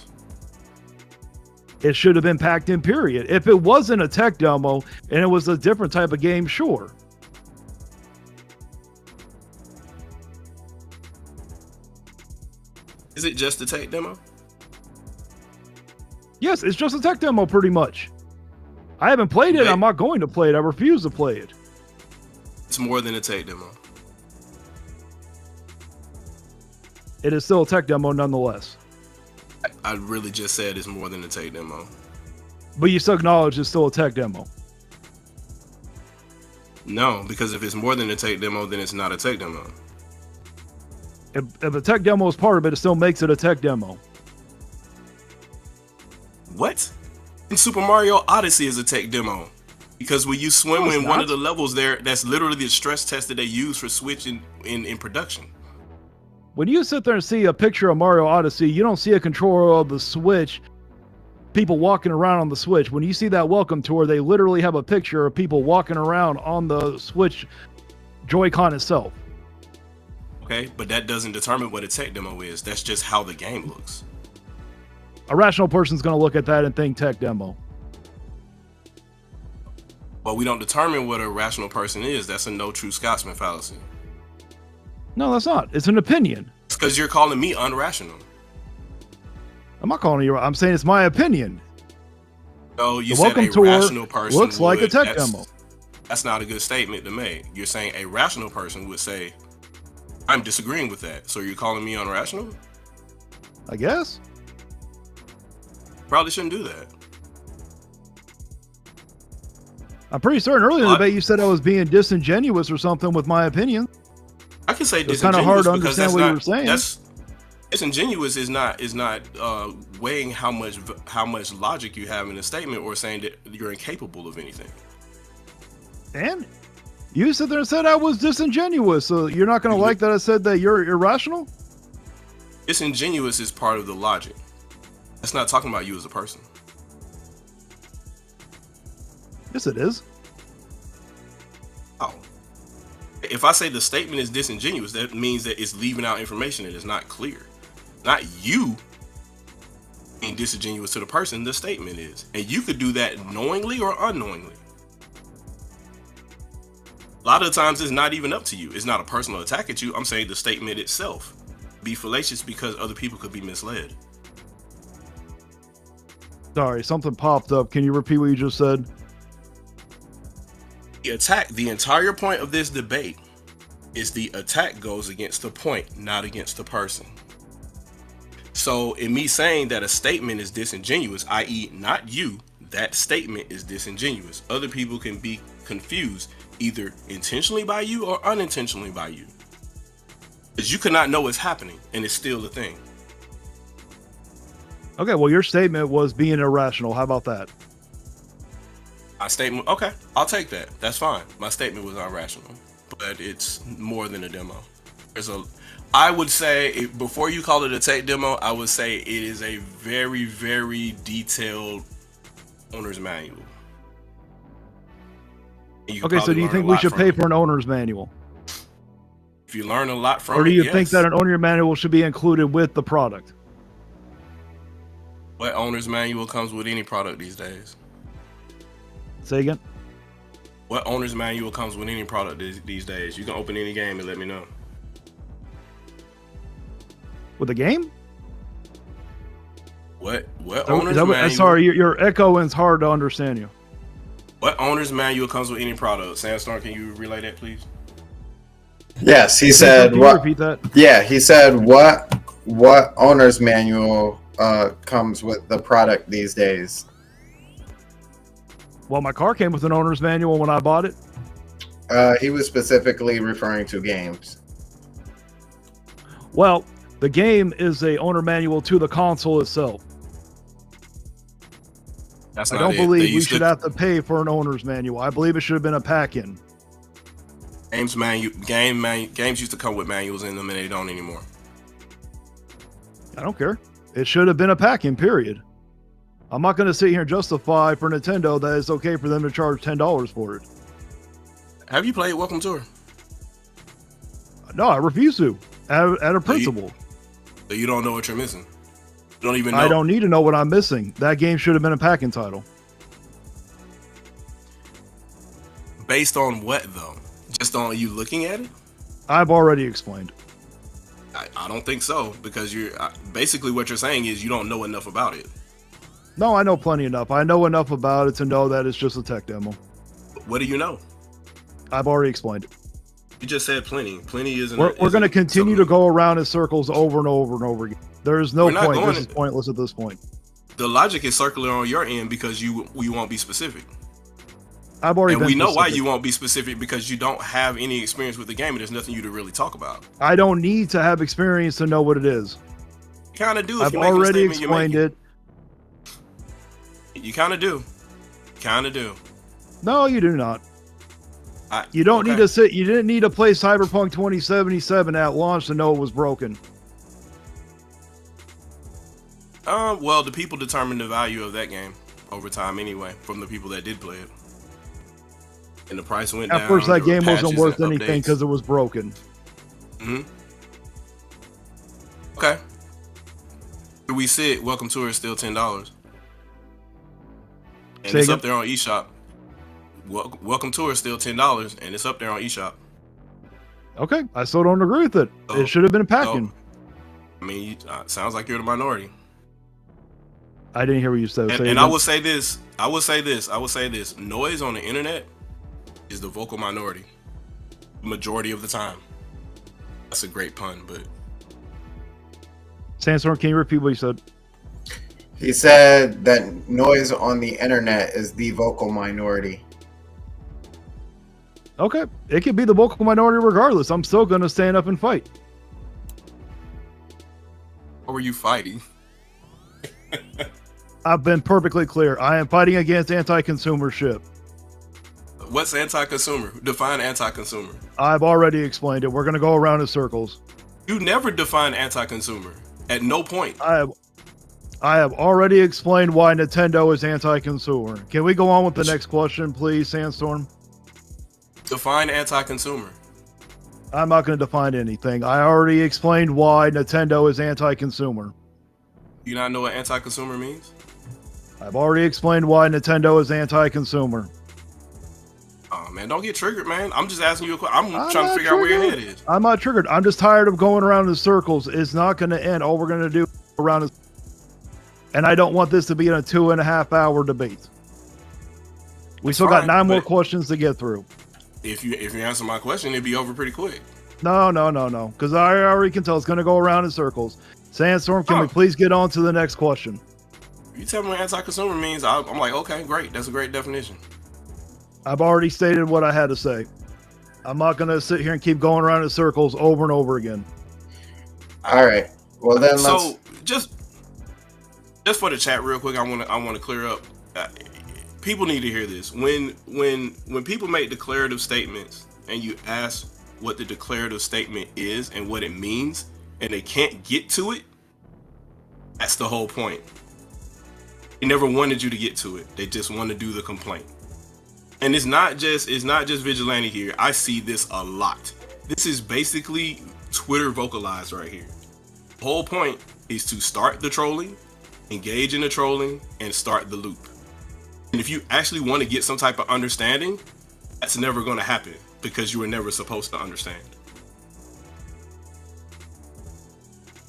Speaker 1: It should have been packed in, period. If it wasn't a tech demo and it was a different type of game, sure.
Speaker 2: Is it just a tech demo?
Speaker 1: Yes, it's just a tech demo pretty much. I haven't played it. I'm not going to play it. I refuse to play it.
Speaker 2: It's more than a tech demo.
Speaker 1: It is still a tech demo nonetheless.
Speaker 2: I really just said it's more than a tech demo.
Speaker 1: But you still acknowledge it's still a tech demo.
Speaker 2: No, because if it's more than a tech demo, then it's not a tech demo.
Speaker 1: If a tech demo is part of it, it still makes it a tech demo.
Speaker 2: What? In Super Mario Odyssey is a tech demo. Because when you swim in one of the levels there, that's literally the stress test that they use for Switch in production.
Speaker 1: When you sit there and see a picture of Mario Odyssey, you don't see a controller of the Switch, people walking around on the Switch. When you see that welcome tour, they literally have a picture of people walking around on the Switch Joy-Con itself.
Speaker 2: Okay, but that doesn't determine what a tech demo is. That's just how the game looks.
Speaker 1: A rational person's going to look at that and think tech demo.
Speaker 2: But we don't determine what a rational person is. That's a no true Scotsman fallacy.
Speaker 1: No, that's not. It's an opinion.
Speaker 2: It's because you're calling me unrational.
Speaker 1: I'm not calling you. I'm saying it's my opinion.
Speaker 2: No, you
Speaker 1: The
Speaker 2: said
Speaker 1: welcome
Speaker 2: a
Speaker 1: tour
Speaker 2: rational person
Speaker 1: looks like a
Speaker 2: would.
Speaker 1: tech demo.
Speaker 2: That's not a good statement to make. You're saying a rational person would say, I'm disagreeing with that. So you're calling me unrational?
Speaker 1: I guess.
Speaker 2: Probably shouldn't do that.
Speaker 1: I'm pretty certain earlier in the debate you said I was being disingenuous or something with my opinion.
Speaker 2: I can say
Speaker 1: it's kind of hard to understand what you were saying.
Speaker 2: Disingenuous is not weighing how much logic you have in a statement or saying that you're incapable of anything.
Speaker 1: And you sit there and said I was disingenuous, so you're not going to like that I said that you're irrational?
Speaker 2: Disingenuous is part of the logic. That's not talking about you as a person.
Speaker 1: Yes, it is.
Speaker 2: Oh. If I say the statement is disingenuous, that means that it's leaving out information that is not clear. Not you being disingenuous to the person, the statement is. And you could do that knowingly or unknowingly. A lot of the times it's not even up to you. It's not a personal attack at you. I'm saying the statement itself be fallacious because other people could be misled.
Speaker 1: Sorry, something popped up. Can you repeat what you just said?
Speaker 2: The entire point of this debate is the attack goes against the point, not against the person. So in me saying that a statement is disingenuous, i.e. not you, that statement is disingenuous. Other people can be confused either intentionally by you or unintentionally by you. Because you cannot know what's happening and it's still a thing.
Speaker 1: Okay, well, your statement was being irrational. How about that?
Speaker 2: My statement, okay, I'll take that. That's fine. My statement was irrational, but it's more than a demo. I would say, before you call it a tech demo, I would say it is a very, very detailed owner's manual.
Speaker 1: Okay, so do you think we should pay for an owner's manual?
Speaker 2: If you learn a lot from it,
Speaker 1: or do you think that an owner manual should be included with the product?
Speaker 2: What owner's manual comes with any product these days?
Speaker 1: Say again?
Speaker 2: What owner's manual comes with any product these days? You can open any game and let me know.
Speaker 1: With a game?
Speaker 2: What owner's manual?
Speaker 1: Sorry, your echoing's hard to understand you.
Speaker 2: What owner's manual comes with any product? Sandstorm, can you relay that, please?
Speaker 3: Yes, he said what?
Speaker 1: Repeat that?
Speaker 3: Yeah, he said what owner's manual comes with the product these days.
Speaker 1: Well, my car came with an owner's manual when I bought it.
Speaker 3: He was specifically referring to games.
Speaker 1: Well, the game is a owner manual to the console itself.
Speaker 2: That's
Speaker 1: I don't believe we should have to pay for an owner's manual. I believe it should have been a pack-in.
Speaker 2: Games used to come with manuals in them, and they don't anymore.
Speaker 1: I don't care. It should have been a pack-in, period. I'm not going to sit here and justify for Nintendo that it's okay for them to charge $10 for it.
Speaker 2: Have you played Welcome Tour?
Speaker 1: No, I refuse to. Out of principle.
Speaker 2: So you don't know what you're missing. You don't even know.
Speaker 1: I don't need to know what I'm missing. That game should have been a packing title.
Speaker 2: Based on what though? Just on you looking at it?
Speaker 1: I've already explained.
Speaker 2: I don't think so, because you're basically what you're saying is you don't know enough about it.
Speaker 1: No, I know plenty enough. I know enough about it to know that it's just a tech demo.
Speaker 2: What do you know?
Speaker 1: I've already explained it.
Speaker 2: You just said plenty. Plenty isn't.
Speaker 1: We're going to continue to go around in circles over and over and over again. There is no point. This is pointless at this point.
Speaker 2: The logic is circular on your end because we won't be specific.
Speaker 1: I've already.
Speaker 2: And we know why you won't be specific, because you don't have any experience with the game and there's nothing you to really talk about.
Speaker 1: I don't need to have experience to know what it is.
Speaker 2: You kind of do.
Speaker 1: I've already explained it.
Speaker 2: You kind of do. Kind of do.
Speaker 1: No, you do not. You don't need to sit. You didn't need to play Cyberpunk 2077 at launch to know it was broken.
Speaker 2: Well, the people determined the value of that game over time anyway, from the people that did play it. And the price went down.
Speaker 1: At first, that game wasn't worth anything because it was broken.
Speaker 2: Okay. Where we sit, Welcome Tour is still $10. And it's up there on eShop. Welcome Tour is still $10, and it's up there on eShop.
Speaker 1: Okay, I still don't agree with it. It should have been packing.
Speaker 2: I mean, sounds like you're the minority.
Speaker 1: I didn't hear what you said.
Speaker 2: And I will say this. I will say this. Noise on the internet is the vocal minority. Majority of the time. That's a great pun, but.
Speaker 1: Sandstorm, can you repeat what you said?
Speaker 3: He said that noise on the internet is the vocal minority.
Speaker 1: Okay, it could be the vocal minority regardless. I'm still going to stand up and fight.
Speaker 2: What were you fighting?
Speaker 1: I've been perfectly clear. I am fighting against anti-consumership.
Speaker 2: What's anti-consumer? Define anti-consumer.
Speaker 1: I've already explained it. We're going to go around in circles.
Speaker 2: You never define anti-consumer. At no point.
Speaker 1: I have already explained why Nintendo is anti-consumer. Can we go on with the next question, please, Sandstorm?
Speaker 2: Define anti-consumer.
Speaker 1: I'm not going to define anything. I already explained why Nintendo is anti-consumer.
Speaker 2: You not know what anti-consumer means?
Speaker 1: I've already explained why Nintendo is anti-consumer.
Speaker 2: Oh man, don't get triggered, man. I'm just asking you a question. I'm trying to figure out where your head is.
Speaker 1: I'm not triggered. I'm just tired of going around in circles. It's not going to end. All we're going to do around is, and I don't want this to be in a 2.5 hour debate. We still got 9 more questions to get through.
Speaker 2: If you answer my question, it'd be over pretty quick.
Speaker 1: No. Because I already can tell it's going to go around in circles. Sandstorm, can we please get on to the next question?
Speaker 2: You tell me what anti-consumer means, I'm like, okay, great. That's a great definition.
Speaker 1: I've already stated what I had to say. I'm not going to sit here and keep going around in circles over and over again.
Speaker 3: All right. Well, then
Speaker 2: so just for the chat real quick, I want to clear up. People need to hear this. When people make declarative statements and you ask what the declarative statement is and what it means, and they can't get to it, that's the whole point. They never wanted you to get to it. They just want to do the complaint. And it's not just Vigilante here. I see this a lot. This is basically Twitter vocalized right here. The whole point is to start the trolling, engage in the trolling, and start the loop. And if you actually want to get some type of understanding, that's never going to happen because you were never supposed to understand.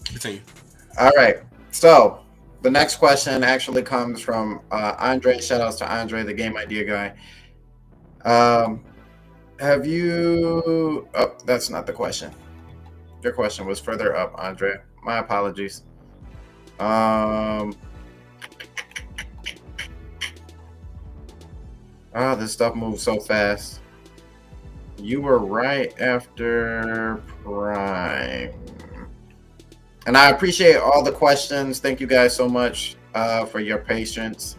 Speaker 2: Continue.
Speaker 3: All right. So the next question actually comes from Andre. Shout outs to Andre, the game idea guy. Have you... Oh, that's not the question. Your question was further up, Andre. My apologies. Oh, this stuff moves so fast. You were right after Prime. And I appreciate all the questions. Thank you guys so much for your patience.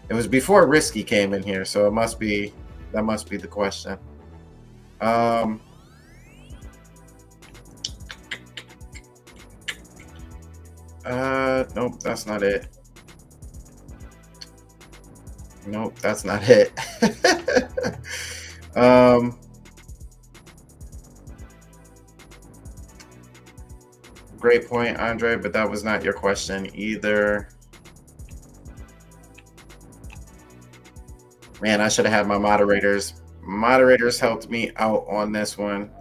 Speaker 3: It was before Risky came in here, so that must be the question. Nope, that's not it. Nope, that's not it. great point, Andre, but that was not your question either. Man, I should have had my moderators. Moderators helped me out on this one.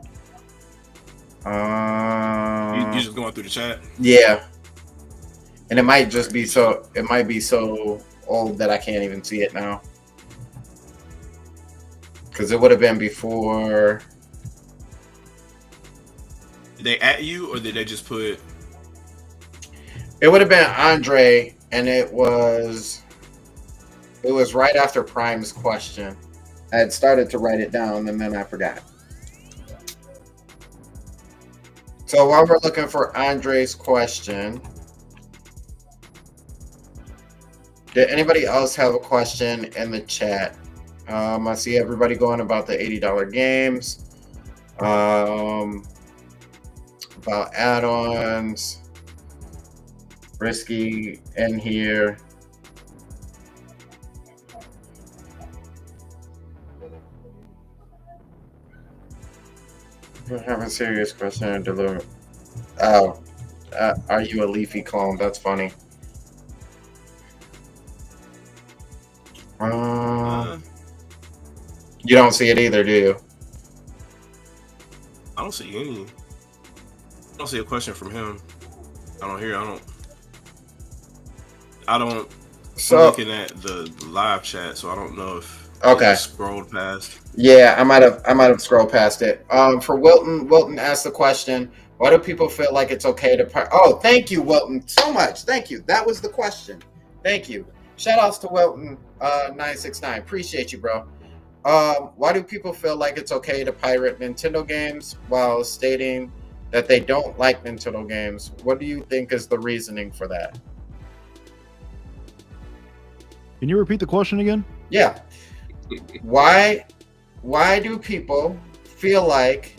Speaker 2: You just going through the chat?
Speaker 3: Yeah. And it might just be so, it might be so old that I can't even see it now. Because it would have been before.
Speaker 2: Did they at you, or did they just put?
Speaker 3: It would have been Andre, and it was right after Prime's question. I had started to write it down, and then I forgot. So while we're looking for Andre's question, did anybody else have a question in the chat? I see everybody going about the $80 games, about add-ons, Risky in here. I have a serious question to deliver. Oh, are you a leafy clone? That's funny. You don't see it either, do you?
Speaker 2: I don't see any. I don't see a question from him. I don't hear.
Speaker 3: So
Speaker 2: I'm looking at the live chat, so I don't know if
Speaker 3: okay.
Speaker 2: I scrolled past.
Speaker 3: Yeah, I might have scrolled past it. For Wilton asked the question: why do people feel like it's okay to? Oh, thank you, Wilton, so much. Thank you. That was the question. Thank you. Shout outs to Wilton 969. Appreciate you, bro. Why do people feel like it's okay to pirate Nintendo games while stating that they don't like Nintendo games? What do you think is the reasoning for that?
Speaker 1: Can you repeat the question again?
Speaker 3: Yeah. Why do people feel like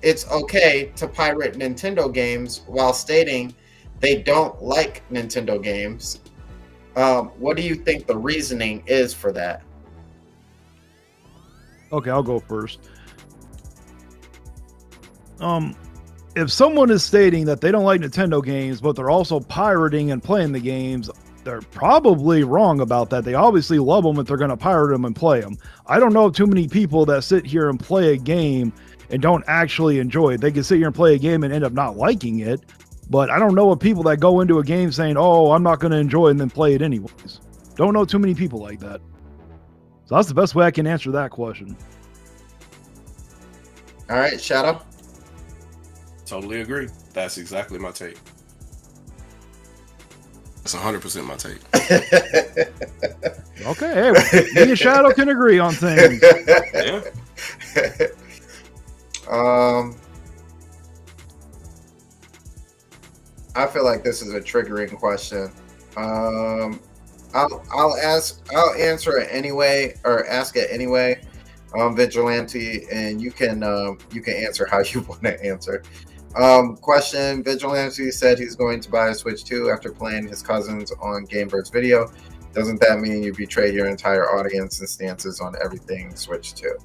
Speaker 3: it's okay to pirate Nintendo games while stating they don't like Nintendo games? What do you think the reasoning is for that?
Speaker 1: Okay, I'll go first. If someone is stating that they don't like Nintendo games, but they're also pirating and playing the games, they're probably wrong about that. They obviously love them if they're going to pirate them and play them. I don't know too many people that sit here and play a game and don't actually enjoy it. They can sit here and play a game and end up not liking it, but I don't know of people that go into a game saying, oh, I'm not going to enjoy it and then play it anyways. Don't know too many people like that. So that's the best way I can answer that question.
Speaker 3: All right, Shadow.
Speaker 2: Totally agree. That's exactly my take. That's 100% my take.
Speaker 1: Okay, hey, me and Shadow can agree on things.
Speaker 2: Yeah.
Speaker 3: I feel like this is a triggering question. I'll answer it anyway, or ask it anyway, Vigilante, and you can answer how you want to answer. Question: Vigilante said he's going to buy a Switch 2 after playing his cousins on Gamebird's video. Doesn't that mean you betrayed your entire audience and stances on everything Switch 2?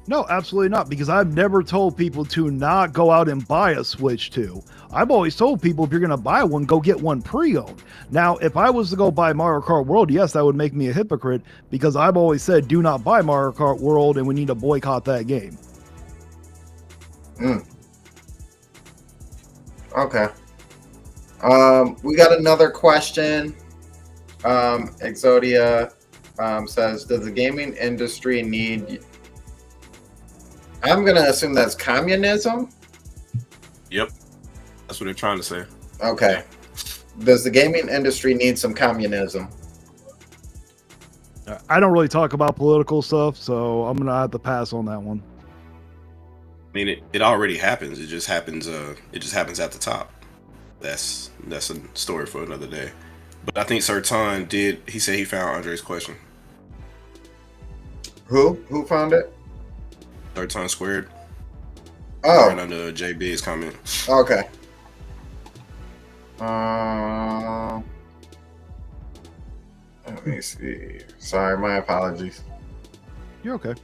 Speaker 1: No, absolutely not, because I've never told people to not go out and buy a Switch 2. I've always told people if you're going to buy one, go get one pre-owned. Now, if I was to go buy Mario Kart World, yes, that would make me a hypocrite, because I've always said do not buy Mario Kart World and we need to boycott that game.
Speaker 3: Okay. We got another question. Exodia says, does the gaming industry need... I'm going to assume that's communism?
Speaker 2: Yep. That's what they're trying to say.
Speaker 3: Okay. Does the gaming industry need some communism?
Speaker 1: I don't really talk about political stuff, so I'm going to have to pass on that one.
Speaker 2: I mean, it already happens. It just happens. It just happens at the top. That's a story for another day. But I think Sertan did. He said he found Andre's question.
Speaker 3: Who found it?
Speaker 2: Sertan squared.
Speaker 3: Oh,
Speaker 2: Right under JB's comment.
Speaker 3: okay. Let me see. Sorry, my apologies.
Speaker 1: You're okay.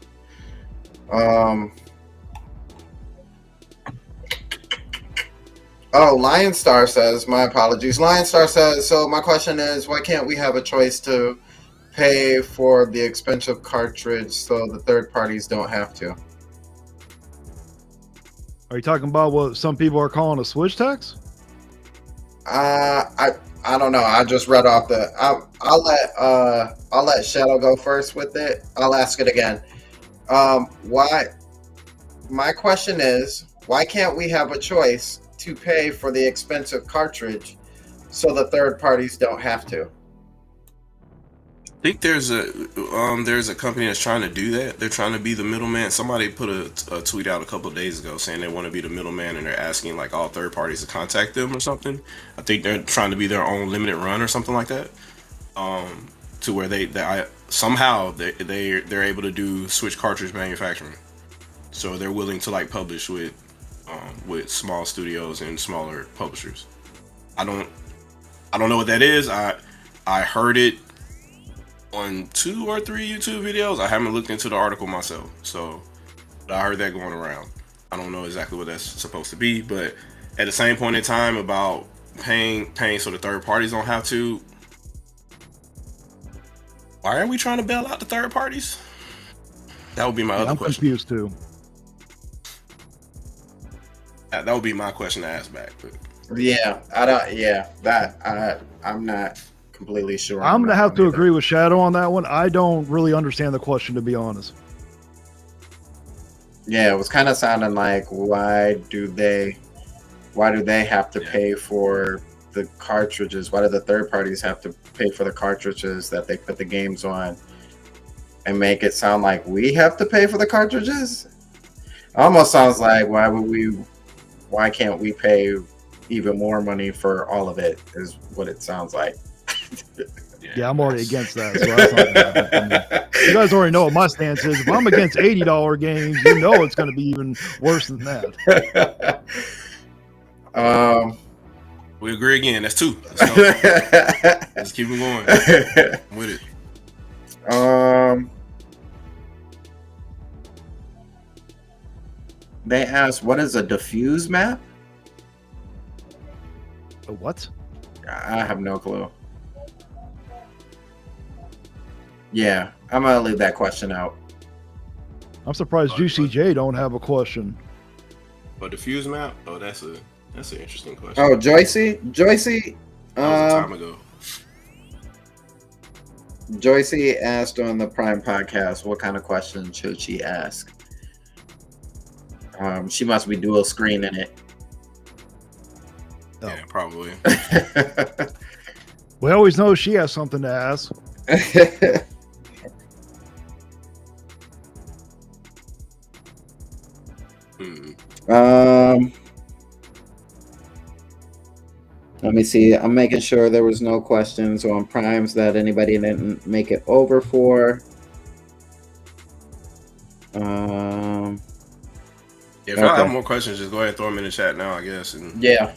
Speaker 3: Oh, Lion Star says, my apologies. Lion Star says, so my question is, why can't we have a choice to pay for the expensive cartridge so the third parties don't have to?
Speaker 1: Are you talking about what some people are calling a switch tax?
Speaker 3: I don't know. I just read off the. I'll let Shadow go first with it. I'll ask it again. Why? My question is, why can't we have a choice to pay for the expensive cartridge so the third parties don't have to?
Speaker 2: I think there's a company that's trying to do that. They're trying to be the middleman. Somebody put a tweet out a couple of days ago saying they want to be the middleman, and they're asking like all third parties to contact them or something. I think they're trying to be their own limited run or something like that. To where somehow they're able to do switch cartridge manufacturing. So they're willing to like publish with small studios and smaller publishers. I don't know what that is. I heard it on 2 or 3 YouTube videos. I haven't looked into the article myself, so I heard that going around. I don't know exactly what that's supposed to be, but at the same point in time about paying so the third parties don't have to. Why are we trying to bail out the third parties? That would be my other
Speaker 1: I'm
Speaker 2: question.
Speaker 1: confused too.
Speaker 2: That would be my question to ask back. But
Speaker 3: Yeah, I don't. Yeah, I'm not completely sure.
Speaker 1: I'm
Speaker 3: on
Speaker 1: gonna
Speaker 3: that
Speaker 1: have
Speaker 3: one
Speaker 1: to
Speaker 3: either.
Speaker 1: agree with Shadow on that one. I don't really understand the question, to be honest.
Speaker 3: Yeah, it was kind of sounding like why do they have to pay for the cartridges? Why do the third parties have to pay for the cartridges that they put the games on? And make it sound like we have to pay for the cartridges? Almost sounds like why can't we pay even more money for all of it is what it sounds like.
Speaker 1: Yeah, I'm already against that. So that's not gonna happen for me. You guys already know what my stance is. If I'm against $80 games, you know it's going to be even worse than that.
Speaker 2: we agree again. That's 2. Let's go. Let's keep it going. I'm with it.
Speaker 3: They asked, what is a diffuse map?
Speaker 1: A what?
Speaker 3: I have no clue. Yeah, I'm gonna leave that question out.
Speaker 1: I'm surprised GCJ don't have a question.
Speaker 2: But diffuse map? Oh, that's an interesting question.
Speaker 3: Oh, Joycey,
Speaker 2: That was a time ago.
Speaker 3: Joycey asked on the Prime podcast, what kind of question should she ask? She must be dual screening it.
Speaker 1: Oh.
Speaker 2: Yeah, probably.
Speaker 1: We always know she has something to ask.
Speaker 3: Let me see. I'm making sure there was no questions on primes that anybody didn't make it over for.
Speaker 2: If y'all have more questions, just go ahead and throw them in the chat now, I guess. And
Speaker 3: yeah,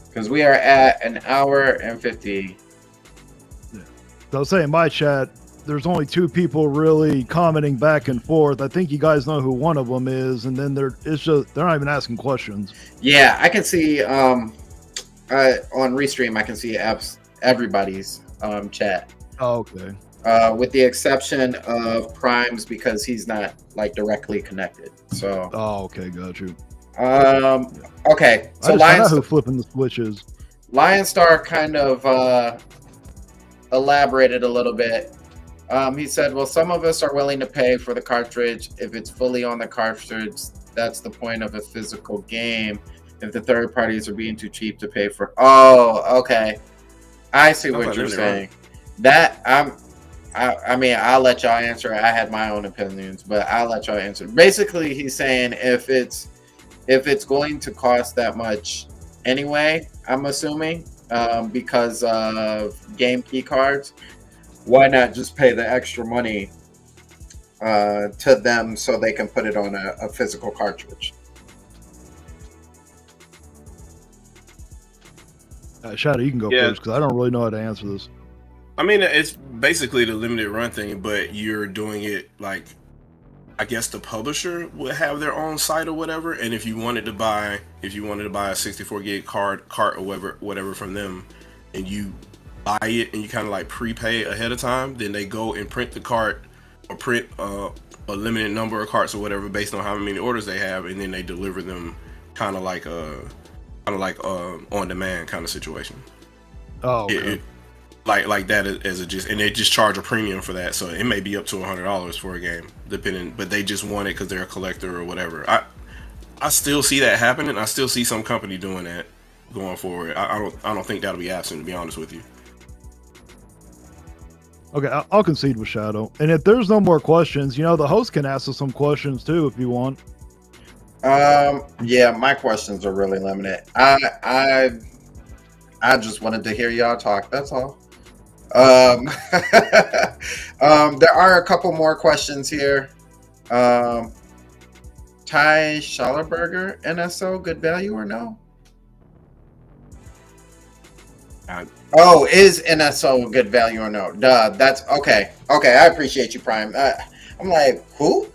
Speaker 3: because we are at 1 hour and 50.
Speaker 1: I'll say in my chat, there's only 2 people really commenting back and forth. I think you guys know who one of them is, and then they're not even asking questions.
Speaker 3: Yeah, I can see on Restream, I can see everybody's chat.
Speaker 1: Oh, okay.
Speaker 3: With the exception of Primes because he's not like directly connected. So.
Speaker 1: Oh, okay, got you.
Speaker 3: Okay. So
Speaker 1: I just found out who flipping the switch is.
Speaker 3: Lion Star kind of elaborated a little bit. He said, well, some of us are willing to pay for the cartridge if it's fully on the cartridge. That's the point of a physical game. If the third parties are being too cheap to pay for. Oh, okay. I see what you're saying. I mean, I'll let y'all answer. I had my own opinions, but I'll let y'all answer. Basically, he's saying if it's going to cost that much anyway, I'm assuming, because of game key cards, why not just pay the extra money to them so they can put it on a physical cartridge?
Speaker 1: Shadow, you can go first because I don't really know how to answer this.
Speaker 2: I mean, it's basically the limited run thing, but you're doing it like I guess the publisher would have their own site or whatever. And if you wanted to buy a 64 gig cart or whatever from them, and you buy it and you kind of like prepay ahead of time, then they go and print the cart or print a limited number of carts or whatever based on how many orders they have, and then they deliver them kind of like on demand kind of situation.
Speaker 1: Oh, okay.
Speaker 2: Like that as a just, and they just charge a premium for that, so it may be up to $100 for a game, depending. But they just want it because they're a collector or whatever. I still see that happening. I still see some company doing that going forward. I don't think that'll be absent, to be honest with you.
Speaker 1: Okay, I'll concede with Shadow. And if there's no more questions, the host can ask us some questions too if you want.
Speaker 3: Yeah, my questions are really limited. I just wanted to hear y'all talk. That's all. There are a couple more questions here. Ty Schallerberger, NSO, good value or no? Is NSO good value or no? Duh, that's okay. Okay, I appreciate you, Prime. I'm like, who?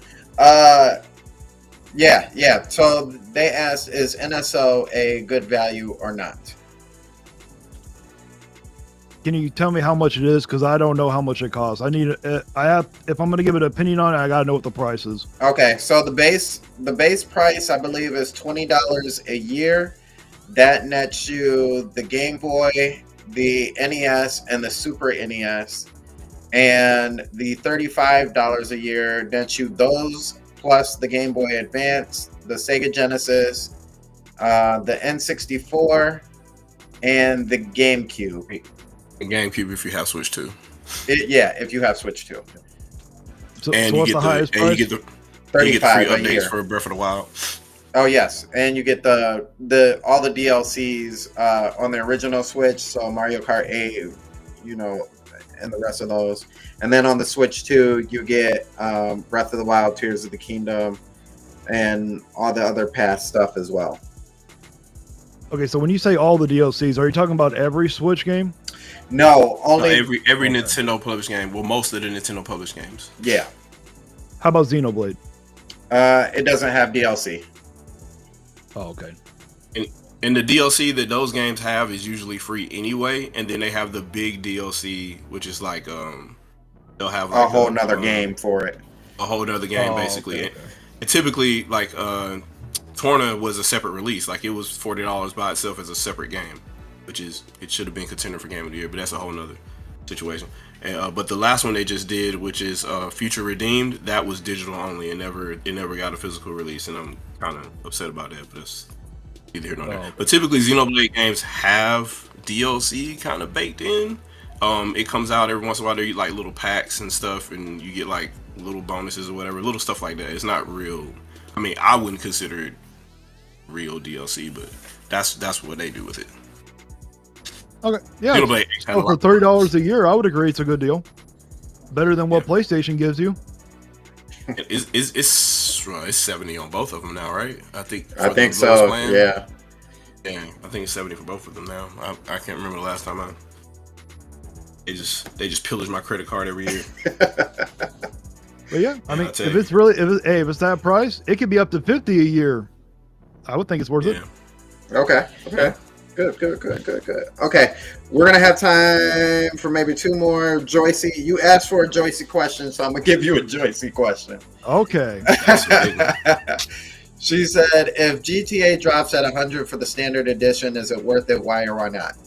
Speaker 3: Yeah. So they asked, is NSO a good value or not?
Speaker 1: Can you tell me how much it is? Because I don't know how much it costs. If I'm going to give an opinion on it, I got to know what the price is.
Speaker 3: Okay, so the base price, I believe, is $20 a year. That nets you the Game Boy, the NES, and the Super NES. And the $35 a year nets you those, plus the Game Boy Advance, the Sega Genesis, the N64, and the GameCube.
Speaker 2: GameCube if you have Switch 2.
Speaker 3: If you have Switch 2.
Speaker 1: So what's the highest price?
Speaker 2: You get the free updates for Breath of the Wild.
Speaker 3: Oh yes, and you get the all the DLCs on the original Switch, so Mario Kart 8, and the rest of those. And then on the Switch 2, you get Breath of the Wild, Tears of the Kingdom, and all the other past stuff as well.
Speaker 1: Okay, so when you say all the DLCs, are you talking about every Switch game?
Speaker 3: No, only
Speaker 2: every Nintendo published game. Well, most of the Nintendo published games.
Speaker 3: Yeah.
Speaker 1: How about Xenoblade?
Speaker 3: It doesn't have DLC.
Speaker 1: Oh, okay.
Speaker 2: And the DLC that those games have is usually free anyway, and then they have the big DLC, which is like they'll have like
Speaker 3: a whole nother game for it.
Speaker 2: A whole nother game, basically.
Speaker 1: Okay.
Speaker 2: And typically, like Torna was a separate release. Like it was $40 by itself as a separate game, which is, it should have been contender for Game of the Year, but that's a whole nother situation. And, but the last one they just did, which is Future Redeemed, that was digital only. It never got a physical release, and I'm kind of upset about that. But it's either here nor there.
Speaker 1: Okay.
Speaker 2: But typically, Xenoblade games have DLC kind of baked in. It comes out every once in a while. They're like little packs and stuff, and you get like little bonuses or whatever, little stuff like that. It's not real. I mean, I wouldn't consider it real DLC, but that's what they do with it.
Speaker 1: Okay, yeah.
Speaker 2: Xenoblade
Speaker 1: So for $30 a year, I would agree it's a good deal. Better than what PlayStation gives you.
Speaker 2: It's 70 on both of them now, right? I think
Speaker 3: so. Yeah.
Speaker 2: Yeah, I think it's 70 for both of them now. I can't remember the last time they just pillage my credit card every year.
Speaker 1: But yeah, I mean, if it's that price, it could be up to $50 a year. I would think it's worth it.
Speaker 3: Okay. Good. Okay, we're gonna have time for maybe two more. Joycey, you asked for a Joycey question, so I'm gonna give you a Joycey question.
Speaker 1: Okay.
Speaker 3: She said, if GTA drops at 100 for the standard edition, is it worth it? Why or why not?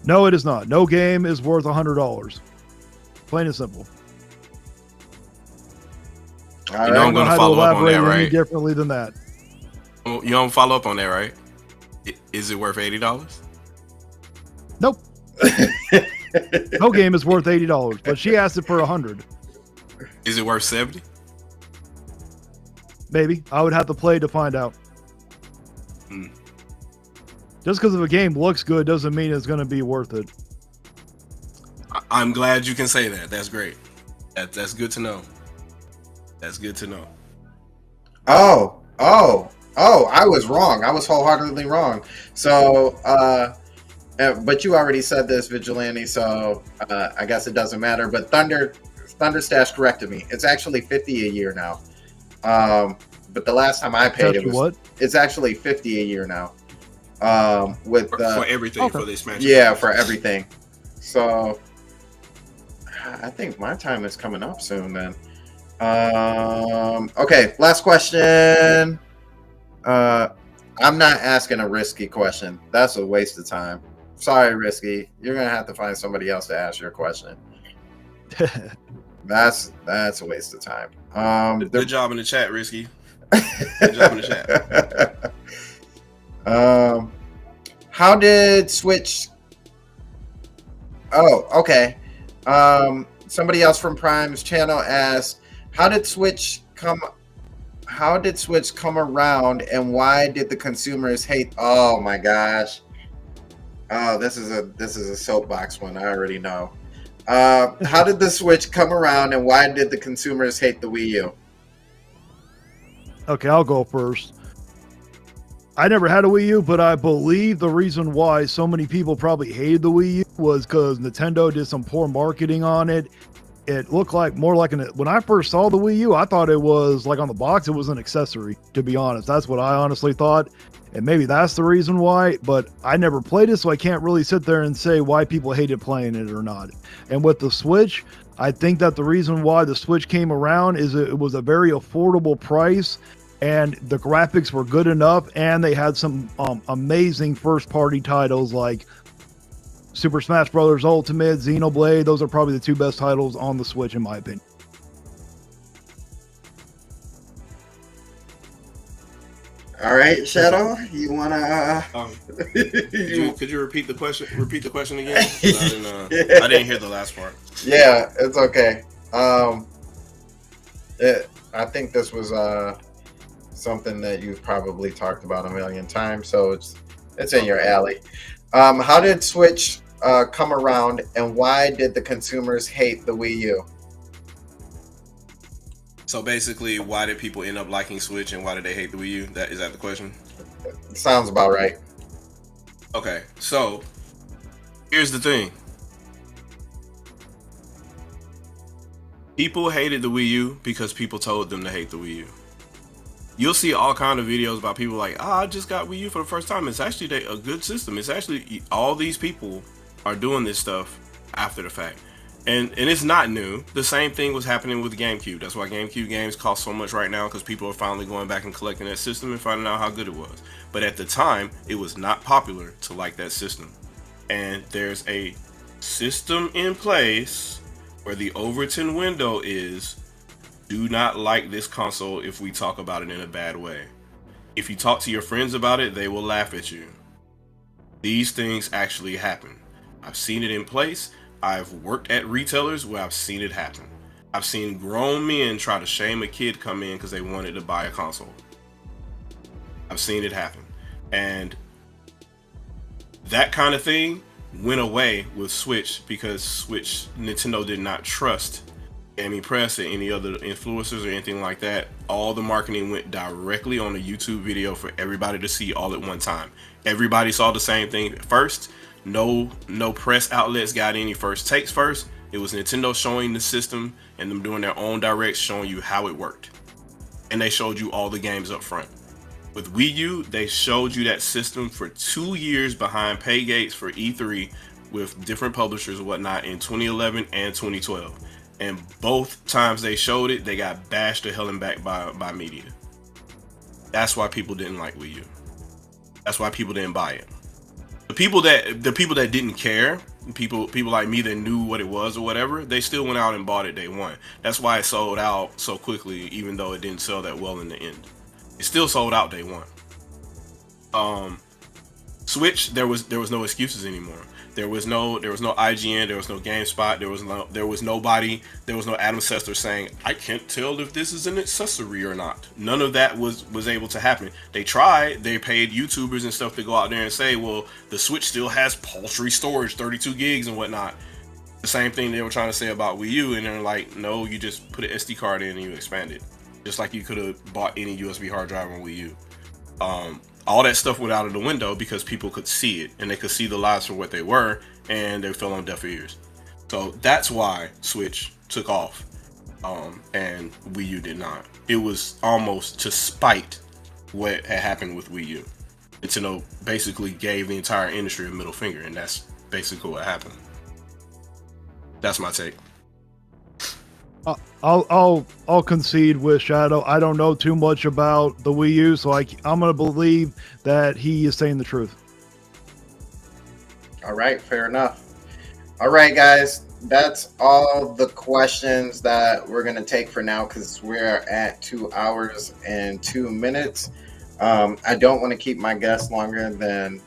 Speaker 1: No, it is not. No game is worth $100. Plain and simple.
Speaker 3: All
Speaker 2: You know
Speaker 3: right.
Speaker 2: I'm going
Speaker 1: I
Speaker 2: to
Speaker 1: don't know how
Speaker 2: follow up on that,
Speaker 1: elaborate any
Speaker 2: right?
Speaker 1: differently than that.
Speaker 2: You don't follow up on that, right? Is it worth $80?
Speaker 1: Nope. No game is worth $80, but she asked it for $100.
Speaker 2: Is it worth 70?
Speaker 1: Maybe. I would have to play to find out. Just because if a game looks good doesn't mean it's going to be worth it.
Speaker 2: I'm glad you can say that. That's great. That's good to know. That's good to know.
Speaker 3: Oh, I was wrong. I was wholeheartedly wrong. So, but you already said this, Vigilante, so I guess it doesn't matter. But Thunder Thunderstash corrected me. It's actually 50 a year now. But the last time I paid
Speaker 1: That's
Speaker 3: it was
Speaker 1: what?
Speaker 3: it's actually 50 a year now. With
Speaker 2: For everything,
Speaker 1: okay.
Speaker 2: for the expansion.
Speaker 3: yeah, for everything. So I think my time is coming up soon then. Okay, last question. I'm not asking a risky question. That's a waste of time. Sorry, Risky. You're gonna have to find somebody else to ask your question. That's a waste of time.
Speaker 2: Good job in the chat, Risky. Good job in the chat.
Speaker 3: How did Switch? Oh, okay. Somebody else from Prime's channel asked, how did Switch come around, and why did the consumers hate? Oh my gosh. Oh, this is a soapbox one. I already know. How did the Switch come around, and why did the consumers hate the Wii U?
Speaker 1: Okay, I'll go first. I never had a Wii U, but I believe the reason why so many people probably hated the Wii U was because Nintendo did some poor marketing on it. It looked like more like when I first saw the Wii U, I thought it was like on the box, it was an accessory, to be honest. That's what I honestly thought. And maybe that's the reason why, but I never played it, so I can't really sit there and say why people hated playing it or not. And with the Switch, I think that the reason why the Switch came around is it was a very affordable price, and the graphics were good enough, and they had some amazing first-party titles like Super Smash Bros. Ultimate, Xenoblade. Those are probably the two best titles on the Switch, in my opinion.
Speaker 3: All right, Shadow, you wanna?
Speaker 2: Could you repeat the question? Repeat the question again? I didn't hear the last part.
Speaker 3: Yeah, it's okay. I think this was something that you've probably talked about a million times, so it's in your alley. How did Switch come around, and why did the consumers hate the Wii U?
Speaker 2: So basically, why did people end up liking Switch, and why did they hate the Wii U? Is that the question?
Speaker 3: Sounds about right.
Speaker 2: Okay, so here's the thing. People hated the Wii U because people told them to hate the Wii U. You'll see all kind of videos about people like, I just got Wii U for the first time. It's actually a good system. It's actually, all these people are doing this stuff after the fact. And it's not new. The same thing was happening with GameCube. That's why GameCube games cost so much right now, because people are finally going back and collecting that system and finding out how good it was. But at the time, it was not popular to like that system. And there's a system in place where the Overton window is, do not like this console if we talk about it in a bad way. If you talk to your friends about it, they will laugh at you. These things actually happen. I've seen it in place. I've worked at retailers where I've seen it happen. I've seen grown men try to shame a kid come in because they wanted to buy a console. I've seen it happen. And that kind of thing went away with Switch because Nintendo did not trust Amy Press or any other influencers or anything like that. All the marketing went directly on a YouTube video for everybody to see all at one time. Everybody saw the same thing first. No press outlets got any first takes first. It was Nintendo showing the system and them doing their own directs, showing you how it worked. And they showed you all the games up front. With Wii U, they showed you that system for 2 years behind pay gates for E3 with different publishers and whatnot in 2011 and 2012. And both times they showed it, they got bashed to hell and back by media. That's why people didn't like Wii U. That's why people didn't buy it. The people that didn't care, people like me that knew what it was or whatever, they still went out and bought it day one. That's why it sold out so quickly, even though it didn't sell that well in the end. It still sold out day one. Switch, there was no excuses anymore. There was no IGN, there was no GameSpot, there was nobody, there was no Adam Sessler saying, I can't tell if this is an accessory or not. None of that was able to happen. They tried, they paid YouTubers and stuff to go out there and say, well, the Switch still has paltry storage, 32 gigs and whatnot. The same thing they were trying to say about Wii U, and they're like, no, you just put an SD card in and you expand it. Just like you could have bought any USB hard drive on Wii U. All that stuff went out of the window because people could see it and they could see the lives for what they were, and they fell on deaf ears. So that's why Switch took off, and Wii U did not. It was almost to spite what had happened with Wii U. Nintendo basically gave the entire industry a middle finger, and that's basically what happened. That's my take.
Speaker 1: I'll concede with Shadow. I don't know too much about the Wii U, so I'm gonna believe that he is saying the truth.
Speaker 3: All right, fair enough. All right, guys, that's all the questions that we're gonna take for now because we're at 2 hours and 2 minutes. I don't want to keep my guests longer than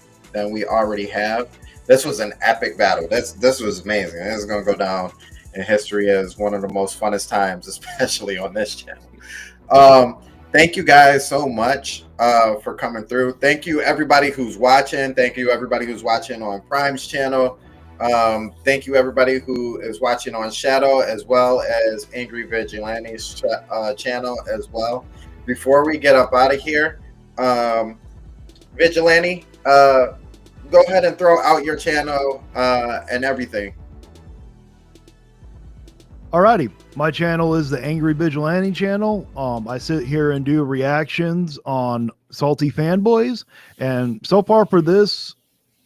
Speaker 3: we already have. This was an epic battle. This was amazing. This is gonna go down in history as one of the most funnest times, especially on this channel. Thank you guys so much for coming through. Thank you everybody who's watching. Thank you everybody who's watching on Prime's channel. Thank you everybody who is watching on Shadow as well as Angry Vigilante's channel as well. Before we get up out of here, Vigilante, go ahead and throw out your channel and everything.
Speaker 1: Alrighty, my channel is the Angry Vigilante channel. I sit here and do reactions on Salty Fanboys, and so far for this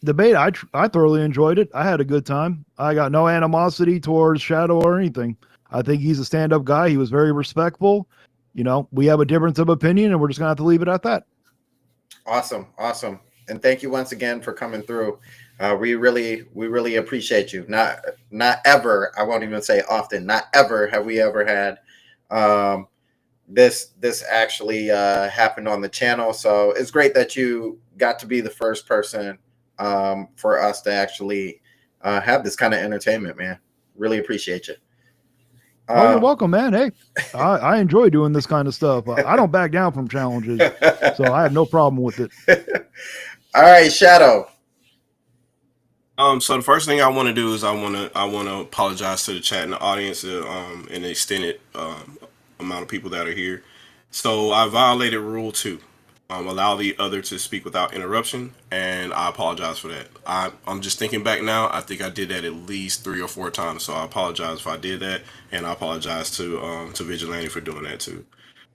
Speaker 1: debate, I thoroughly enjoyed it. I had a good time. I got no animosity towards Shadow or anything. I think he's a stand-up guy. He was very respectful. You know, we have a difference of opinion, and we're just gonna have to leave it at that.
Speaker 3: Awesome, and thank you once again for coming through. We really appreciate you. Not ever. I won't even say often. Not ever have we ever had this actually happened on the channel. So it's great that you got to be the first person for us to actually have this kind of entertainment, man. Really appreciate you.
Speaker 1: Oh, you're welcome, man. Hey, I enjoy doing this kind of stuff. I don't back down from challenges, so I have no problem with it.
Speaker 3: All right, Shadow.
Speaker 2: So the first thing I want to do is I want to apologize to the chat and the audience, and the extended amount of people that are here. So I violated Rule 2. Allow the other to speak without interruption, and I apologize for that. I'm just thinking back now. I think I did that at least 3 or 4 times, so I apologize if I did that, and I apologize to Vigilante for doing that too.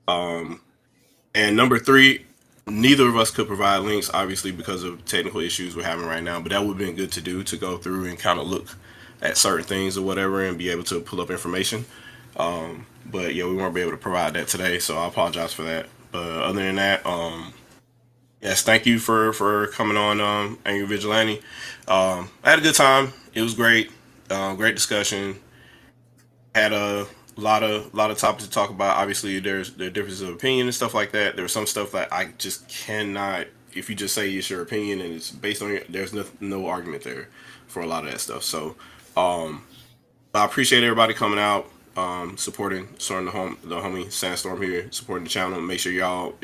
Speaker 2: And number 3, neither of us could provide links, obviously, because of technical issues we're having right now, but that would have been good to do, to go through and kind of look at certain things or whatever and be able to pull up information. But yeah, we weren't able to provide that today, so I apologize for that. But other than that, yes, thank you for coming on, Angry Vigilante. I had a good time. It was great. Great discussion. Had a lot of topics to talk about. Obviously, there's differences of opinion and stuff like that. There's some stuff that I just cannot. If you just say it's your opinion and it's based on there's no argument there for a lot of that stuff. So, I appreciate everybody coming out, supporting the homie Sandstorm here, supporting the channel. Make sure y'all.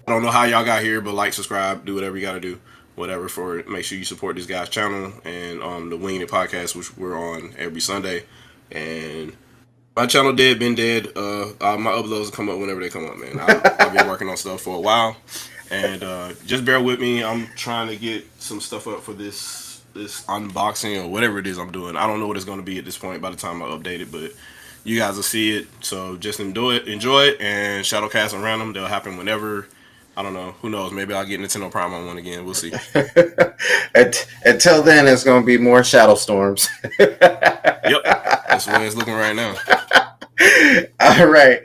Speaker 2: I don't know how y'all got here, but like, subscribe, do whatever you got to do, whatever for. Make sure you support this guy's channel and the Winging It podcast, which we're on every Sunday. And my channel been dead. My uploads will come up whenever they come up, man. I've been working on stuff for a while, and just bear with me. I'm trying to get some stuff up for this unboxing or whatever it is I'm doing. I don't know what it's going to be at this point by the time I update it, but you guys will see it. So just enjoy it, and Shadowcast and Random, they'll happen whenever. I don't know. Who knows? Maybe I'll get Nintendo Prime on one again. We'll see.
Speaker 3: Until then, it's going to be more Shadow Storms.
Speaker 2: Yep. That's the way it's looking right now.
Speaker 3: All right.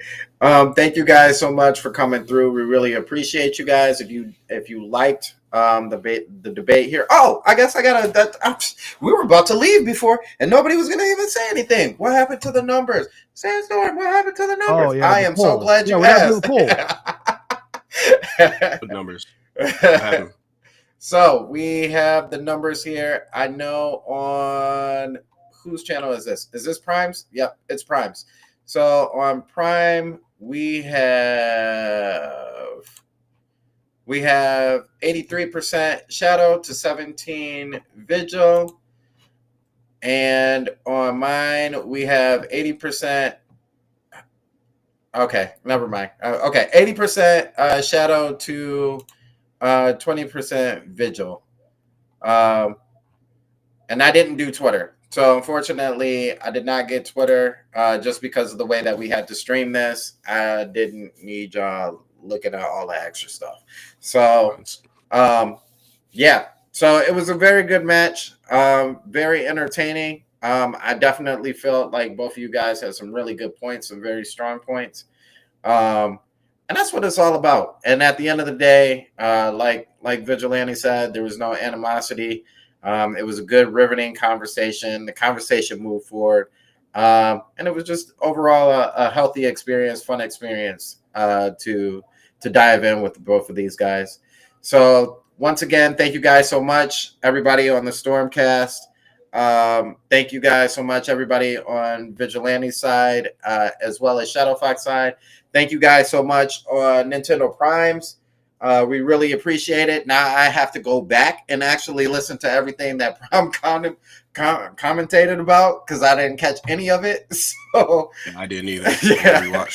Speaker 3: Thank you guys so much for coming through. We really appreciate you guys. If you liked the debate here. Oh, I guess we were about to leave before, and nobody was going to even say anything. What happened to the numbers? Sandstorm, what happened to the numbers?
Speaker 1: Oh, yeah,
Speaker 3: I am so glad you asked.
Speaker 2: Good numbers.
Speaker 3: So we have the numbers here. I know on whose channel is this? Is this Prime's? Yep, it's Prime's. So on Prime we have 83% Shadow to 17 Vigil, and on mine we have 80%. Okay, never mind. Okay, 80% Shadow to 20% Vigil. And I didn't do Twitter. So unfortunately, I did not get Twitter just because of the way that we had to stream this. I didn't need y'all looking at all the extra stuff. So yeah, so it was a very good match, very entertaining. I definitely felt like both of you guys had some really good points, some very strong points. And that's what it's all about. And at the end of the day, like Vigilante said, there was no animosity. It was a good, riveting conversation. The conversation moved forward, and it was just overall a healthy experience, fun experience to dive in with both of these guys. So once again, thank you guys so much, everybody on the Stormcast. Thank you guys so much, everybody on Vigilante's side, as well as Shadowfox side. Thank you guys so much on Nintendo Primes. We really appreciate it. Now I have to go back and actually listen to everything that Prime commentated about because I didn't catch any of it. So
Speaker 2: I didn't either.
Speaker 3: Yeah.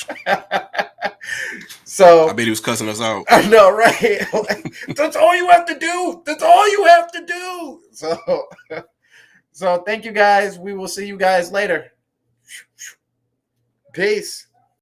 Speaker 3: So
Speaker 2: I bet he was cussing us out.
Speaker 3: I know, right? That's all you have to do. That's all you have to do. So thank you guys. We will see you guys later. Peace.